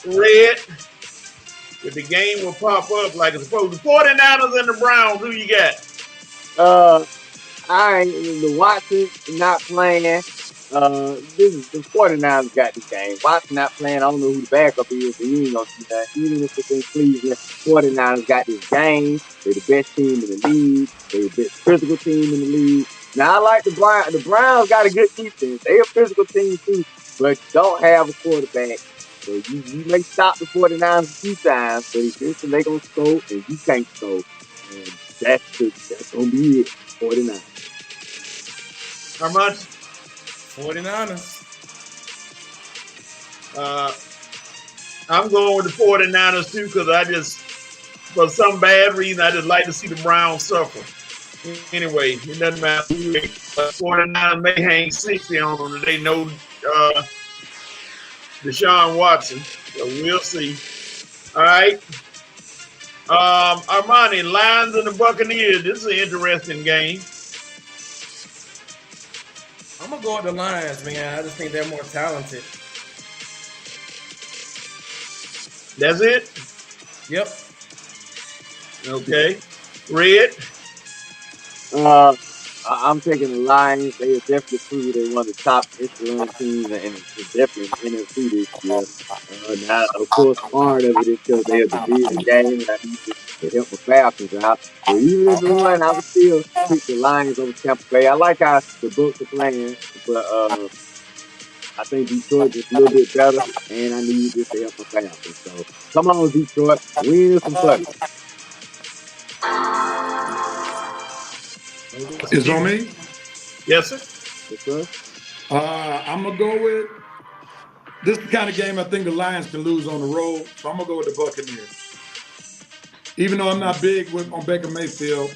Red. If the game will pop up like it's supposed to. 49ers and the Browns, who you got? The Watson not playing. The 49ers got this game. Watson not playing. I don't know who the backup is, but you ain't gonna see that. Even if it's in Cleveland, 49ers got this game. They're the best team in the league. They're the best physical team in the league. Now, I like the Browns. The Browns got a good defense. They're a physical team, too, but don't have a quarterback. So you may stop the 49ers a few times, but eventually they're going to score, and you can't score. And that's going to be it, 49ers. How much? 49ers. I'm going with the 49ers, too, because for some bad reason, I just like to see the Browns suffer. Anyway, it doesn't matter. 49ers may hang 60 on them. They know Deshaun Watson. So we'll see. All right. Armani, Lions and the Buccaneers. This is an interesting game. I'm going to go with the Lions, man. I just think they're more talented. That's it? Yep. Okay. Red? I'm taking the Lions. They have definitely proved they're one of the top echelon teams, and it's definitely NFC this year. Now, of course, part of it is because they have the division game, and I need to help the Falcons out. So even if it won, I would still pick the Lions over Tampa Bay. I like how the Bucs are playing, but I think Detroit is a little bit better, and I need this to help the Falcons. So come on, Detroit, win some buckets. It's on me? Yes, sir. Yes, sir. I'm going to go with this is the kind of game I think the Lions can lose on the road, so I'm going to go with the Buccaneers. Even though I'm not big on Baker Mayfield,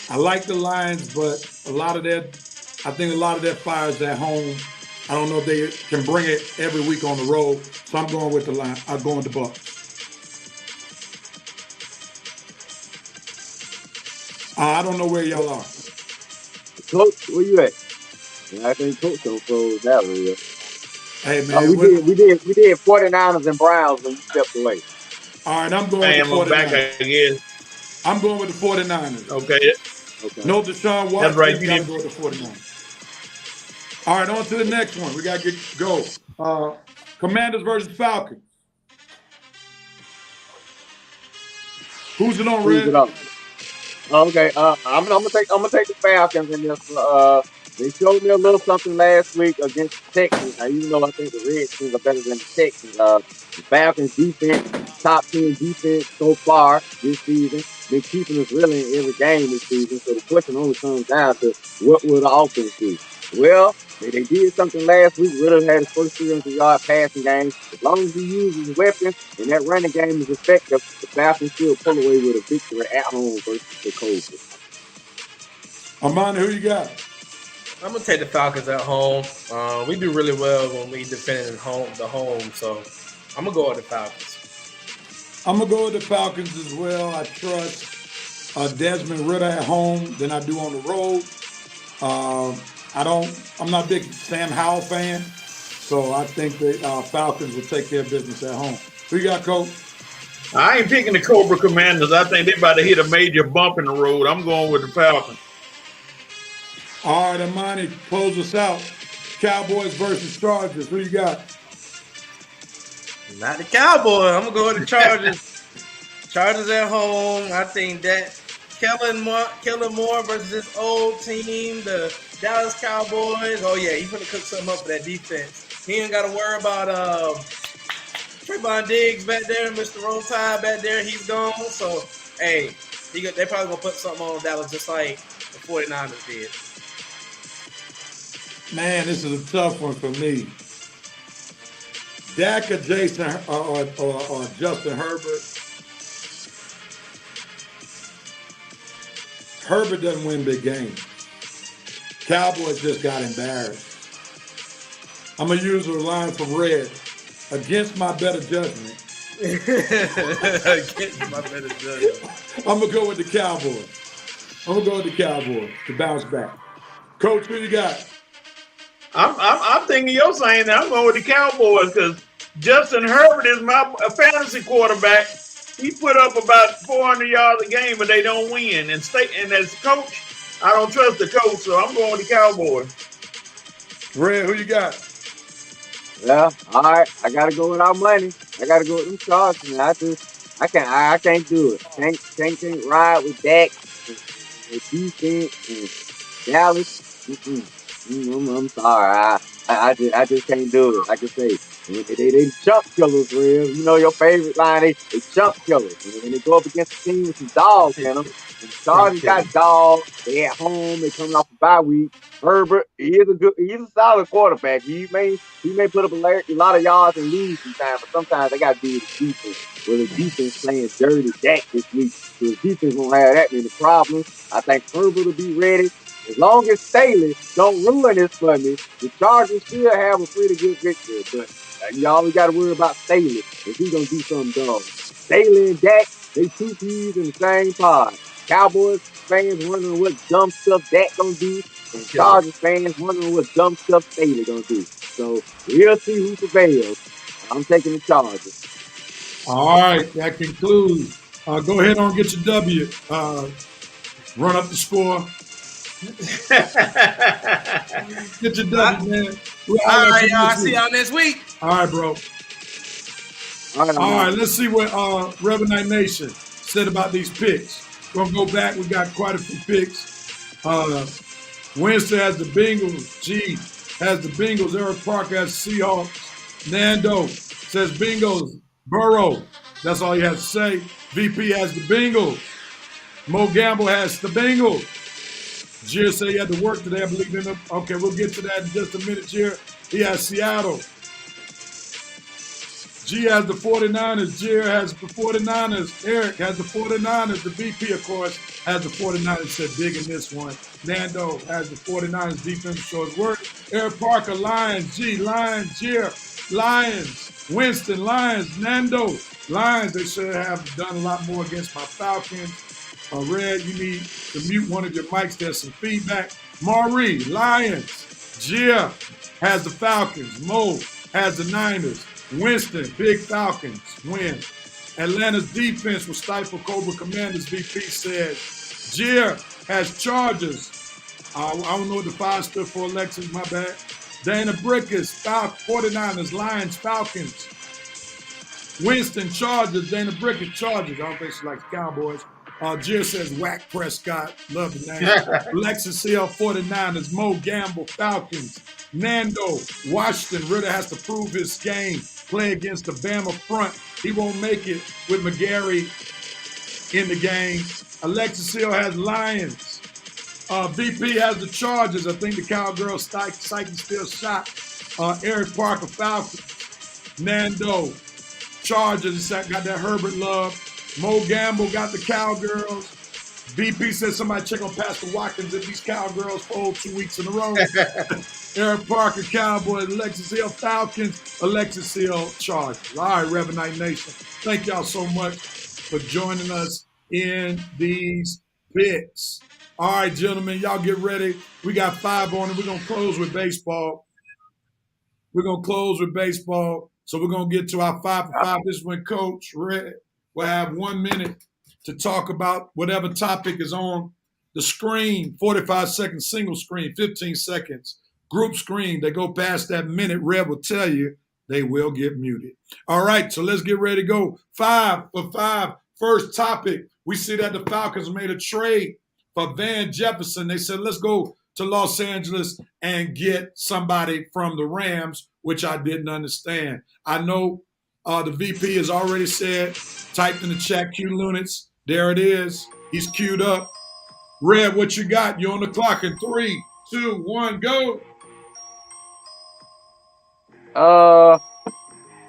I like the Lions, but I think a lot of that fires at home. I don't know if they can bring it every week on the road, so I'm going with the Lions. I'm going with the Bucs. I don't know where y'all are. Coach, where you at? Yeah, I think Coach don't close that real. Hey man, we did 49ers and Browns when you stepped away. All right, I'm going with the 49ers. Back again. I'm going with the 49ers. Okay. Okay. No Deshaun Watson. That's right, We you got to didn't- go with the 49ers. All right, on to the next one. We got to go. Commanders versus Falcons. Who's it on, Who's Red? it up? Okay, I'm gonna take the Falcons in this. They showed me a little something last week against the Texans. Now, even though I think the Redskins are better than the Texans, the Falcons defense, top 10 defense so far this season, been keeping us really in every game this season. So the question only comes down to what will the offense do? Well, they did something last week. Ritter had his first 300-yard passing game. As long as he uses his weapons and that running game is effective, the Falcons still pull away with a victory at home versus the Cobras. Amanda, who you got? I'm gonna take the Falcons at home. We do really well when we defend the home. So I'm gonna go with the Falcons. I'm gonna go with the Falcons as well. I trust Desmond Ritter at home than I do on the road. I'm not a big Sam Howell fan, so I think the Falcons will take care of business at home. Who you got, Coach? I ain't picking the Cobra Commanders. I think they're about to hit a major bump in the road. I'm going with the Falcons. All right, Amani, close us out. Cowboys versus Chargers. Who you got? Not the Cowboys. I'm gonna go with the Chargers. Chargers at home. I think that Kellen Moore versus his old team, the Dallas Cowboys. Oh yeah, he's gonna cook something up for that defense. He ain't got to worry about Trayvon Diggs back there, Mr. Roll Tide back there. He's gone. So hey, they probably gonna put something on Dallas just like the 49ers did. Man, this is a tough one for me. Dak or or Justin Herbert. Herbert doesn't win big games. Cowboys just got embarrassed. I'm going to use a line from Red. Against my better judgment. Against my better judgment. I'm going to go with the Cowboys to bounce back. Coach, who you got? I'm thinking you're saying that I'm going with the Cowboys because Justin Herbert is my fantasy quarterback. He put up about 400 yards a game, but they don't win. And as coach, I don't trust the coach, so I'm going with the Cowboys. Red, who you got? Yeah, all right. I gotta go with our money. I gotta go with them Chargers. Man. I can't do it. Can't ride with Dak and defense and Dallas. I'm sorry. I just can't do it. Like I say, they chump killers, real. You know your favorite line. They chump killers. And they go up against a team with some dogs in them. And Chargers got dogs. They at home. They coming off a bye week. Herbert, he's a solid quarterback. He may put up a lot of yards and lose sometimes, but sometimes they got to do with the defense. Well, the defense playing dirty Dak this week, so the defense won't have that many problems. I think Herbert will be ready. As long as Staley don't ruin this for me, the Chargers still have a pretty good victory. But you always got to worry about Staley if he's gonna do something dumb. Staley and Dak, they two peas in the same pod. Cowboys fans wondering what dumb stuff Dak gonna do, and Chargers fans wondering what dumb stuff Staley gonna do. So we'll see who prevails. I'm taking the Chargers. All right, that concludes. Go ahead and get your W. Run up the score. Get your W, man. All right, y'all. See y'all next week. All right, bro. All right, let's see what Revenite Nation said about these picks. Gonna go back. We got quite a few picks. Winston has the Bengals. G has the Bengals. Eric Parker has Seahawks. Nando says Bengals. Burrow. That's all you have to say. VP has the Bengals. Mo Gamble has the Bengals. Jir said he had to work today. I believe in him. Okay, we'll get to that in just a minute, Jir. He has Seattle. G has the 49ers. Jir has the 49ers. Eric has the 49ers. The VP, of course, has the 49ers. Said big in this one. Nando has the 49ers defense shows work. Eric Parker, Lions. G, Lions. Jir, Lions. Winston, Lions. Nando, Lions. They should have done a lot more against my Falcons. Red, you need to mute one of your mics. There's some feedback. Marie, Lions. Gia has the Falcons. Mo has the Niners. Winston, big Falcons win. Atlanta's defense will stifle Cobra Commanders. VP said Gier has Chargers. I don't know what the 5 stood for, Alexis, my bad. Dana Brickus, 49ers, Lions, Falcons. Winston, Chargers. Dana Brickus, Chargers. I don't think she likes Cowboys. Gier says Whack Prescott. Love the name. Alexis CL, 49ers. Mo Gamble, Falcons. Nando, Washington. Ritter has to prove his game. Play against the Bama front. He won't make it with McGarry in the game. Alexis CL has Lions. VP has the Chargers. I think the Cowgirl psyche still shot. Eric Parker, Falcons. Nando, Chargers. Got that Herbert love. Mo Gamble got the Cowgirls. VP said somebody check on Pastor Watkins if these Cowgirls fold 2 weeks in a row. Eric Parker, Cowboys. Alexis Hill, Falcons. Alexis Hill, Chargers. All right, Revenite Nation. Thank y'all so much for joining us in these picks. All right, gentlemen, y'all get ready. We got 5 on it. We're going to close with baseball. So we're going to get to our 5 for 5. This is when Coach Red will have 1 minute to talk about whatever topic is on the screen. 45 seconds single screen, 15 seconds group screen. They go past that minute, Red will tell you they will get muted. All right, so let's get ready to go. 5 for 5. First topic, we see that the Falcons made a trade for Van Jefferson. They said, let's go to Los Angeles and get somebody from the Rams, which I didn't understand. I know the VP has already said, typed in the chat, Q Lunitz. There it is. He's queued up. Red, what you got? You're on the clock in 3, 2, 1, go.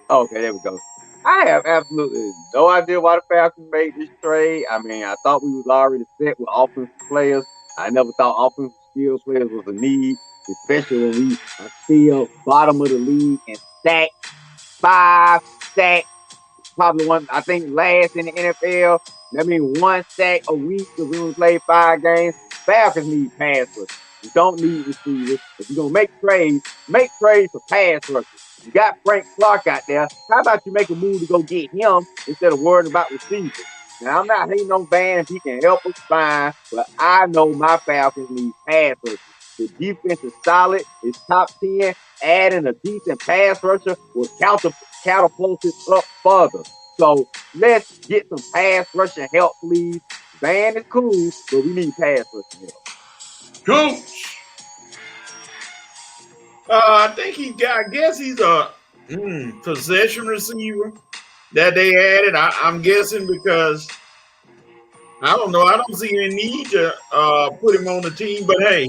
Okay, there we go. I have absolutely no idea why the Falcons made this trade. I mean, I thought we was already set with offensive players. I never thought offensive skill players was a need, especially when we are still bottom of the league in sacks, 5 sacks. Probably one, I think, last in the NFL. That means 1 sack a week because we only played 5 games. Falcons need pass rushers. You don't need receivers. If you're going to make trades for pass rushers. You got Frank Clark out there. How about you make a move to go get him instead of worrying about receivers? Now, I'm not hating on Van if he can help us, fine, but I know my Falcons need pass rushers. The defense is solid. It's top 10. Adding a decent pass rusher will catapult it up further. So let's get some pass rushing help, please. Van is cool, but we need pass rushing help. Coach. I guess he's a possession receiver that they added. I'm guessing because I don't know. I don't see any need to put him on the team. But hey,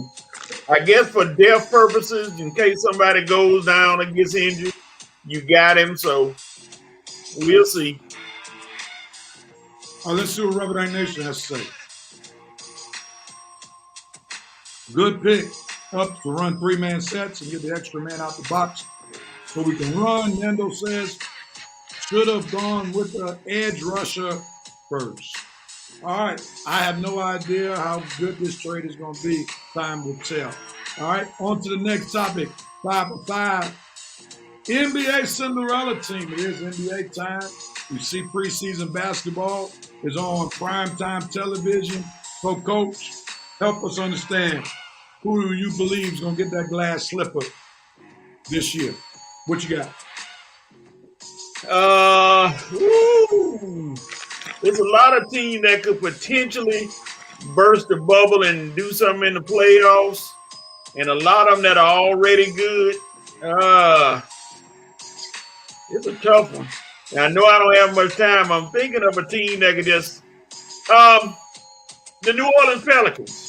I guess for depth purposes, in case somebody goes down and gets injured, you got him. So we'll see. Let's see what Revenite Nation has to say. Good pick. Up to run 3-man sets and get the extra man out the box so we can run. Nando says, should have gone with the edge rusher first. All right. I have no idea how good this trade is going to be. Time will tell. All right. On to the next topic. 5 for 5. NBA Cinderella team. It is NBA time. You see preseason basketball is on primetime television. So, Coach, help us understand. Who you believe is going to get that glass slipper this year? What you got? There's a lot of teams that could potentially burst the bubble and do something in the playoffs, and a lot of them that are already good. It's a tough one. And I know I don't have much time. I'm thinking of a team that could just the New Orleans Pelicans.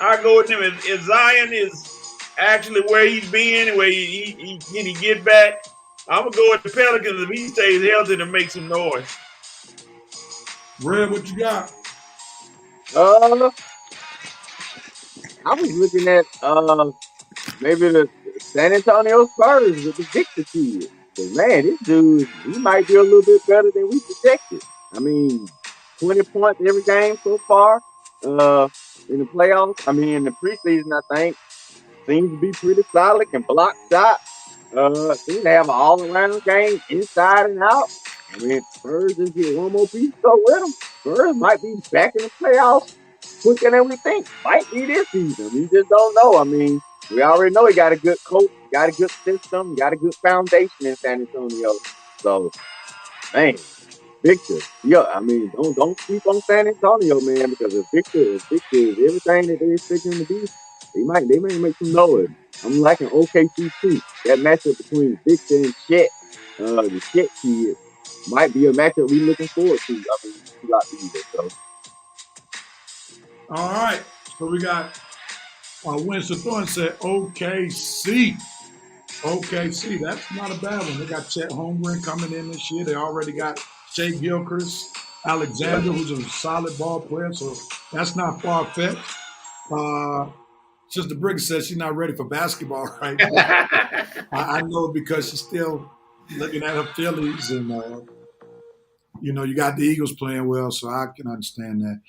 I go with him. If Zion is actually where he's been, where he get back, I'm gonna go with the Pelicans if he stays healthy to make some noise. Red, what you got? I was looking at maybe the San Antonio Spurs with the Victor kid. But man, this dude, he might be a little bit better than we projected. I mean, 20 points every game so far. In the playoffs, in the preseason, I think, seems to be pretty solid, can block shots. Seems to have an all-around game inside and out. Spurs just get one more piece to go with them. Spurs might be back in the playoffs quicker than we think. Might be this season. We just don't know. I mean, we already know he got a good coach, got a good system, got a good foundation in San Antonio. So, man, Victor, yeah, I mean, don't sleep on San Antonio, man, because if Victor is everything that they expect him to be, they may make some noise. I'm liking OKC too. That matchup between Victor and Chet, the Chet kid, might be a matchup we looking forward to. I mean, throughout the year. So. All right. So we got Winston Thorne said OKC. OKC, that's not a bad one. They got Chet Holmgren coming in this year. They already got Shea Gilchrist Alexander, who's a solid ball player, so that's not far-fetched. Sister Briggs says she's not ready for basketball right now. I know because she's still looking at her Phillies, and you got the Eagles playing well, so I can understand that.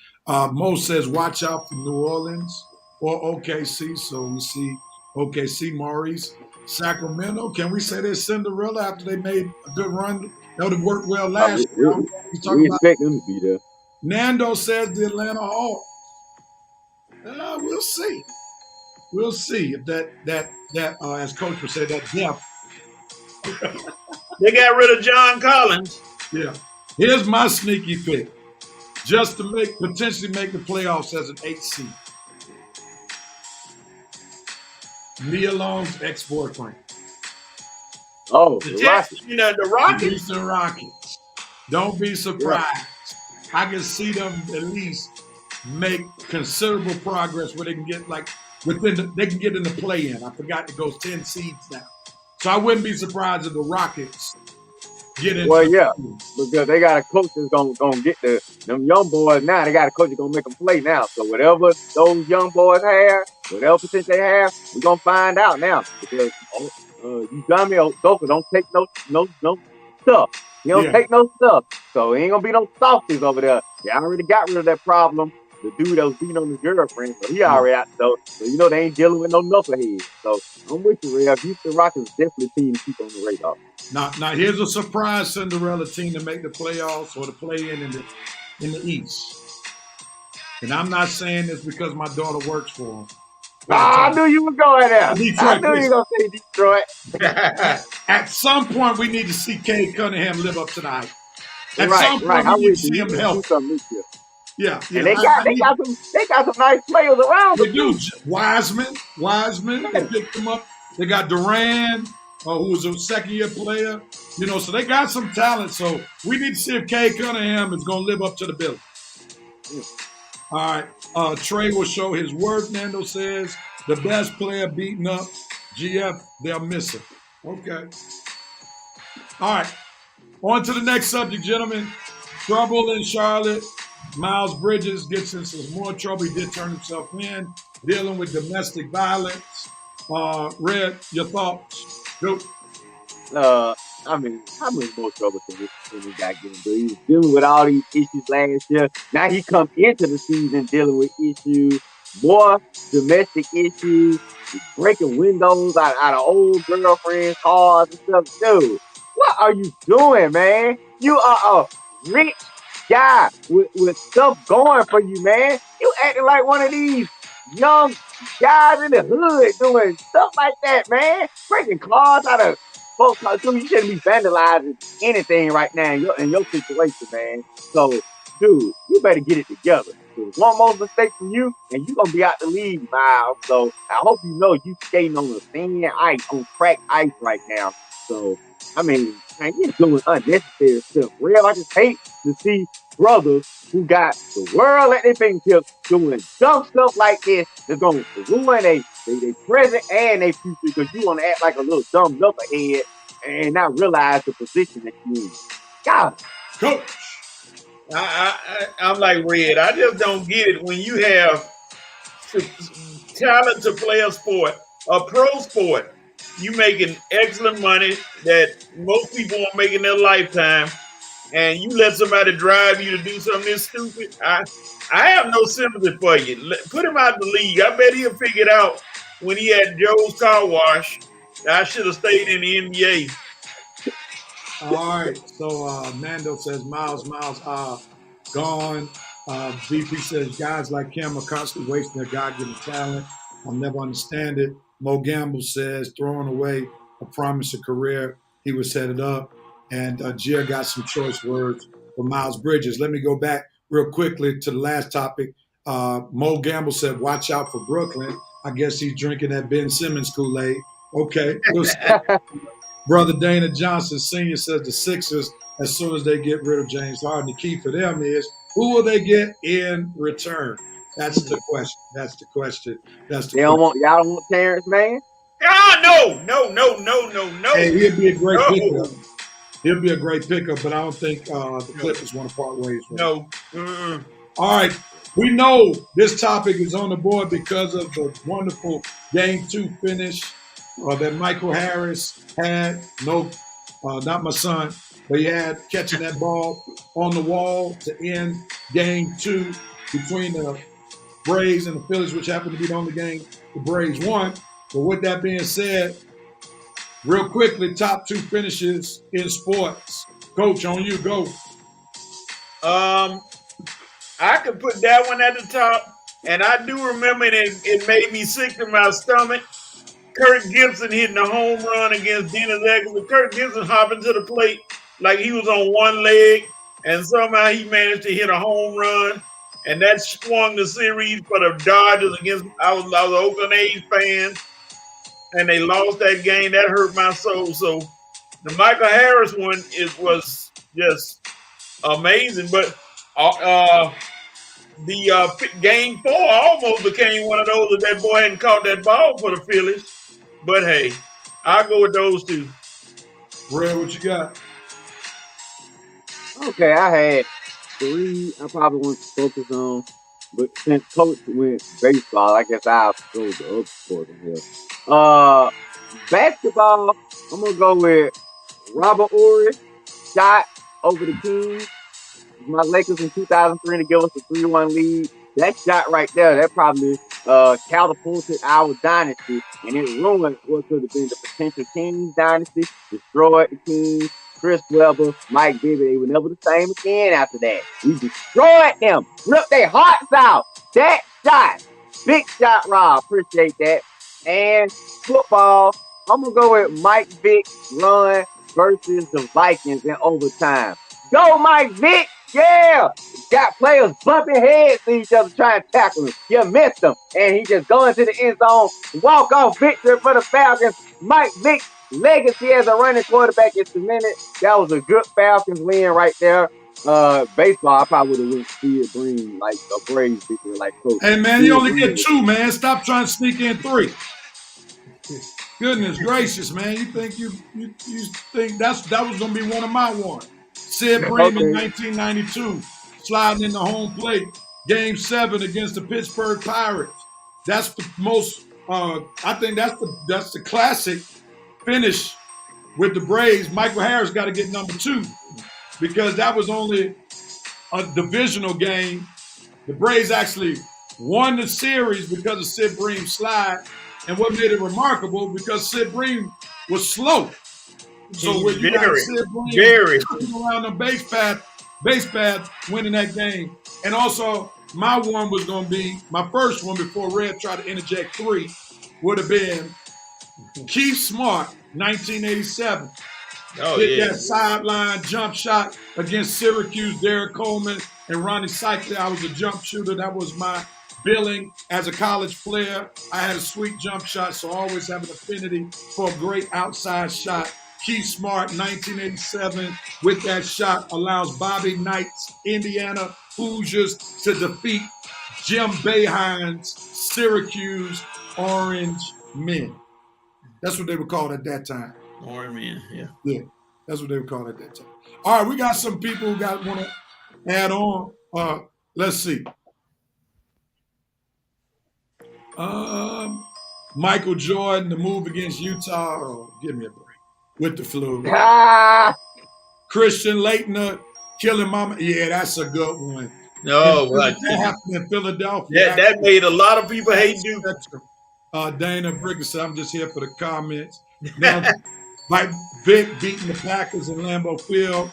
Mo says watch out for New Orleans or OKC, so we see OKC, Maurice. Sacramento, can we say they're Cinderella after they made a good run? That would have worked well last year. We expect them to be there. Nando says the Atlanta Hawks. We'll see. We'll see if that as Coach would say, that depth. They got rid of John Collins. Yeah. Here's my sneaky pick. Just to potentially make the playoffs as an 8th seed. Nia Long's ex-boyfriend. Oh, the Rockets. The Rockets. Houston Rockets. Don't be surprised. Yeah. I can see them at least make considerable progress where they can get they can get in the play-in. I forgot it goes 10 seeds now. So I wouldn't be surprised if the Rockets get in. Well, yeah, because they got a coach that's gonna get them young boys now. They got a coach that's gonna make them play now. So whatever those young boys have, whatever potential they have, we're gonna find out now. Because you dummy old Doka don't take no stuff. He don't take no stuff. So he ain't gonna be no softies over there. They already got rid of that problem. The dude that was beating on his girlfriend, so he already out though. So they ain't dealing with no knuckleheads. So I'm with you, Rev. Houston Rockets definitely a team to keep on the radar. Now here's a surprise Cinderella team to make the playoffs or to play in the East. And I'm not saying this because my daughter works for them. I knew you were going there. Detroit, I knew you were going to say Detroit. At some point, we need to see Cade Cunningham live up to the hype. At right, some point, we need to see him help. Yeah. And they got some nice players around them. They do. Wiseman, they picked them up. They got Duran, who was a second-year player. So they got some talent. So we need to see if Cade Cunningham is going to live up to the bill. All right. Trey will show his work, Nando says. The best player beating up GF, they'll miss him. Okay. All right. On to the next subject, gentlemen. Trouble in Charlotte. Miles Bridges gets into some more trouble. He did turn himself in, dealing with domestic violence. Red, your thoughts? Go. I mean, how much more trouble can this guy get into? He was dealing with all these issues last year. Now he comes into the season dealing with issues, more domestic issues, breaking windows out of old girlfriends' cars and stuff. Dude, what are you doing, man? You are a rich guy with stuff going for you, man. You acting like one of these young guys in the hood doing stuff like that, man. Breaking cars out of folks. You shouldn't be vandalizing anything right now in your situation, man. So, dude, you better get it together. There's one more mistake from you, and you're going to be out the league, Miles. So, I hope you know you skating on the thin ice, on cracked ice right now. So, I mean, man, you're doing unnecessary stuff. Real, I just hate to see brothers who got the world at their fingertips doing dumb stuff like this that's going to ruin their present and their future because you want to act like a little dumb knucklehead and not realize the position that you're in. God. Coach. I'm like Red. I just don't get it when you have talent to play a sport, a pro sport. You making excellent money that most people won't make in their lifetime, and you let somebody drive you to do something this stupid. I have no sympathy for you. Put him out of the league. I bet he'll figure it out when he had Joe's car wash. I should have stayed in the NBA. All right. So Nando says Miles gone. VP says guys like Cam are constantly wasting their God-given talent. I'll never understand it. Mo Gamble says throwing away a promising career. He was headed up. And Gia got some choice words for Miles Bridges. Let me go back real quickly to the last topic. Mo Gamble said, watch out for Brooklyn. I guess he's drinking that Ben Simmons Kool-Aid. Okay. Brother Dana Johnson Sr. says the Sixers, as soon as they get rid of James Harden, the key for them is who will they get in return? That's the question. That's the question. Y'all don't want Terrence Mann? Ah, no. Hey, he'll be a great pickup. He'll be a great pickup, but I don't think the Clippers want to part ways with him. No. All right. We know this topic is on the board because of the wonderful Game 2 finish that Michael Harris had. No, not my son, but he had catching that ball on the wall to end Game 2 between the Braves and the Phillies, which happened to be the only game the Braves won. But with that being said, real quickly, top 2 finishes in sports. Coach, on you, go. I could put that one at the top, and I do remember it made me sick to my stomach. Kirk Gibson hitting a home run against Dennis Eckersley. Kirk Gibson hopping to the plate like he was on one leg, and somehow he managed to hit a home run, and that swung the series for the Dodgers against. I was an Oakland A's fan, and they lost that game. That hurt my soul. So the Michael Harris one was just amazing, but. The Game 4 almost became one of those if that boy hadn't caught that ball for the Phillies. But hey, I'll go with those 2. Red, what you got? Okay, I had 3 I probably want to focus on. But since Coach went baseball, I guess I'll go with the other sport in here. Basketball, I'm going to go with Robert Horry shot over the Kings. My Lakers in 2003 to give us a 3-1 lead. That shot right there, that probably catapulted our dynasty, and it ruined what could have been the potential Kings dynasty, destroyed the Kings. Chris Webber, Mike Bibby, they were never the same again after that. We destroyed them, ripped their hearts out. That shot, big shot, Rob, appreciate that. And football, I'm going to go with Mike Vick's run versus the Vikings in overtime. Go, Mike Vick! Yeah! Got players bumping heads to each other trying to tackle him. You missed him. And he just go into the end zone. Walk-off victory for the Falcons. Mike Vick's legacy as a running quarterback is cemented. That was a good Falcons win right there. Baseball, I probably would have went Steve Green like a Braves victory like Coach. Hey, man, you only get 2, man. Stop trying to sneak in 3. Goodness gracious, man. You think you think that was going to be one of my ones. Sid Bream in 1992, sliding in the home plate, Game 7 against the Pittsburgh Pirates. That's the most. I think that's the classic finish with the Braves. Michael Harris got to get number 2 because that was only a divisional game. The Braves actually won the series because of Sid Bream's slide, and what made it remarkable because Sid Bream was slow. So when you got Sid Bream around the base path, winning that game. And also, my one was going to be, my first one before Red tried to interject 3, would have been Keith Smart, 1987. That sideline jump shot against Syracuse, Derek Coleman, and Ronnie Cycler. I was a jump shooter. That was my billing as a college player. I had a sweet jump shot, so I always have an affinity for a great outside shot. Keith Smart, 1987, with that shot allows Bobby Knight's Indiana Hoosiers to defeat Jim Boeheim's Syracuse Orange Men. That's what they were called at that time. Orange Men, yeah. Yeah, that's what they were called at that time. All right, we got some people who want to add on. Let's see. Michael Jordan, the move against Utah. Oh, give me a break. With the flu. Christian Laettner killing Mama. Yeah, that's a good one. No, that happened in Philadelphia. That made a lot of people hate Duke. Dana Bricker said, I'm just here for the comments. Now, Mike Vick beating the Packers in Lambeau Field.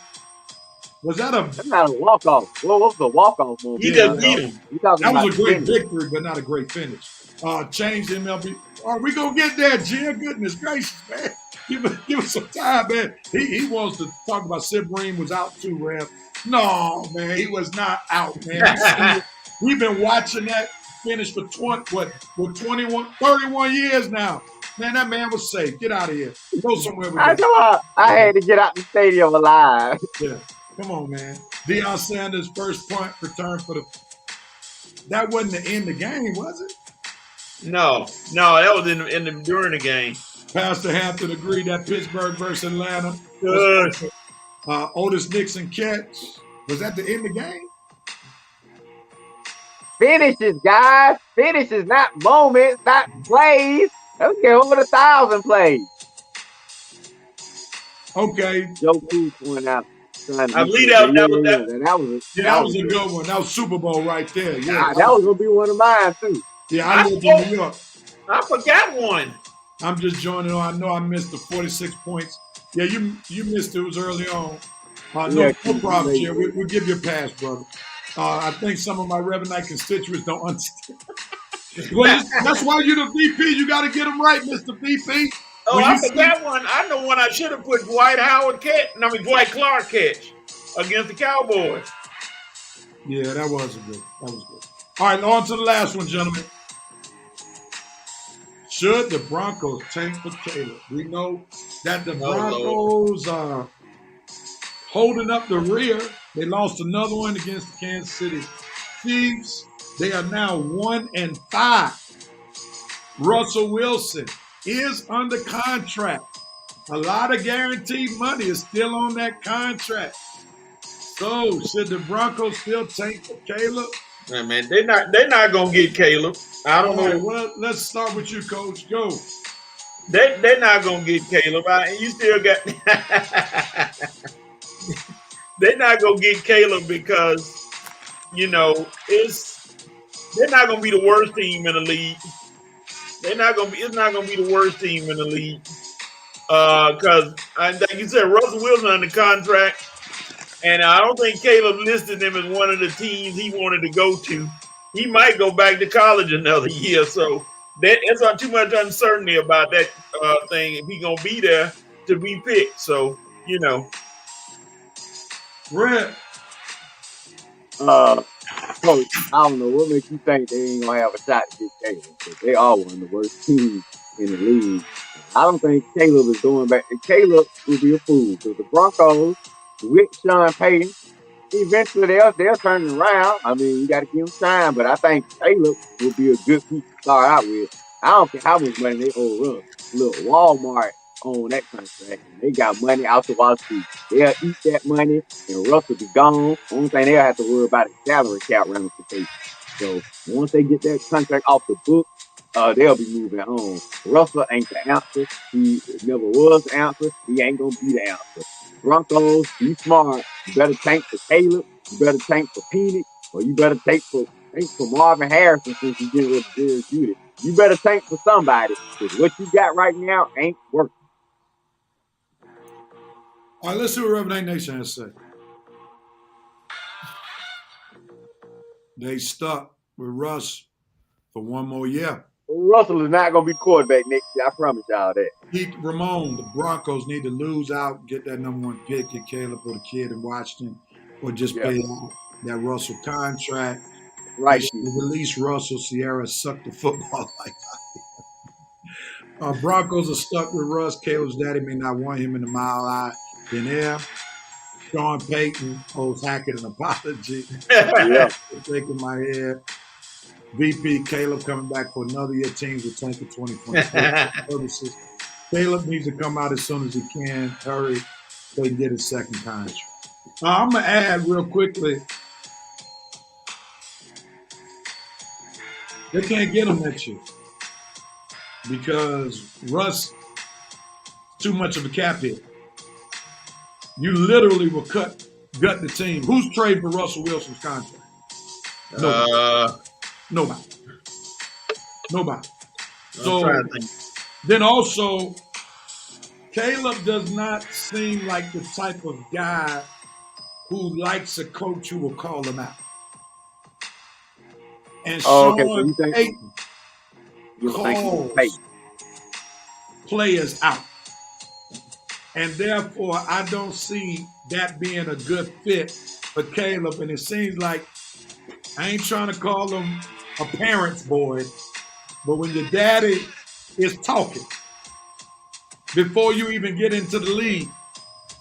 Was that a? That's not a walk off. What was the walk off moment? He just beat him. You talking That about was a great finish. victory, but not a great finish. Change the MLB. All right, we gonna get there, Jim. Goodness gracious, man. Give us some time, man. He wants to talk about Sid Bream was out too, Rev. No, man, he was not out, man. We've been watching that finish for 31 years now. Man, that man was safe. Get out of here. Go somewhere with that. I had to get out the stadium alive. Yeah. Come on, man. Deion Sanders' first punt return for the. That wasn't the end of the game, was it? No, that was during the game. Pastor Hampton agreed that Pittsburgh versus Atlanta. Good. Otis Nixon catch. Was that the end of the game? Finishes, guys. Finishes, not moments, not plays. Let's get over 1,000 plays. Okay. Joe Cruz went out. I believe that was That was a good one. That was Super Bowl right there. Yeah, that was gonna be one of mine too. Yeah, I lived in New York. I forgot one. I'm just joining on. I know I missed the 46 points. Yeah, you missed it. It was early on. No problem, Jim. We'll give you a pass, brother. I think some of my Revenite constituents don't understand. Well, that's why you're the VP. You got to get them right, Mr. VP. Oh, I forgot one. I know one I should have put Dwight Clark catch against the Cowboys. Yeah, that was good. All right, on to the last one, gentlemen. Should the Broncos tank for Caleb? We know that the Broncos are holding up the rear. They lost another one against the Kansas City Chiefs. They are now 1-5. Russell Wilson is under contract. A lot of guaranteed money is still on that contract. So, should the Broncos still tank for Caleb? Yeah, man, they're not gonna get Caleb. I don't know. Right, well, let's start with you, Coach. Go. They're not gonna get Caleb. You still got. They're not gonna get Caleb because they're not gonna be the worst team in the league. It's not gonna be the worst team in the league. Because like you said, Russell Wilson under contract, and I don't think Caleb listed him as one of the teams he wanted to go to. He might go back to college another year, so there's not too much uncertainty about that thing if he's gonna be there to be picked. So Red. Coach, I don't know what makes you think they ain't gonna have a shot to get Caleb. Because they are one of the worst teams in the league. I don't think Caleb is going back. And Caleb will be a fool because the Broncos with Sean Payton, eventually they'll turn it around. I mean, you got to give them time, but I think Caleb will be a good piece to start out with. I don't care how much money they owe us. Look, Walmart on that contract. They got money out to Wall Street. They'll eat that money, and Russell be gone. Only thing they'll have to worry about is salary cap ramifications. So once they get that contract off the book, they'll be moving on. Russell ain't the answer. He never was the answer. He ain't gonna be the answer. Broncos, be smart. You better tank for Caleb. You better tank for Penix, or you better tank for Marvin Harrison since you get rid of Jerry Jeudy. You better tank for somebody because what you got right now ain't working. All right, let's see what Revenant Nation has to say. They stuck with Russ for one more year. Russell is not going to be quarterback next year. I promise y'all that. Ramon, the Broncos need to lose out, get that number one pick, get Caleb or the kid in Washington, or just pay out that Russell contract. Right. Release Russell. Sierra sucked the football like that. Broncos are stuck with Russ. Caleb's daddy may not want him in the Mile High. Then Sean Payton owes Hackett an apology. Taking my head. VP Caleb coming back for another year. Teams will tank for 2024 Caleb needs to come out as soon as he can. Hurry so he can get his second contract. I'm going to add real quickly. They can't get him next year because Russ too much of a cap hit. You literally will gut the team. Who's trading for Russell Wilson's contract? Nobody. So then also, Caleb does not seem like the type of guy who likes a coach who will call him out. And Okay, so Sean you think Payton you think he calls paid? players out. And therefore, I don't see that being a good fit for Caleb. And it seems like I ain't trying to call him a parent's boy, but when your daddy is talking, before you even get into the league,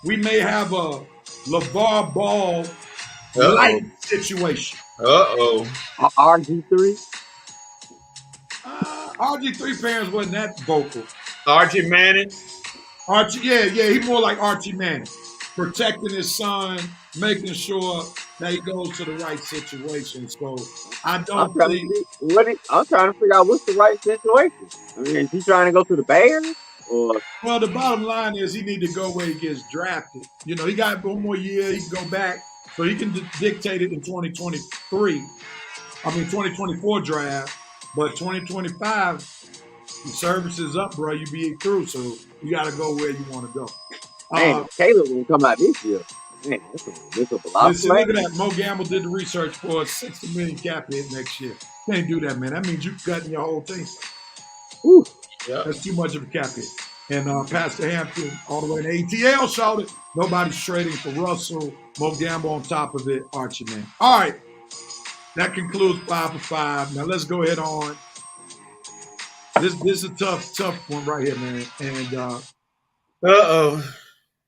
we may have a LeVar Ball light situation. RG3? RG3 parents wasn't that vocal. Archie Manning. Archie, yeah, he more like Archie Manning, protecting his son, making sure that he goes to the right situation. So I I'm don't trying think. to see I'm trying to figure out what's the right situation. I mean, is he trying to go to the Bears or Well, the bottom line is he need to go where he gets drafted. You know, he got one more year. He can go back, so he can dictate it in 2023. 2024 draft, but 2025, the service is up, bro. You be through, so you got to go where you want to go. man, Caleb will come out this year? Man, that's a lot of Listen, look at that. Mo Gamble did the research for a $60 million cap hit next year. Can't do that, man. That means you cutting your whole team. Whew. Yeah. That's too much of a cap hit. And Pastor Hampton, all the way to ATL, shouted, nobody's trading for Russell. Mo Gamble on top of it, Archie, man. All right. That concludes 5 for 5. Now let's go ahead on. This is a tough one right here, man. And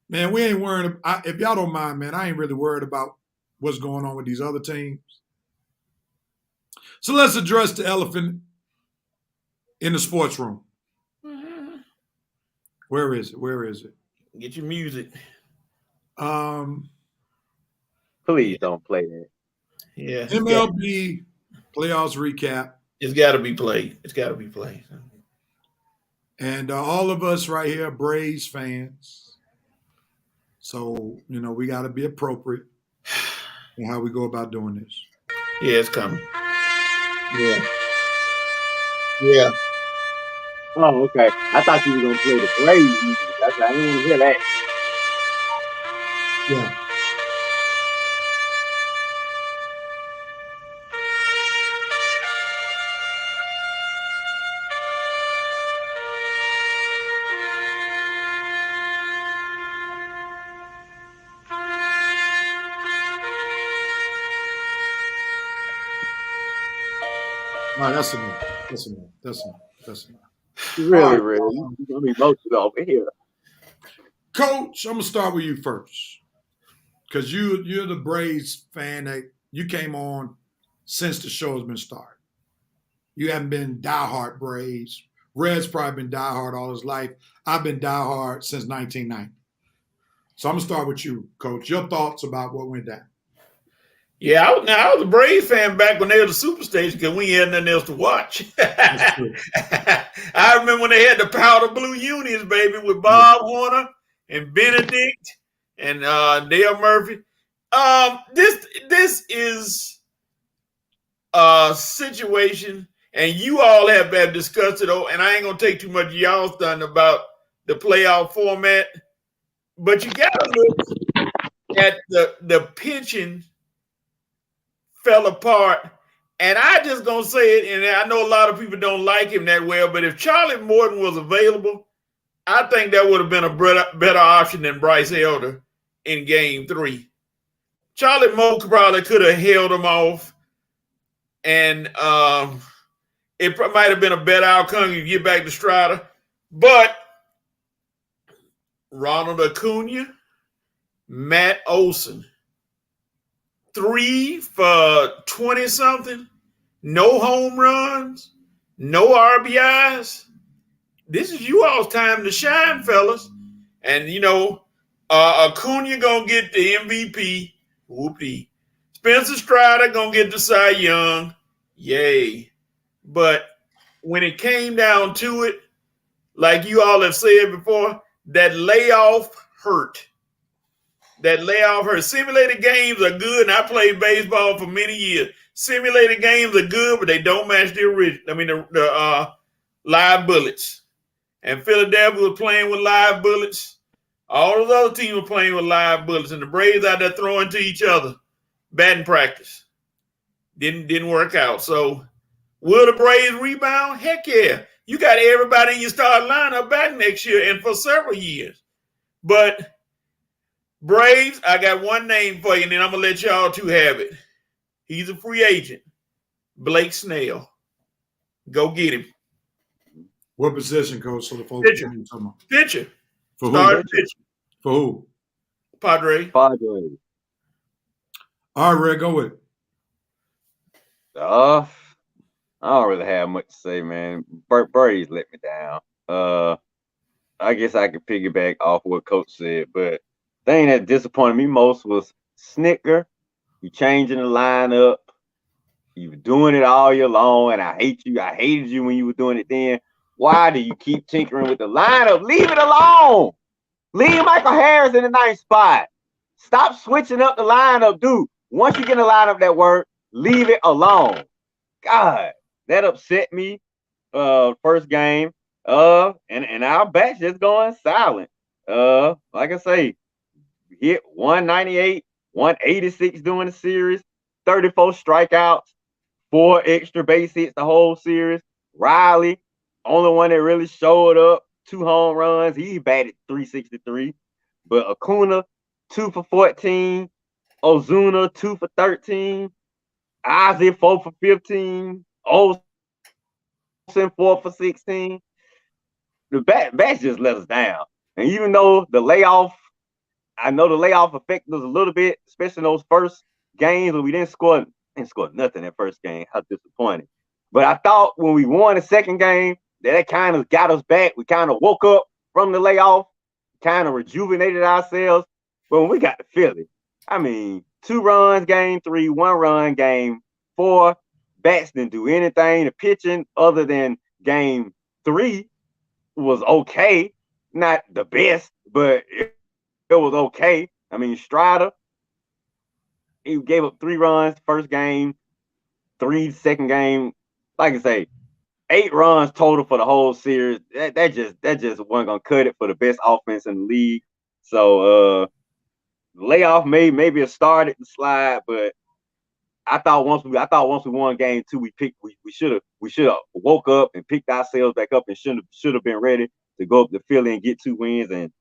man, we ain't worried. If y'all don't mind, man, I ain't really worried about what's going on with these other teams. So let's address the elephant in the sports room. Where is it? Get your music. Please don't play that. Yeah. MLB playoffs recap. It's got to be played. And all of us right here are Braves fans. So, we got to be appropriate in how we go about doing this. Yeah, it's coming. Yeah. Yeah. Oh, okay. I thought you were gonna play the Braves music. I didn't want to hear that. Yeah. All right, that's enough. Really. You're gonna be emotional over here. Coach, I'm gonna start with you first, because you're the Braves fan that you came on since the show has been started. You haven't been diehard Braves. Red's probably been diehard all his life. I've been diehard since 1990. So I'm gonna start with you, Coach. Your thoughts about what went down? Yeah, I was a Braves fan back when they were the Superstation because we had nothing else to watch. I remember when they had the powder blue unis, baby, with Bob Warner and Benedict and Dale Murphy. This is a situation, and you all have discussed it, and I ain't going to take too much of y'all's time about the playoff format, but you got to look at the pitching fell apart. And I just gonna say it, and I know a lot of people don't like him that well, but if Charlie Morton was available, I think that would have been a better option than Bryce Elder in Game 3. Charlie Morton probably could have held him off, and it might have been a better outcome if you get back to Strider. But Ronald Acuna, Matt Olson, 3 for 20-something, no home runs, no RBIs. This is you all's time to shine, fellas. And, Acuna going to get the MVP. Whoopee. Spencer Strider going to get the Cy Young. Yay. But when it came down to it, like you all have said before, that layoff hurt. Simulated games are good, and I played baseball for many years. Simulated games are good, but they don't match the original. The live bullets. And Philadelphia was playing with live bullets. All those other teams were playing with live bullets, and the Braves out there throwing to each other. Batting practice. Didn't work out. So will the Braves rebound? Heck yeah. You got everybody in your starting lineup back next year and for several years. But Braves, I got one name for you, and then I'm going to let y'all two have it. He's a free agent. Blake Snell. Go get him. What position, Coach? So the folks Pitcher. Pitcher. For Starting who? pitcher. For who? Padre. Padres. All right, Red, go with it. I don't really have much to say, man. Braves let me down. I guess I could piggyback off what Coach said, but the thing that disappointed me most was Snitker. You changing the lineup. You were doing it all year long, and I hate you. I hated you when you were doing it then. Why do you keep tinkering with the lineup? Leave it alone. Leave Michael Harris in the ninth spot. Stop switching up the lineup, dude. Once you get a lineup that works, leave it alone. God, that upset me. First game. And our batch just going silent. Like I say, hit 198, 186 during the series, 34 strikeouts, 4 extra base hits the whole series. Riley, only one that really showed up, 2 home runs. He batted .363. But Acuna, 2 for 14. Ozuna, 2 for 13. Ozzie, 4 for 15. Olsen, 4 for 16. The batch just let us down. And even though the layoff, I know the layoff affected us a little bit, especially in those first games where we didn't score nothing that first game. How disappointing. But I thought when we won the second game, that kind of got us back. We kind of woke up from the layoff, kind of rejuvenated ourselves. But when we got to Philly, I mean, 2 runs game 3, 1 run game 4. Bats didn't do anything. The pitching other than game 3 was okay. Not the best, but it was okay. I mean, Strider, he gave up 3 runs first game, 3 second game. Like I say, 8 runs total for the whole series. That just wasn't gonna cut it for the best offense in the league. So layoff maybe it started to slide, but I thought once we won game 2, we should have woke up and picked ourselves back up and should have been ready to go up to Philly and get 2 wins. And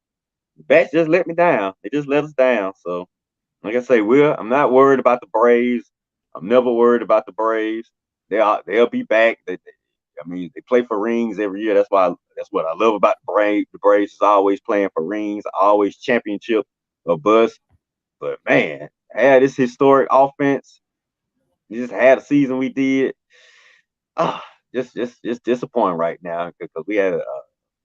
the bats just let me down. They just let us down. So like I say, I'm not worried about the Braves. I'm never worried about the Braves. They'll be back. They play for rings every year. That's what I love about the Braves. The Braves is always playing for rings, always championship or bust. But man, had this historic offense, you just had a season we did. Just disappointing right now because we had a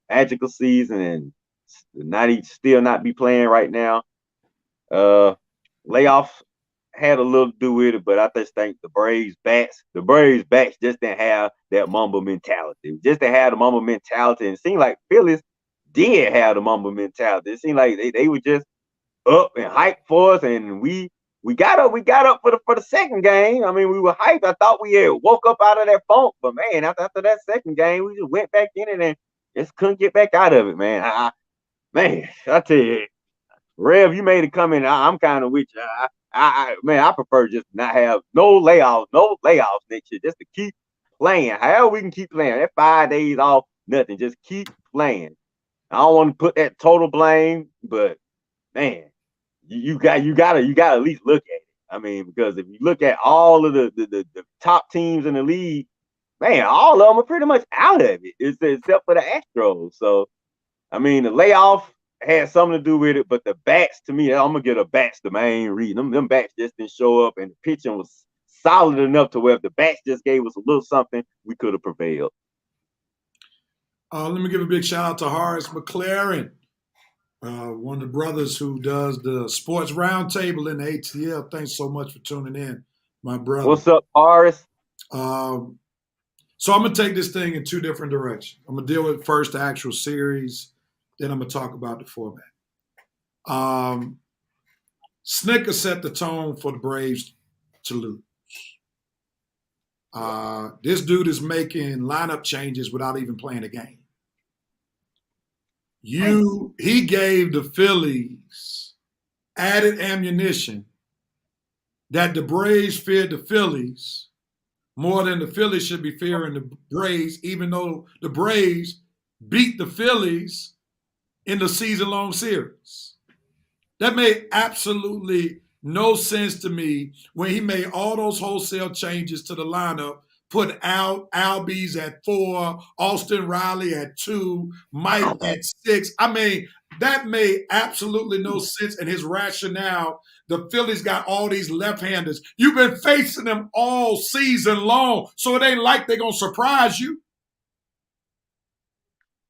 magical season and still not be playing right now. Layoffs had a little to do with it, but I just think the Braves bats just didn't have that Mamba mentality. Just to have the Mamba mentality, and it seemed like Phillies did have the Mamba mentality. It seemed like they were just up and hyped for us, and we got up for the second game. I mean, we were hyped. I thought we had woke up out of that funk, but man, after that second game, we just went back in it and just couldn't get back out of it, man. I tell you, Rev, you made a comment. I'm kind of with you. I prefer just not have no layoffs next year, just to keep playing. However we can keep playing. That 5 days off, nothing. Just keep playing. I don't want to put that total blame, but man, you got to at least look at it. I mean, because if you look at all of the top teams in the league, man, all of them are pretty much out of it, except for the Astros. So, I mean, the layoff had something to do with it, but the bats, to me, I'm gonna get a bats the main reason. Them bats just didn't show up, and the pitching was solid enough to where if the bats just gave us a little something, we could have prevailed. Let me give a big shout out to Horace McLaren, one of the brothers who does the sports roundtable in the ATL. Thanks so much for tuning in, my brother. What's up, Horace? So I'm gonna take this thing in 2 different directions. I'm gonna deal with first the actual series. Then I'm going to talk about the format. Snitker set the tone for the Braves to lose. This dude is making lineup changes without even playing a game. he gave the Phillies added ammunition that the Braves feared the Phillies more than the Phillies should be fearing the Braves, even though the Braves beat the Phillies in the season-long series. That made absolutely no sense to me when he made all those wholesale changes to the lineup, put Albies at 4, Austin Riley at 2, Mike at 6. I mean, that made absolutely no sense in his rationale. The Phillies got all these left-handers. You've been facing them all season long, so it ain't like they're going to surprise you.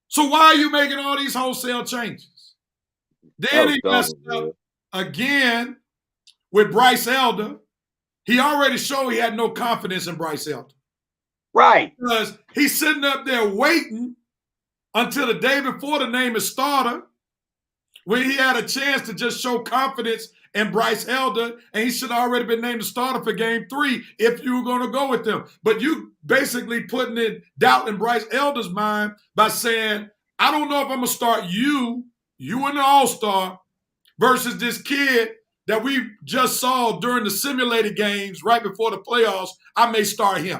So why are you making all these wholesale changes? Then he messed up again with Bryce Elder. He already showed he had no confidence in Bryce Elder. Right. Because he's sitting up there waiting until the day before the name is starter, when he had a chance to just show confidence in Bryce Elder, and he should have already been named the starter for Game 3 if you were going to go with them. But you basically putting in doubt in Bryce Elder's mind by saying, I don't know if I'm going to start you and the All-Star, versus this kid that we just saw during the simulated games right before the playoffs. I may start him.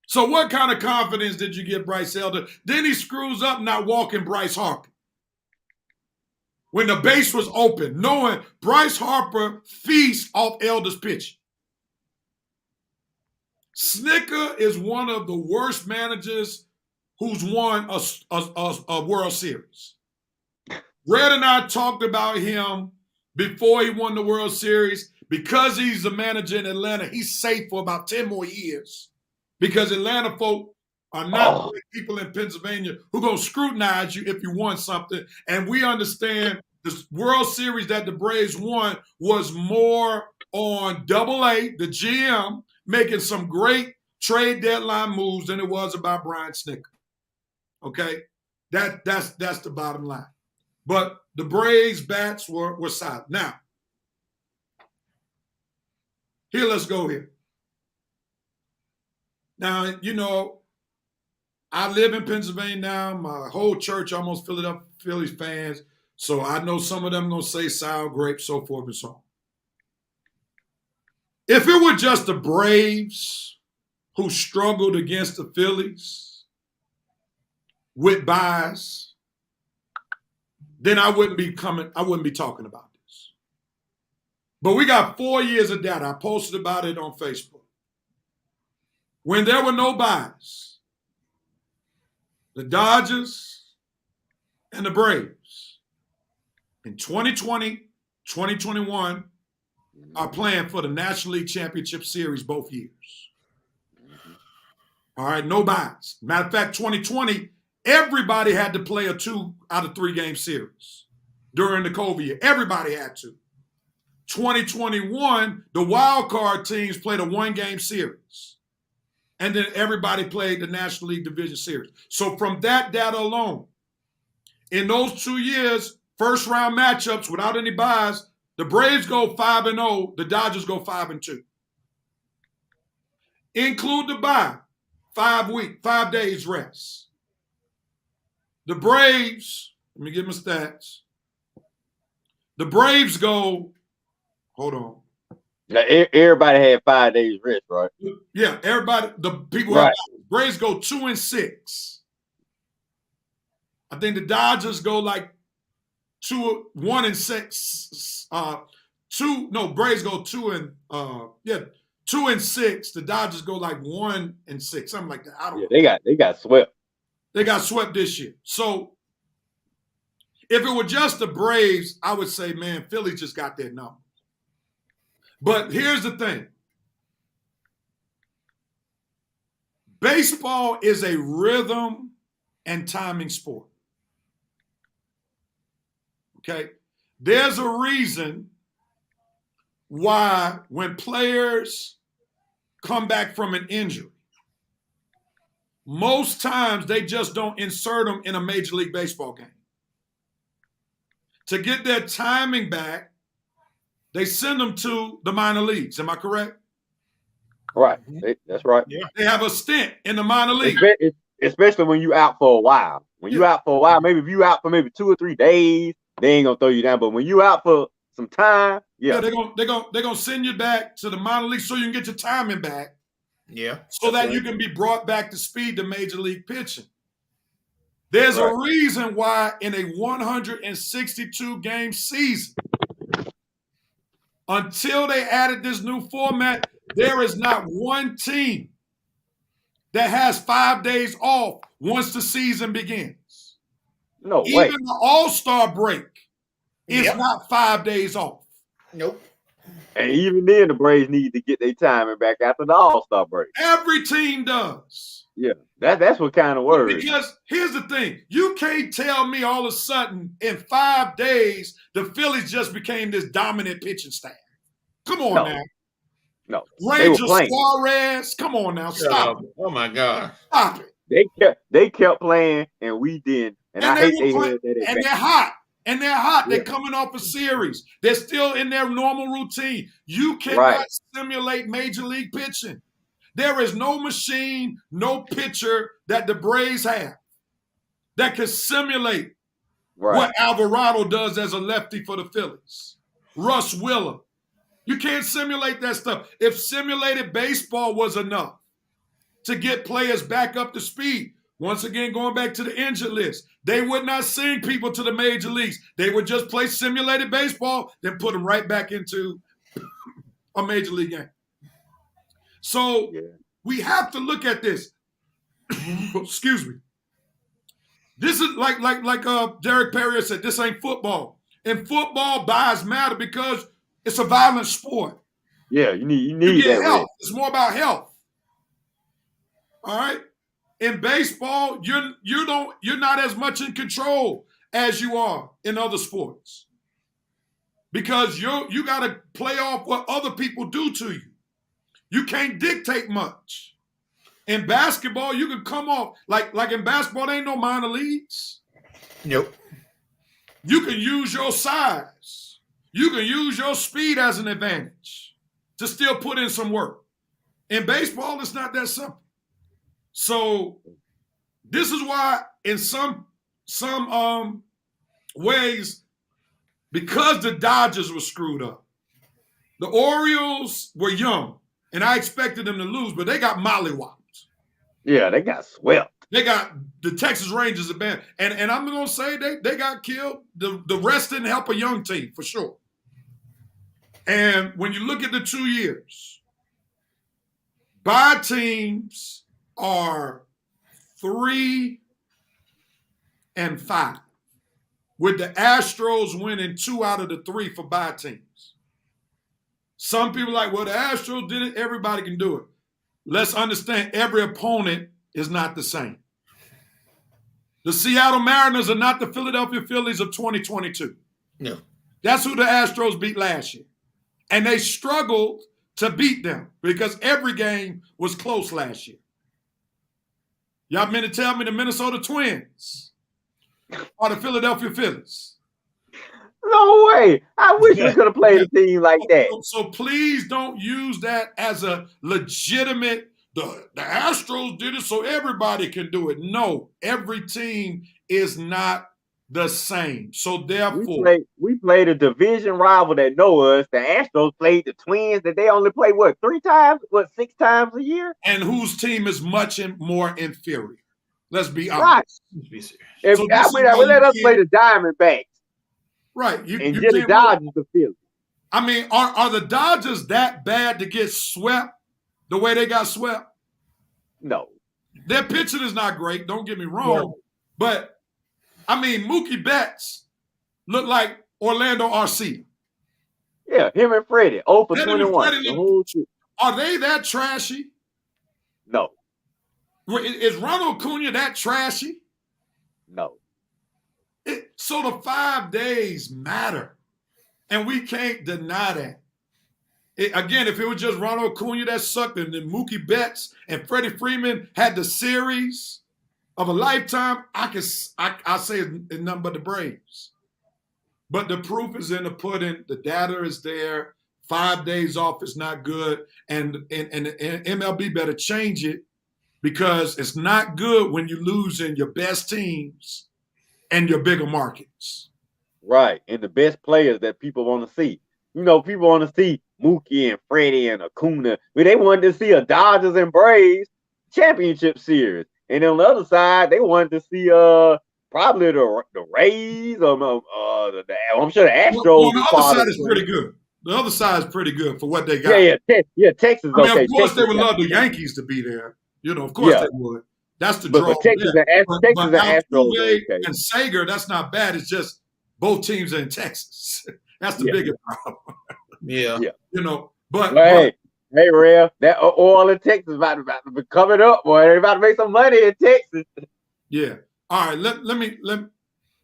So what kind of confidence did you give Bryce Elder? Then he screws up not walking Bryce Harper when the base was open, knowing Bryce Harper feasts off Elder's pitch. Snitker is one of the worst managers who's won a World Series. Red and I talked about him before he won the World Series. Because he's the manager in Atlanta, he's safe for about 10 more years, because Atlanta folk are not like people in Pennsylvania who are going to scrutinize you if you won something. And we understand the World Series that the Braves won was more on AA, the GM, making some great trade deadline moves than it was about Brian Snitker. Okay? That's the bottom line. But the Braves' bats were silent. Now, let's go here. Now, you know, I live in Pennsylvania now. My whole church almost filled up Phillies fans. So I know some of them going to say sour grapes, so forth and so on. If it were just the Braves who struggled against the Phillies with buys, then I wouldn't be talking about this. But we got 4 years of data. I posted about it on Facebook. When there were no buys, the Dodgers and the Braves in 2020, 2021 are playing for the National League Championship Series both years. All right, no buys. Matter of fact, 2020, everybody had to play a 2 out of 3 game series during the COVID year. Everybody had to. 2021, the wild card teams played a 1 game series. And then everybody played the National League Division Series. So from that data alone, in those 2 years, first round matchups without any buys, the Braves go 5-0, the Dodgers go 5-2. Include the bye, 5 days rest. The Braves, let me get my stats. The Braves go, hold on. Now, everybody had 5 days rest, right? Yeah, everybody, the people, right. Braves go 2-6. I think the Dodgers go like 1-6. Braves go 2-6. The Dodgers go like 1-6, something like that. I don't know. They got swept. They got swept this year. So if it were just the Braves, I would say, man, Philly just got their number. But here's the thing. Baseball is a rhythm and timing sport. Okay? There's a reason why when players come back from an injury, most times they just don't insert them in a Major League Baseball game. To get their timing back, they send them to the minor leagues. Am I correct? Right. That's right. Yeah. They have a stint in the minor league. especially when you out for a while. When you out for a while, maybe if you out for maybe 2 or 3 days, they ain't gonna throw you down. But when you out for some time, they're gonna send you back to the minor league so you can get your timing back. Yeah. So that you can be brought back to speed to major league pitching. There's a reason why in a 162 game season, until they added this new format, there is not one team that has 5 days off once the season begins. No way. Even the All-Star break is not 5 days off. Nope. And even then, the Braves need to get their timing back after the All-Star break. Every team does. Yeah, that's what kind of worries. Because here's the thing. You can't tell me all of a sudden in 5 days, the Phillies just became this dominant pitching staff. Come on now. No. Ranger Suarez. Come on now. Stop it. Oh, my God. Stop it. They kept playing, and we didn't. And I hate they had that. And they're hot. And they're hot. Yeah. They're coming off a series. They're still in their normal routine. You cannot simulate major league pitching. There is no machine, no pitcher that the Braves have that can simulate what Alvarado does as a lefty for the Phillies. Russ Willer. You can't simulate that stuff. If simulated baseball was enough to get players back up to speed, once again, going back to the injured list, they would not send people to the major leagues. They would just play simulated baseball, then put them right back into a major league game. So we have to look at this. Excuse me. This is like Derek Perry said, this ain't football. In football, lives matter because it's a violent sport. Yeah, you need that health. It's more about health. All right. In baseball, you're not as much in control as you are in other sports. Because you got to play off what other people do to you. You can't dictate much. In basketball, you can come off like in basketball, there ain't no minor leagues. Nope. You can use your size. You can use your speed as an advantage to still put in some work. In baseball, it's not that simple. So this is why in some ways, because the Dodgers were screwed up, the Orioles were young, and I expected them to lose, but they got mollywopped. Yeah, they got swept. They got the Texas Rangers band, and I'm gonna say they got killed. The rest didn't help a young team for sure. And when you look at the 2 years, bye teams are 3 and 5, with the Astros winning 2 out of the 3 for bye teams. Some people are like, well, the Astros did it. Everybody can do it. Let's understand every opponent is not the same. The Seattle Mariners are not the Philadelphia Phillies of 2022. No. That's who the Astros beat last year. And they struggled to beat them because every game was close last year. Y'all meant to tell me the Minnesota Twins or the Philadelphia Phillies? No way. I wish we could have played a team like that. So please don't use that as a legitimate, the Astros did it so everybody can do it. No, every team is not the same. So therefore, we played a division rival that know us. The Astros played the Twins that they only play 3 times, 6 times a year? And whose team is much more inferior. Let's be honest. Right. So let us play the Diamondbacks. Right. And get the Dodgers to Philly. I mean, are the Dodgers that bad to get swept the way they got swept? No. Their pitching is not great, don't get me wrong. No. But, I mean, Mookie Betts look like Orlando Arcia. Yeah, him and Freddie. 0 for 21. Are they that trashy? No. Is Ronald Acuna that trashy? No. So the 5 days matter. And we can't deny that. Again, if it was just Ronald Acuna that sucked and then Mookie Betts and Freddie Freeman had the series of a lifetime, I say it's nothing but the Braves. But the proof is in the pudding. The data is there. 5 days off is not good. And MLB better change it because it's not good when you lose in your best teams and your bigger markets. Right. And the best players that people want to see. You know, people want to see Mookie and Freddie and Acuna. But they wanted to see a Dodgers and Braves championship series. And on the other side, they wanted to see probably the Rays or I'm sure the Astros. Well, the other side is pretty good. The other side is pretty good for what they got. Yeah, Texas. I mean, okay. Of course, Texas they would love the Yankees to be there. You know, of course they would. That's the draw. But Texas and Astros and Sager, that's not bad. It's just both teams are in Texas. That's the biggest problem. Yeah. You know, but hey, Rev, that oil in Texas about to be coming up, boy. They're about to make some money in Texas. Yeah. All right. Let me.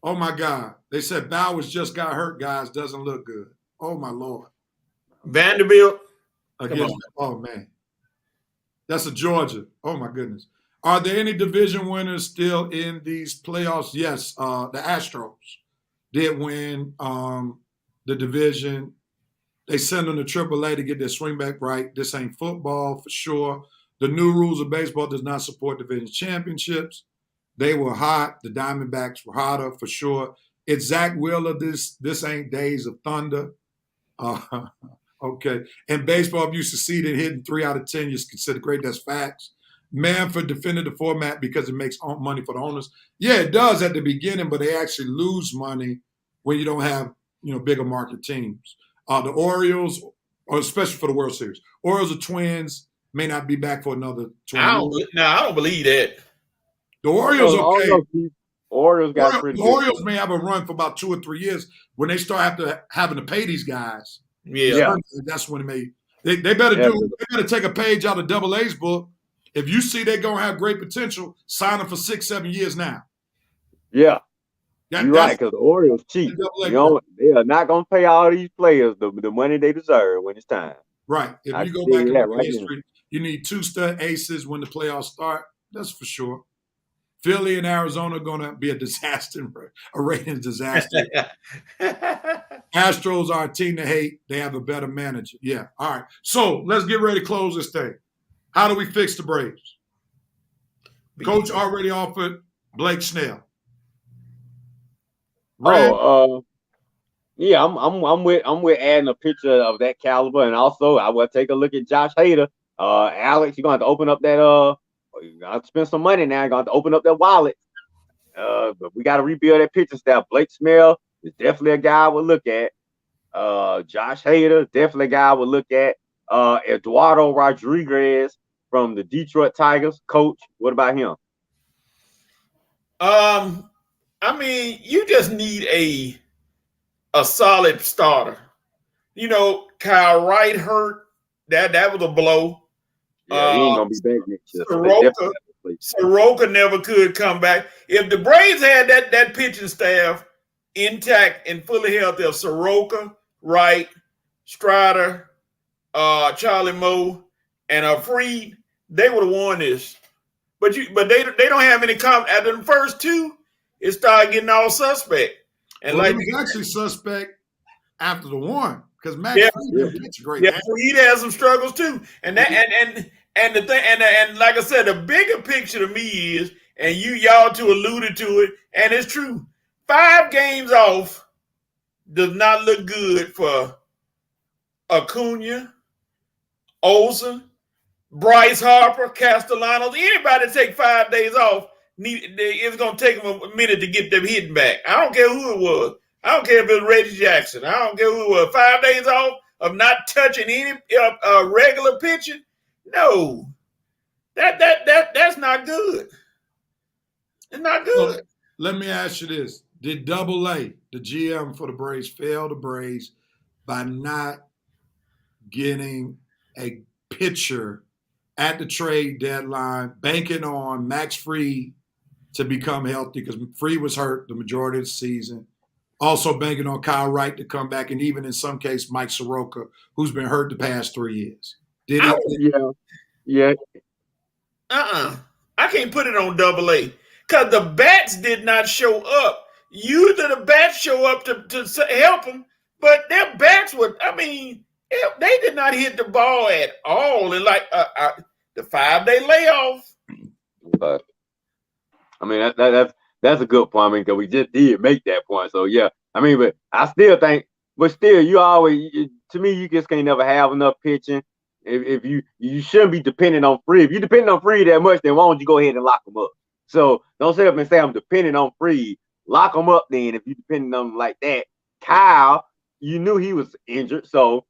Oh my God! They said Bowers just got hurt. Guys, doesn't look good. Oh my Lord. Vanderbilt. Oh man, that's a Georgia. Oh my goodness. Are there any division winners still in these playoffs? Yes. The Astros did win the division. They send them to AAA to get their swing back right. This ain't football for sure. The new rules of baseball does not support division championships. They were hot. The Diamondbacks were hotter for sure. It's Zach Wheeler. This ain't Days of Thunder. Okay. And baseball, if you succeed in hitting 3 out of 10, you're considered great. That's facts. Manfred defended the format because it makes money for the owners. Yeah, it does at the beginning, but they actually lose money when you don't have, bigger market teams. The Orioles, or especially for the World Series, Orioles or Twins may not be back for another 20 years. I don't believe that. The Orioles, okay. Orioles may have a run for about 2 or 3 years when they start having to pay these guys. Yeah. That's when they better they better take a page out of Double A's book. If you see they're gonna have great potential, sign them for 6-7 years now. Yeah. You're right, because the Orioles cheap. They are not gonna pay all these players the money they deserve when it's time. Right. If you go back and look at history, you need 2 stud aces when the playoffs start. That's for sure. Philly and Arizona are going to be a disaster, a ratings disaster. Astros are a team to hate. They have a better manager. Yeah. All right. So let's get ready to close this thing. How do we fix the Braves? Coach already offered Blake Snell. Yeah, I'm with adding a picture of that caliber, and also I will take a look at Josh Hader. Alex, you're gonna have to open up that you gotta spend some money now. You're gonna have to open up that wallet. But we gotta rebuild that pitching staff. Blake Snell is definitely a guy I would look at. Josh Hader, definitely a guy I would look at. Eduardo Rodriguez from the Detroit Tigers, coach. What about him? I mean, you just need a solid starter. Kyle Wright hurt. That was a blow. Yeah, he ain't gonna be back next year. Soroka never could come back. If the Braves had that pitching staff intact and fully healthy of Soroka, Wright, Strider, Charlie Moe, and Freed, they would have won this. But they don't have any after the first 2, it started getting all suspect. And it was actually suspect after the 1. Because Max Fried pitched great. Yeah, Fried has some struggles too. And that and the thing and like I said, the bigger picture to me is, and y'all two alluded to it, and it's true. 5 games off does not look good for Acuna, Olsen, Bryce Harper, Castellanos. Anybody take 5 days off, it's gonna take them a minute to get them hitting back. I don't care who it was. I don't care if it was Reggie Jackson. I don't care who it was. 5 days off of not touching any regular pitching. No, that's not good. It's not good. So, let me ask you this: did Double A, the GM for the Braves, fail the Braves by not getting a pitcher at the trade deadline, banking on Max Fried to become healthy because Fried was hurt the majority of the season? Also banking on Kyle Wright to come back, and even in some case, Mike Soroka, who's been hurt the past 3 years. Did he? Yeah. I can't put it on Double A because the bats did not show up. Usually the bats show up to help them, but their bats were, they did not hit the ball at all. And like the 5-day layoff, But I mean, that's a good point. I mean, because we just did make that point. So yeah, I mean, but I still think, but still, to me, you just can't never have enough pitching. If you shouldn't be depending on Free. If you depend on Free that much, then why don't you go ahead and lock them up? So don't sit up and say I'm depending on Free. Lock them up then. If you depending on them like that, Kyle, you knew he was injured, so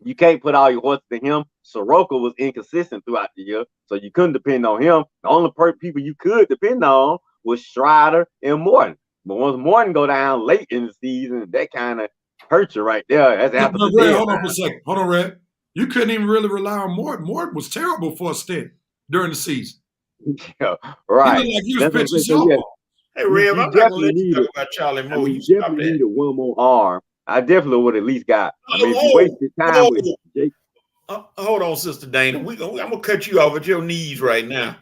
you can't put all your horses to him. Soroka was inconsistent throughout the year, so you couldn't depend on him. The only people you could depend on was Strider and Morton. But once Morton go down late in the season, that kind of hurts you right there. That's after the Red, hold on for a second. Hold on, Red. You couldn't even really rely on Morton. Morton was terrible for a stint during the season. Yeah, right. He looked like he was pitching softball. Hey, Rev, I'm not going to let you talk about Charlie Moore. You definitely needed one more arm. I definitely would at least got. I mean, if you wasted time with Jake. Hold on, Sister Dana. I'm gonna cut you off at your knees right now.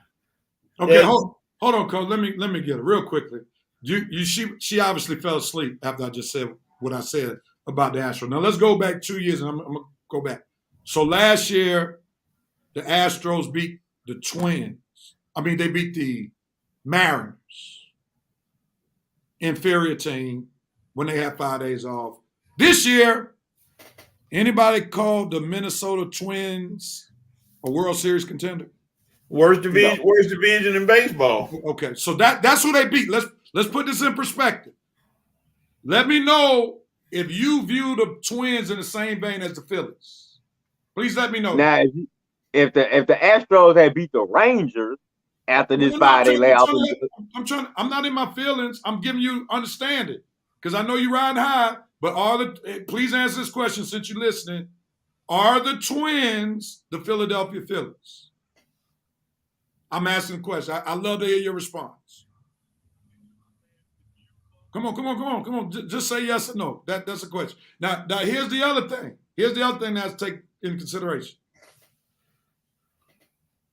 Okay, hold on, Coach. Let me get it real quickly. She obviously fell asleep after I just said what I said about the Astros. Now let's go back 2 years, and I'm gonna go back. So last year, the Astros beat the Twins. I mean, they beat the Mariners, inferior team, when they had 5 days off. This year, anybody called the Minnesota Twins a World Series contender? Worst division in baseball. Okay, so that's who they beat. Let's put this in perspective. Let me know if you view the Twins in the same vein as the Phillies. Please let me know. Now, if the Astros had beat the Rangers after this 5-day layoff, I'm not in my feelings. I'm giving you understanding because I know you're riding high. But please answer this question since you're listening. Are the Twins the Philadelphia Phillies? I'm asking the question. I love to hear your response. Come on. Just say yes or no. That's a question. Now here's the other thing. Here's the other thing that's take in consideration.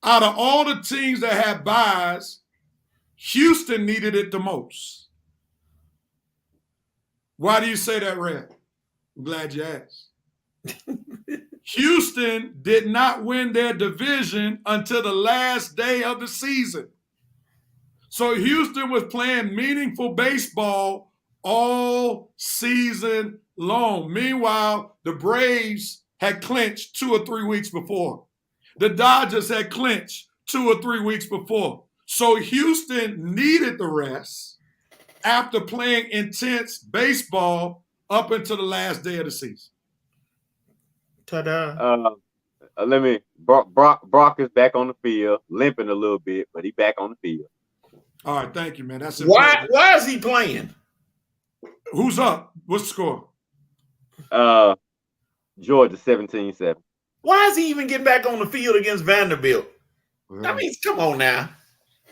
Out of all the teams that had buys, Houston needed it the most. Why do you say that, Red? I'm glad you asked. Houston did not win their division until the last day of the season. So Houston was playing meaningful baseball all season long. Meanwhile, the Braves had clinched 2 or 3 weeks before. The Dodgers had clinched 2 or 3 weeks before. So Houston needed the rest after playing intense baseball up until the last day of the season. Ta-da. Brock is back on the field, limping a little bit, but he's back on the field. All right, thank you, man. That's it. Why is he playing? Who's up? What's the score? Georgia 17-7. Why is he even getting back on the field against Vanderbilt? I mean, come on now.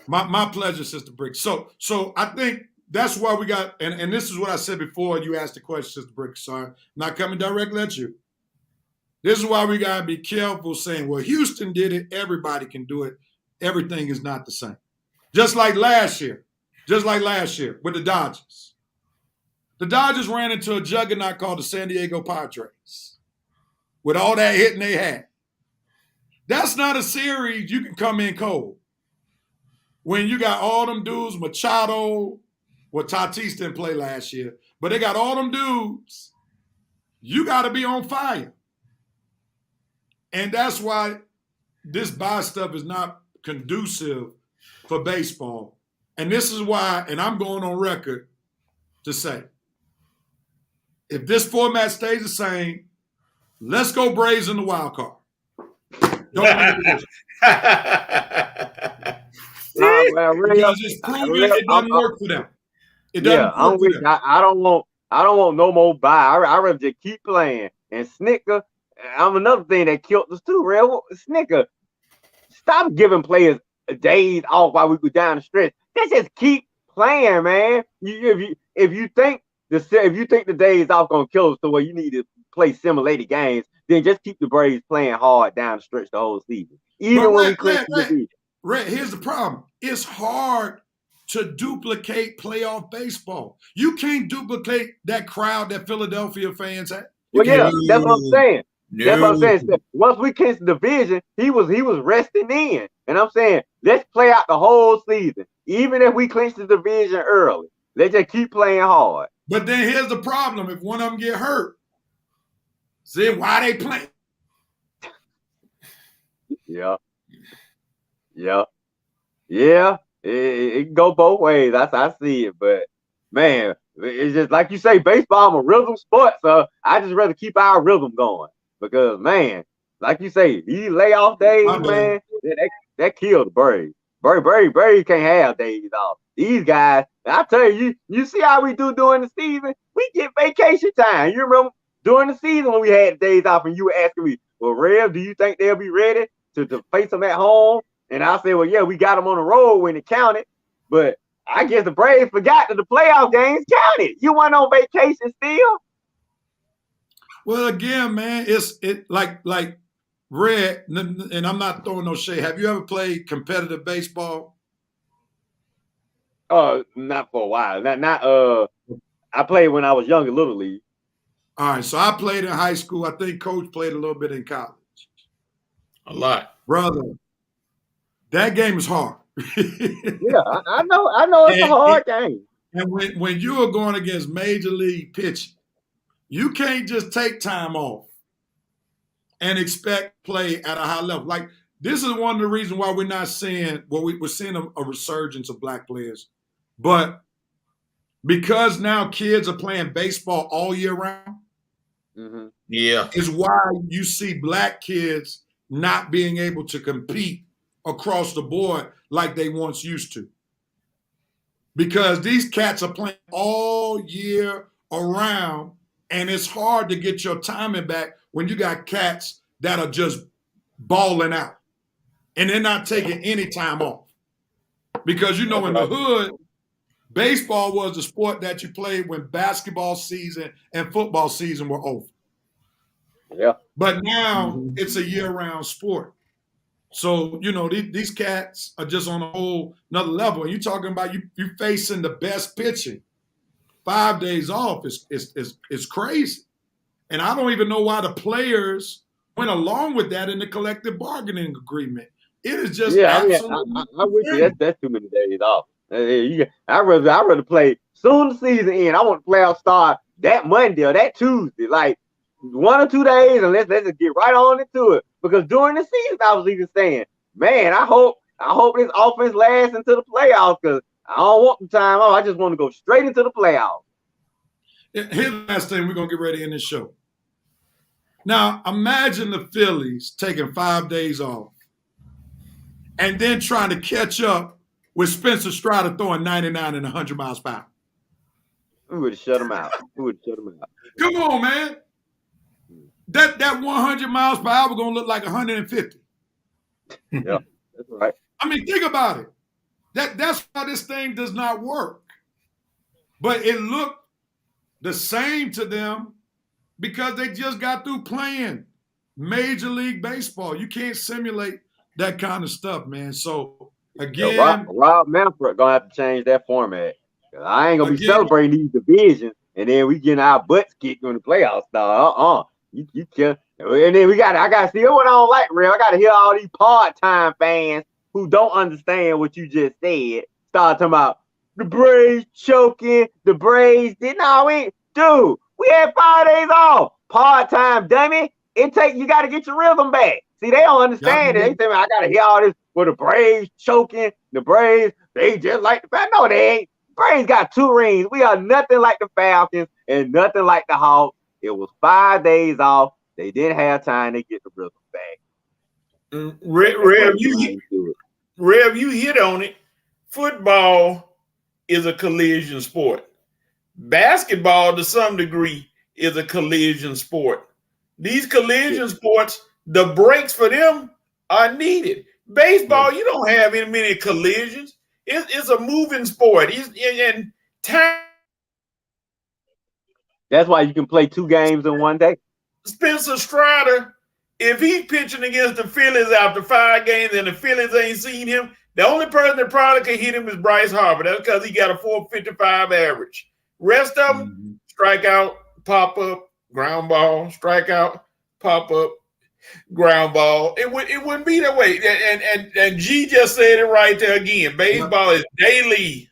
My pleasure, Sister Brick. So I think that's why we got, and this is what I said before you asked the question, Sister Brick. Sorry, not coming directly at you. This is why we got to be careful saying, well, Houston did it. Everybody can do it. Everything is not the same. Just like last year with the Dodgers. The Dodgers ran into a juggernaut called the San Diego Padres with all that hitting they had. That's not a series you can come in cold. When you got all them dudes, Machado, Tatis didn't play last year, but they got all them dudes, you got to be on fire. And that's why this buy stuff is not conducive for baseball. And this is why, and I'm going on record to say, if this format stays the same, let's go Braves in the wild card. Because it's proven it doesn't work for them. It doesn't work for them. I don't want no more buy. I rather just keep playing. And Snicker, I'm another thing that killed us too, real Snicker. Stop giving players days off while we go down the stretch. Let's just keep playing, man. If you think the days off gonna kill us the way you need to play simulated games, then just keep the Braves playing hard down the stretch the whole season. Even when we clinch the division. Red, here's the problem. It's hard to duplicate playoff baseball. You can't duplicate that crowd that Philadelphia fans had. Well, yeah, that's what I'm saying. No. That's what I'm saying. Once we clinched the division, he was resting in. And I'm saying, let's play out the whole season. Even if we clinch the division early, let's just keep playing hard. But then here's the problem. If one of them get hurt, see why they playing? Yeah. It can go both ways. I see it. But, man, it's just like you say, baseball, I'm a rhythm sport, so I just rather keep our rhythm going. Because, man, like you say, these layoff days, man, that killed the Braves. Braves can't have days off. These guys, I tell you, you see how we do during the season? We get vacation time. You remember during the season when we had days off and you were asking me, well, Rev, do you think they'll be ready to face them at home? And I said, well, yeah, we got them on the road when it counted. But I guess the Braves forgot that the playoff games counted. You went on vacation still? Well, again, man, it's like Red, and I'm not throwing no shade. Have you ever played competitive baseball? Not for a while. I played when I was young in Little League. All right, so I played in high school. I think Coach played a little bit in college. A lot. Brother, that game is hard. Yeah, I know it's a hard game. And when you are going against major league pitching, you can't just take time off and expect play at a high level. Like, this is one of the reasons why we're not seeing, we're seeing a resurgence of black players. But because now kids are playing baseball all year round, yeah, is why you see black kids not being able to compete across the board like they once used to. Because these cats are playing all year around, and it's hard to get your timing back when you got cats that are just balling out and they're not taking any time off. Because, you know, in the hood, baseball was the sport that you played when basketball season and football season were over. Yeah. But now it's a year-round sport. So, you know, these cats are just on a whole another level. And you're talking about you facing the best pitching. 5 days off is crazy. And I don't even know why the players went along with that in the collective bargaining agreement. It is just absolutely I wish that's too many days off. I'd rather play soon the season end. I want the playoffs start that Monday or that Tuesday, like 1 or 2 days, and let's just get right on into it. Because during the season, I was even saying, man, I hope this offense lasts into the playoffs because I don't want the time off. I just want to go straight into the playoffs. Here's the last thing we're going to get ready in this show. Now, imagine the Phillies taking 5 days off and then trying to catch up with Spencer Strider throwing 99 and 100 miles per hour. We would have shut him out. Come on, man. That 100 miles per hour going to look like 150. Yeah, that's right. I mean, think about it. That's why this thing does not work. But it looked the same to them because they just got through playing Major League Baseball. You can't simulate that kind of stuff, man. So, again. Rob Manfred going to have to change that format. I ain't going to be celebrating these divisions, and then we getting our butts kicked when the playoffs start. You can't. And then I got to see what I don't like, real. I got to hear all these part-time fans who don't understand what you just said start talking about the Braves choking, the Braves did not win. Dude, we had 5 days off. Part-time dummy. You got to get your rhythm back. See, they don't understand it. They say, I got to hear all this with the Braves choking, the Braves, they just like the fact. No, they ain't. Braves got 2 rings. We are nothing like the Falcons and nothing like the Hawks. It was 5 days off. They didn't have time to get the rhythm back. Rev, you hit on it. Football is a collision sport. Basketball, to some degree, is a collision sport. These collision sports, the breaks for them are needed. Baseball, you don't have any many collisions. It's a moving sport. And time. That's why you can play 2 games in 1 day. Spencer Strider, if he's pitching against the Phillies after 5 games and the Phillies ain't seen him, the only person that probably can hit him is Bryce Harper. That's because he got a 455 average. Rest of them, strikeout, pop up, ground ball, strikeout, pop up. ground ball. It wouldn't be that way. And G just said it right there again. Baseball is daily.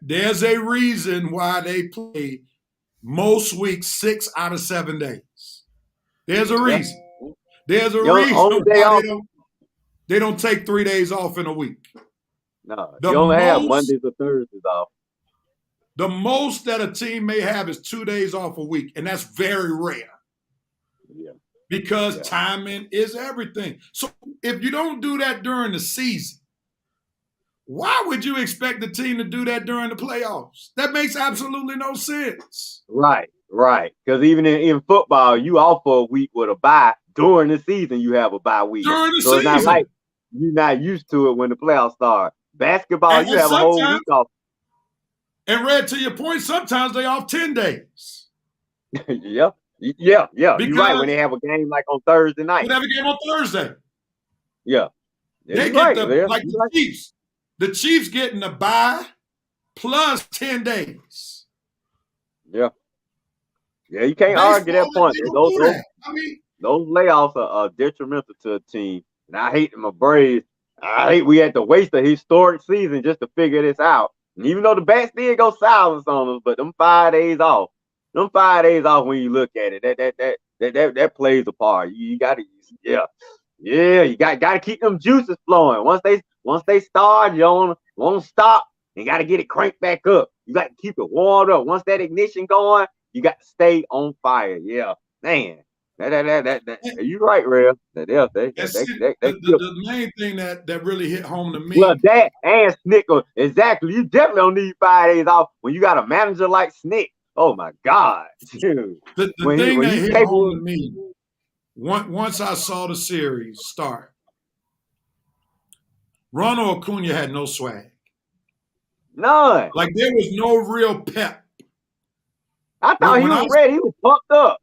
There's a reason why they play most weeks 6 out of 7 days. There's a reason. There's a reason why they don't take 3 days off in a week. No, you only have Mondays or Thursdays off. The most that a team may have is 2 days off a week, and that's very rare. Yeah. Because timing is everything. So if you don't do that during the season, why would you expect the team to do that during the playoffs? That makes absolutely no sense. Right. Because even in football, you off for a week with a bye. During the season, you have a bye week. During the so season. It's not like you're not used to it when the playoffs start. Basketball, you have a whole week off. And Red, to your point, sometimes they off 10 days. Yeah. You're right. When they have a game like on Thursday night. They have a game on Thursday. Yeah. They get the Chiefs. The Chiefs getting a bye plus 10 days. Yeah. Yeah, you can't argue that point. Those layoffs are detrimental to a team. And I hate my Braves. I hate we had to waste a historic season just to figure this out. And even though the bats did go silence on us, but them 5 days off. When you look at it, that plays a part. You gotta you gotta keep them juices flowing. Once they start, you don't want to stop. You gotta get it cranked back up. You got to keep it warmed up. Once that ignition going, you got to stay on fire. Yeah, man. You're right, Rev. The main thing that really hit home to me. Well, that and Snicker, exactly. You definitely don't need 5 days off when you got a manager like Snick. Oh my God, dude. The thing that hit home to me, once I saw the series start, Ronald Acuna had no swag. None. Like there was no real pep. I thought he was ready. He was pumped up.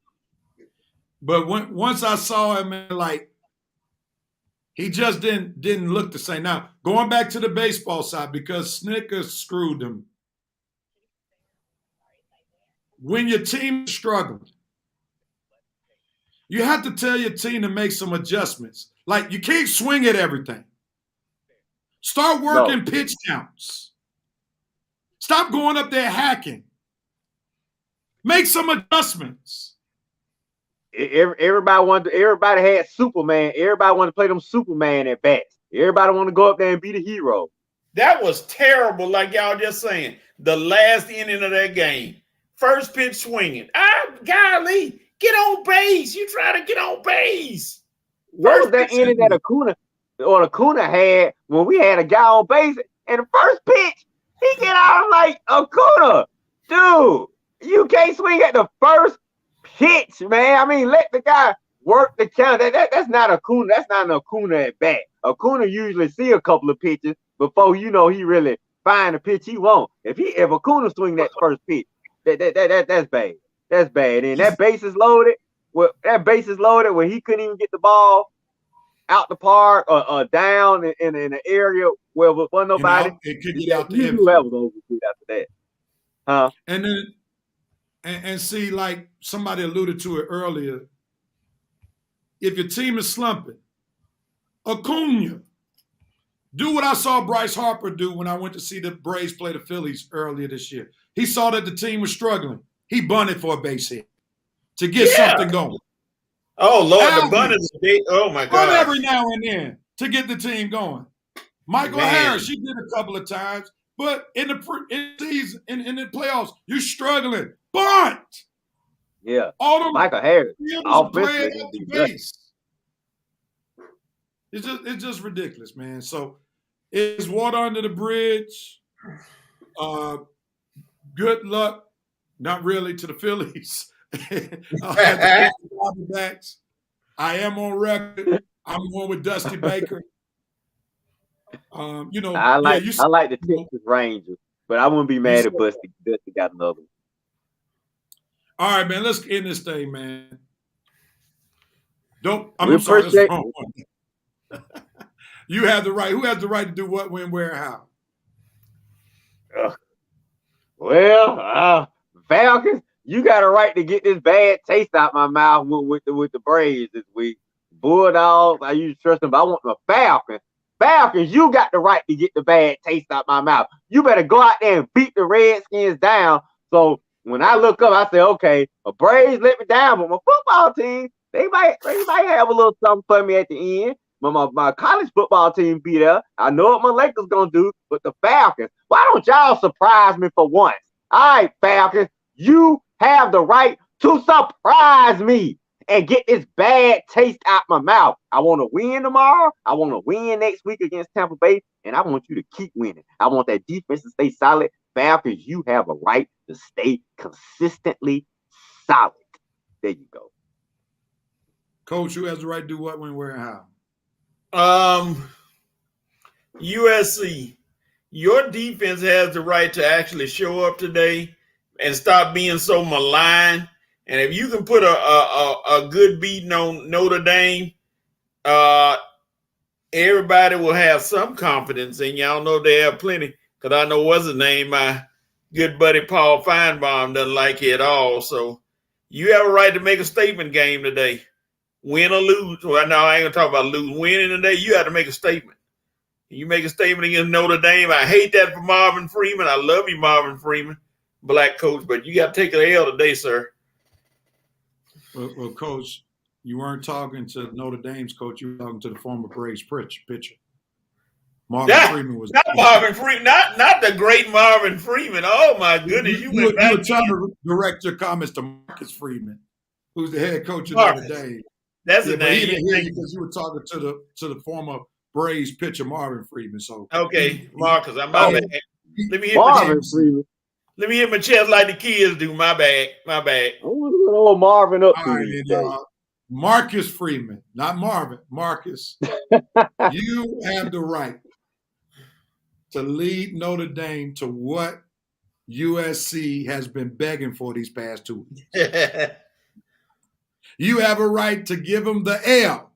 But once I saw him, like he just didn't look the same. Now going back to the baseball side, because Snicker screwed them. When your team is struggling, you have to tell your team to make some adjustments. Like you can't swing at everything. Start working pitch counts. Stop going up there hacking. Make some adjustments. Everybody had Superman. Everybody wanted to play them Superman at bats. Everybody want to go up there and be the hero. That was terrible, like y'all just saying. The last inning of that game. First pitch swinging. Golly, get on base. You try to get on base. What was that inning that Acuna had when we had a guy on base and the first pitch, he get out like Acuna. Dude, you can't swing at the first pitch, man. I mean, let the guy work the count. That's not Acuna. That's not an Acuna at bat. Acuna usually see a couple of pitches before he really find the pitch he want. If Acuna swing that first pitch, that's bad. That's bad. And that base is loaded. Where he couldn't even get the ball out the park or down in an area where there wasn't nobody. It could get out the infield. That was over after that. Huh? And then and see, like somebody alluded to it earlier. If your team is slumping, Acuna, do what I saw Bryce Harper do when I went to see the Braves play the Phillies earlier this year. He saw that the team was struggling. He bunted for a base hit to get something going. Oh, Lord, the bunt is big. Oh, my God. Bunt every now and then to get the team going. Michael Harris, you did a couple of times, but in the playoffs, you're struggling. Bunt. Yeah. Michael Harris. Base. It's just ridiculous, man. So it's water under the bridge. Good luck, not really, to the Phillies. I am on record. I'm going with Dusty Baker. I like the Texas Rangers, but I wouldn't be mad if Dusty got another one. All right, man. Let's end this thing, man. I'm sorry. That's wrong. You have the right. Who has the right to do what, when, where, how? Falcons, you got a right to get this bad taste out my mouth with the Braves this week. Bulldogs, I usually trust them, but I want the Falcons. Falcons, you got the right to get the bad taste out my mouth. You better go out there and beat the Redskins down. So when I look up, I say, okay, the Braves let me down, but my football team, they might have a little something for me at the end. My college football team be there. I know what my Lakers gonna do, but the Falcons, why don't y'all surprise me for once? All right, Falcons, you have the right to surprise me and get this bad taste out my mouth. I want to win tomorrow. I want to win next week against Tampa Bay, and I want you to keep winning. I want that defense to stay solid. Falcons, you have a right to stay consistently solid. There you go. Coach, who has the right to do what, when, where, and how? USC, your defense has the right to actually show up today and stop being so maligned. And if you can put a good beating on Notre Dame, everybody will have some confidence in you. I don't know if they have plenty, because I know what's his name, my good buddy Paul Feinbaum doesn't like it at all. So you have a right to make a statement game today. Win or lose. Well, no, I ain't gonna talk about lose. Winning today, you have to make a statement. You make a statement against Notre Dame. I hate that for Marvin Freeman. I love you, Marvin Freeman, black coach, but you got to take the L today, sir. Well, Coach, you weren't talking to Notre Dame's coach. You were talking to the former Braves pitcher. Marvin Freeman was not Marvin Freeman, not the great Marvin Freeman. Oh my goodness, you were trying to direct your comments to Marcus Freeman, who's the head coach of Notre Dame. That's the name. He didn't hear you because you were talking to the former Braves pitcher Marvin Freeman. So okay, Marcus, I'm my bad. Let me hit Marvin Freeman. Let me hit my chest like the kids do. My bad. I want to old Marvin up to me. Marcus Freeman, not Marvin. Marcus, you have the right to lead Notre Dame to what USC has been begging for these past 2 weeks. You have a right to give them the L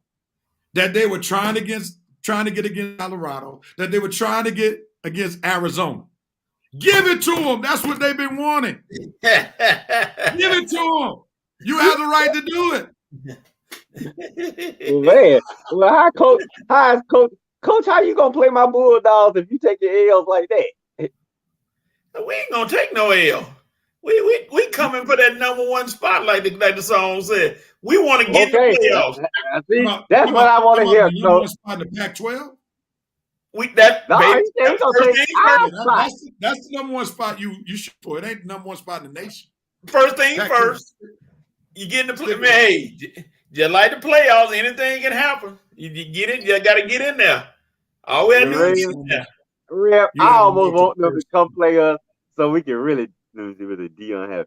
that they were trying to get against Colorado, that they were trying to get against Arizona. Give it to them. That's what they've been wanting. Give it to them. You have the right to do it. Man, well, Coach, how you gonna play my Bulldogs if you take your L's like that? We ain't gonna take no L. We coming for that number one spot, like the song said. We want to get the playoffs. That's what I want to hear. Number one spot in the Pac-12. That's the number one spot you shoot for. It ain't the number one spot in the nation. First thing first, you get in the play. Man, hey, just like the playoffs, anything can happen. You get it. You got to get in there. All we have to do is get there. I almost want them to come play us so we can really Dion have.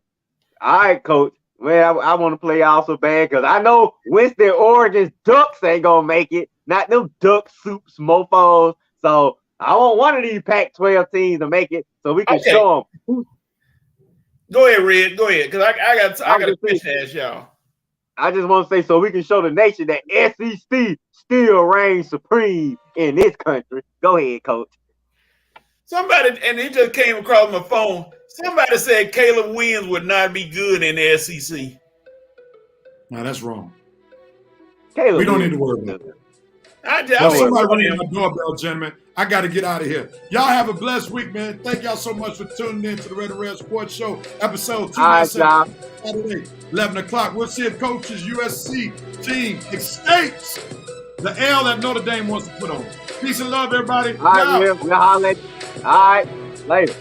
All right, Coach. Man, I want to play y'all so bad because I know Winston Origins Ducks ain't gonna make it. Not them Duck Soups mofos. So I want one of these Pac-12 teams to make it so we can show them. Go ahead, Red. Go ahead, because I got a fish to ask y'all. I just want to say so we can show the nation that SEC still reigns supreme in this country. Go ahead, Coach. Somebody, and it just came across my phone. Somebody said Caleb Williams would not be good in the SEC. No, that's wrong. Caleb, we don't need to worry about that. Somebody ringing my doorbell, gentlemen. I got to get out of here. y'all have a blessed week, man. Thank y'all so much for tuning in to the Red and Red Sports Show, episode 297, Saturday, 11 o'clock. We'll see if Coach's USC team escapes the L that Notre Dame wants to put on. Peace and love, everybody. All right, we'll holler at you. All right, later.